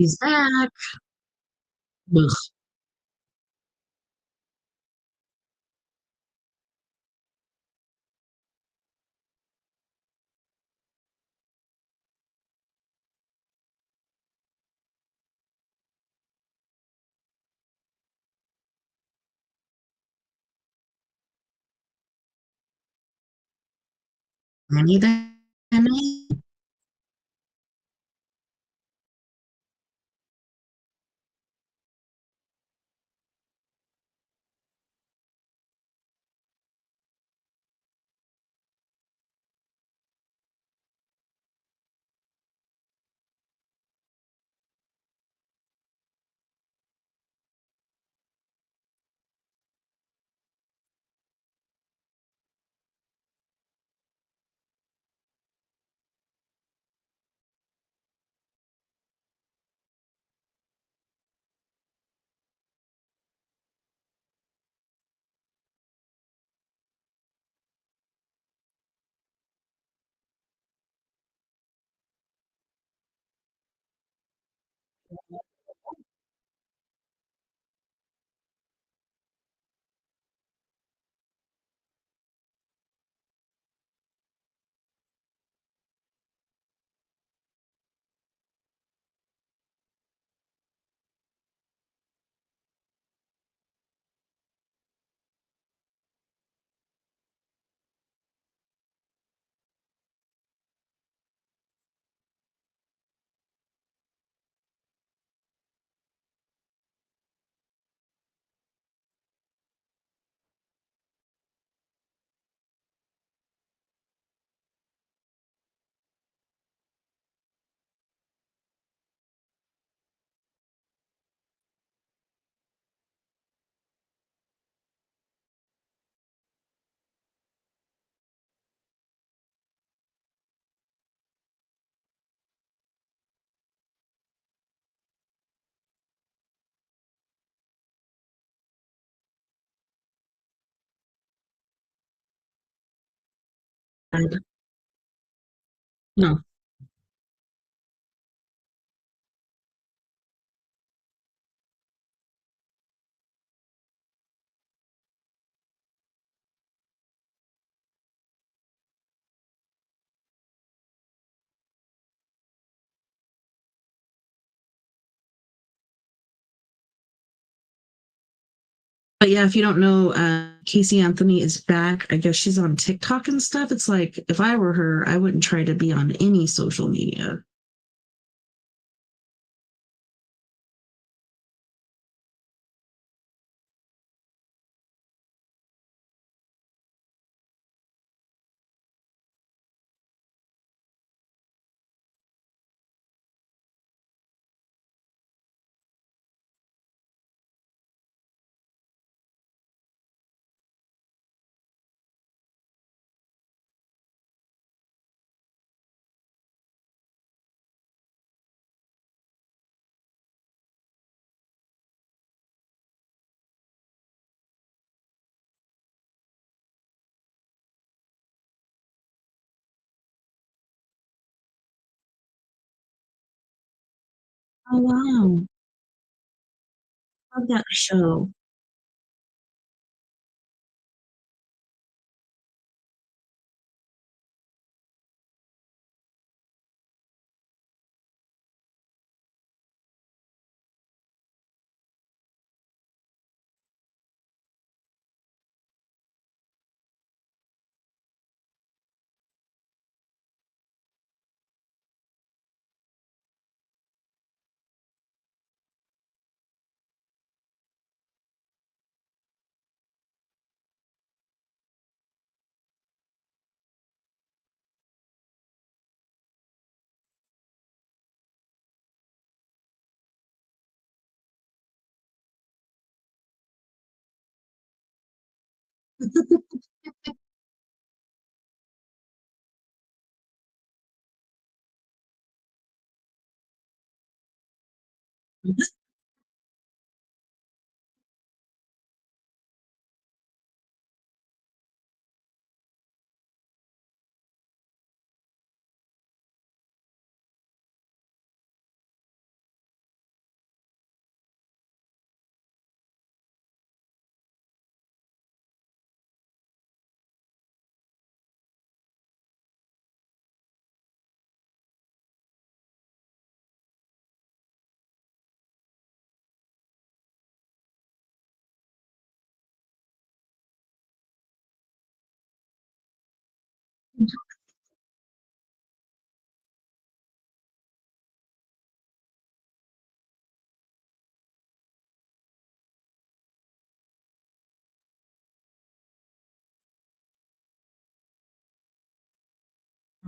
He's back. Ugh. Anything? No. But yeah, if you don't know, Casey Anthony is back. I guess she's on TikTok and stuff. It's like if I were her, I wouldn't try to be on any social media. Oh wow, love that show.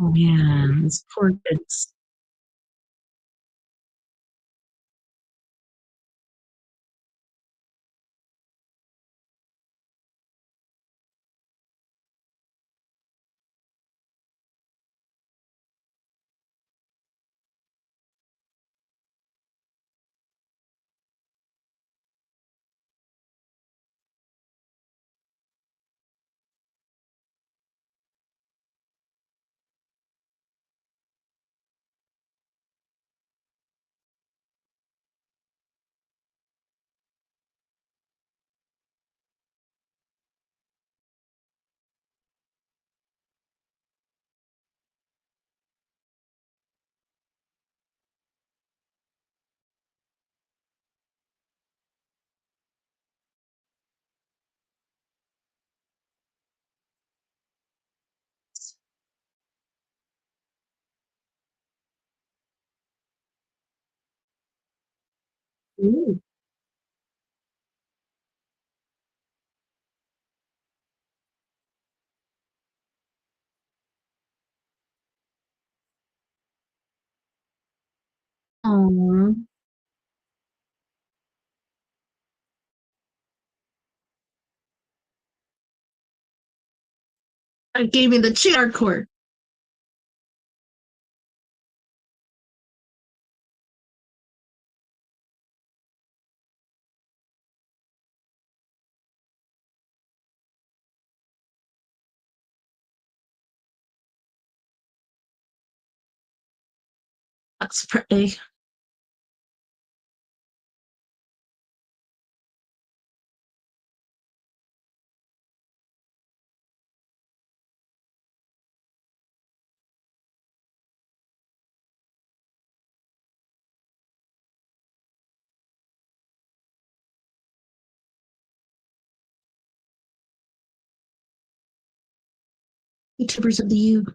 Oh man, these poor kids. Ooh. Aw. I gave me the chair cord. That's pretty. YouTubers of the U.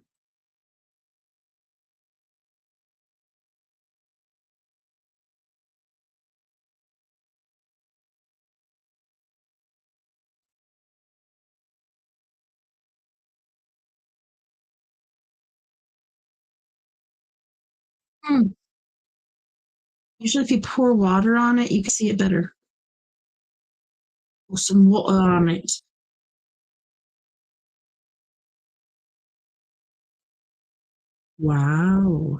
Mm. Usually, if you pour water on it, you can see it better. Pour some water on it. Wow.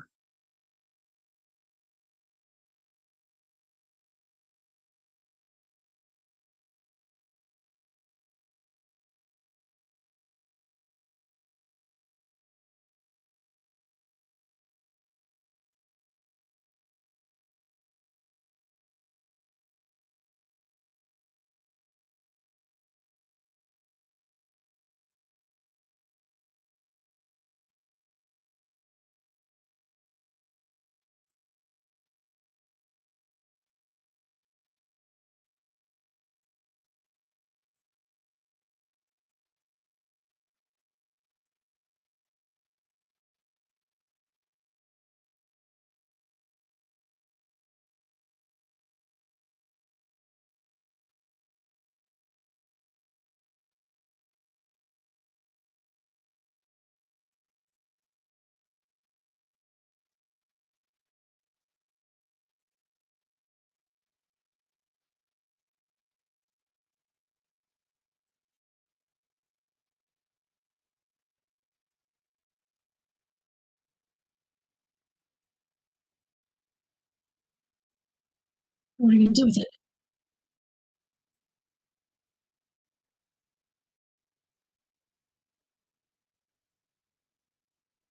What are you gonna do with it?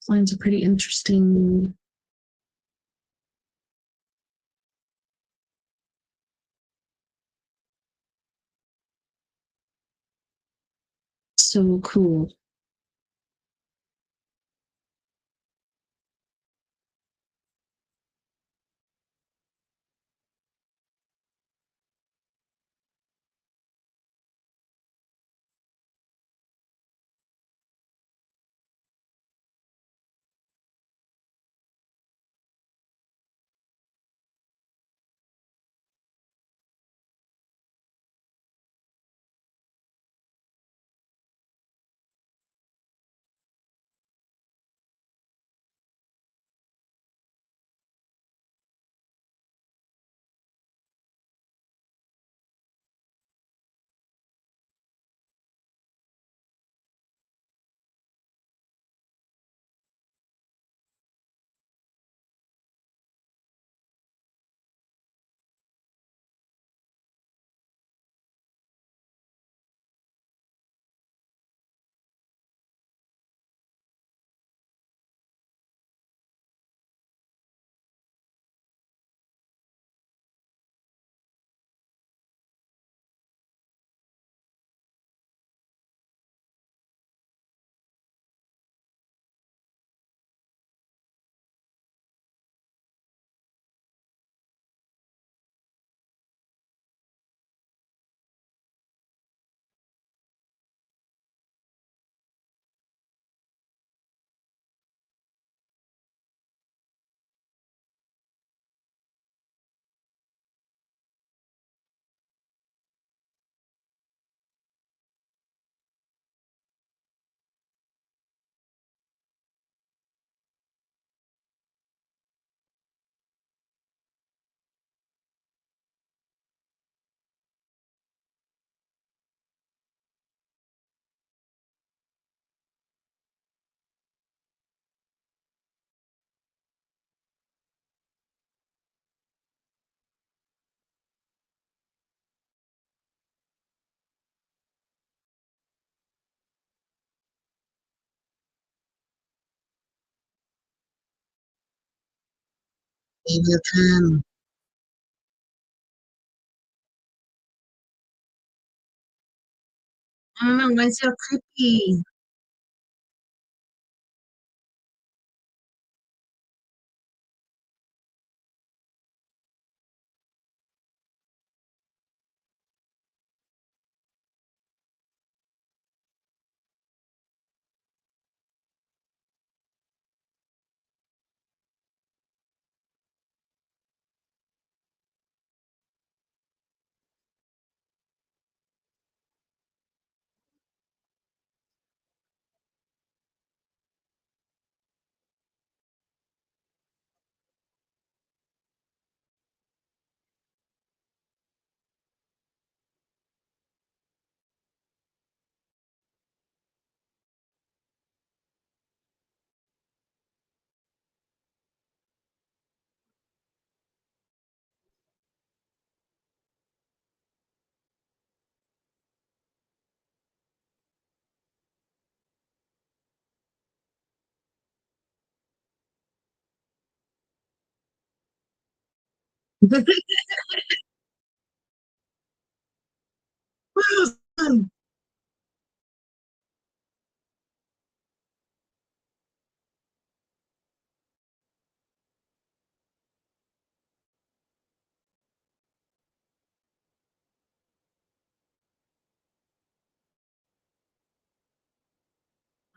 These lines are pretty interesting. So cool. Alien. I don't know, mine's so creepy.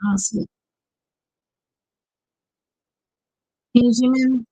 Awesome. Can you zoom in?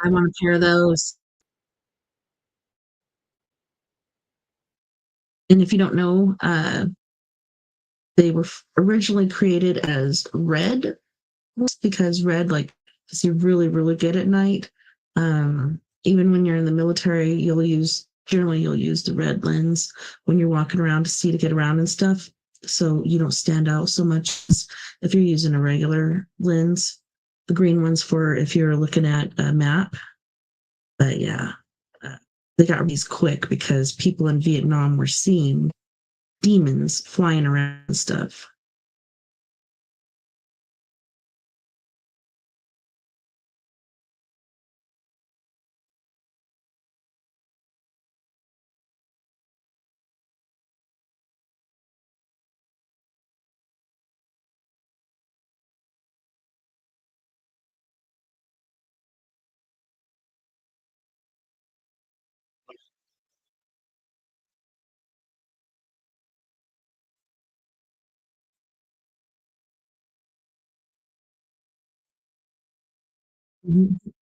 I want a pair of those. And if you don't know, they were originally created as red, because red, like, is you really, really good at night. Even when you're in the military, generally you'll use the red lens when you're walking around to get around and stuff. So you don't stand out so much as if you're using a regular lens. The green one's for if you're looking at a map. But yeah, uh, they got these quick because people in Vietnam were seeing demons flying around and stuff. Mhm.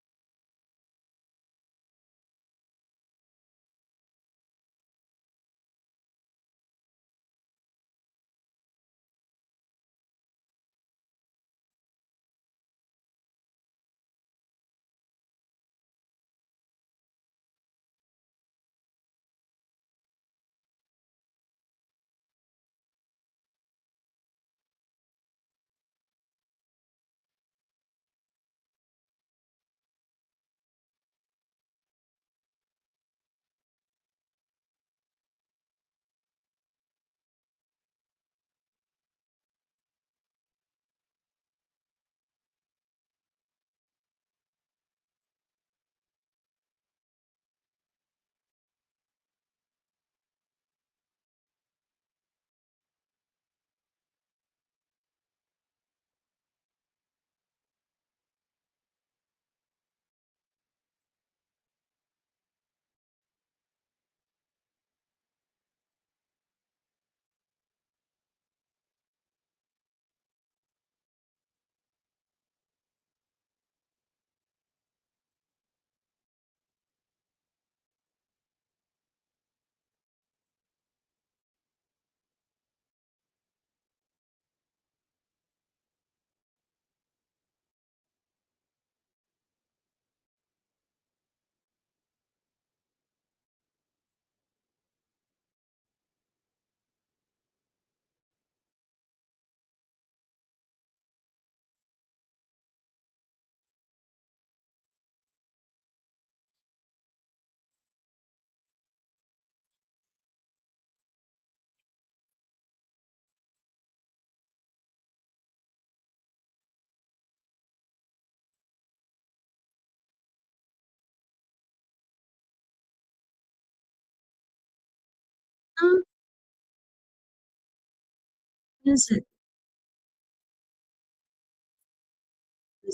What is it?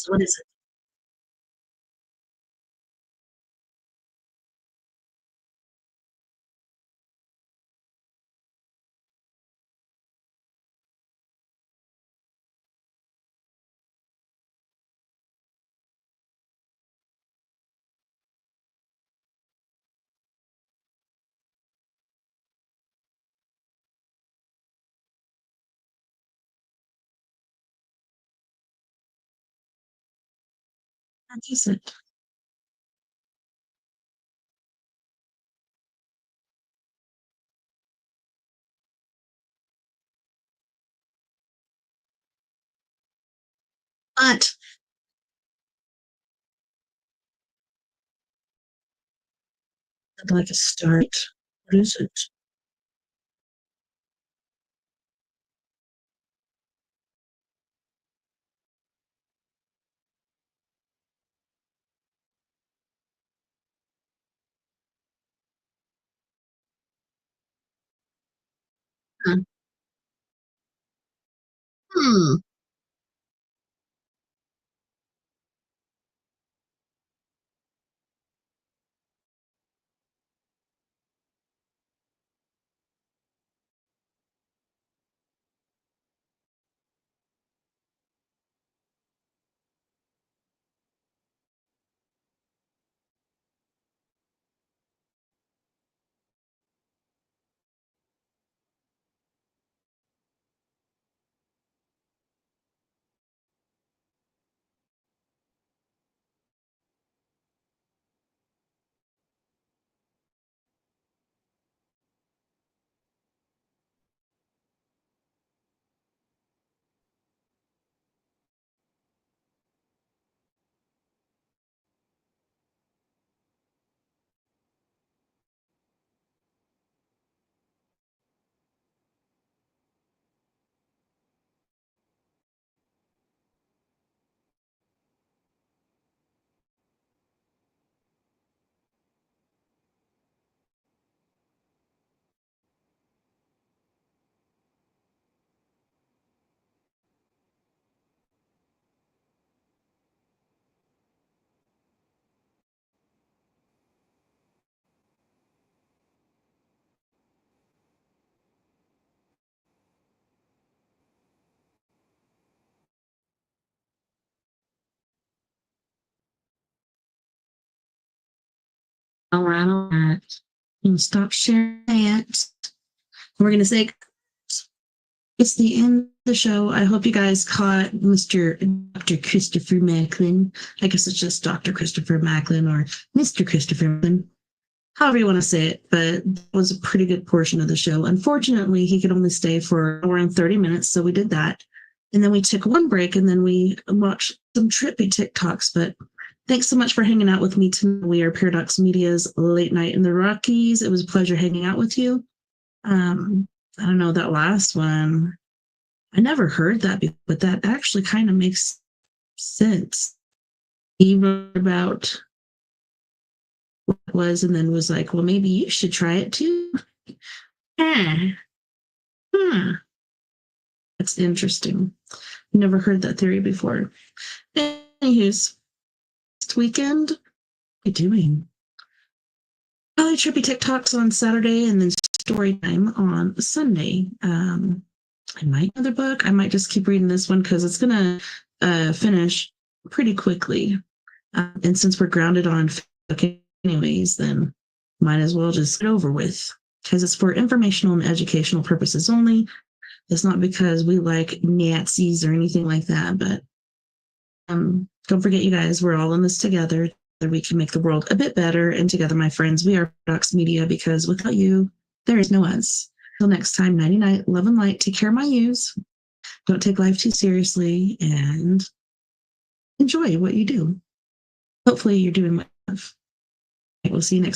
What is it? What is it? What? Like a start. What is it? Huh. Hmm. All right, all right. And stop sharing that. We're gonna say it's the end of the show. I hope you guys caught Dr. Christopher Macklin. I guess it's just Dr. Christopher Macklin or Mr. Christopher Macklin, however you want to say it, but that was a pretty good portion of the show. Unfortunately, he could only stay for around 30 minutes, so we did that. And then we took one break and then we watched some trippy TikToks. But thanks so much for hanging out with me tonight. We are Paradox Media's Late Night in the Rockies. It was a pleasure hanging out with you. I don't know, that last one, I never heard that before, but that actually kind of makes sense. He wrote about what it was and then was like, well, maybe you should try it too. Ah, huh. That's interesting. Never heard that theory before. Anywho's, next weekend, what are you doing? Probably trippy TikToks on Saturday and then story time on Sunday. I might another book. I might just keep reading this one because it's gonna finish pretty quickly. And since we're grounded on Facebook anyways, then might as well just get over with because it's for informational and educational purposes only. It's not because we like Nazis or anything like that, but don't forget, you guys, we're all in this together. We can make the world a bit better. And together, my friends, we are Paradox Media because without you, there is no us. Till next time, 99, love and light. Take care of my yous. Don't take life too seriously and enjoy what you do. Hopefully, you're doing what you love. We'll see you next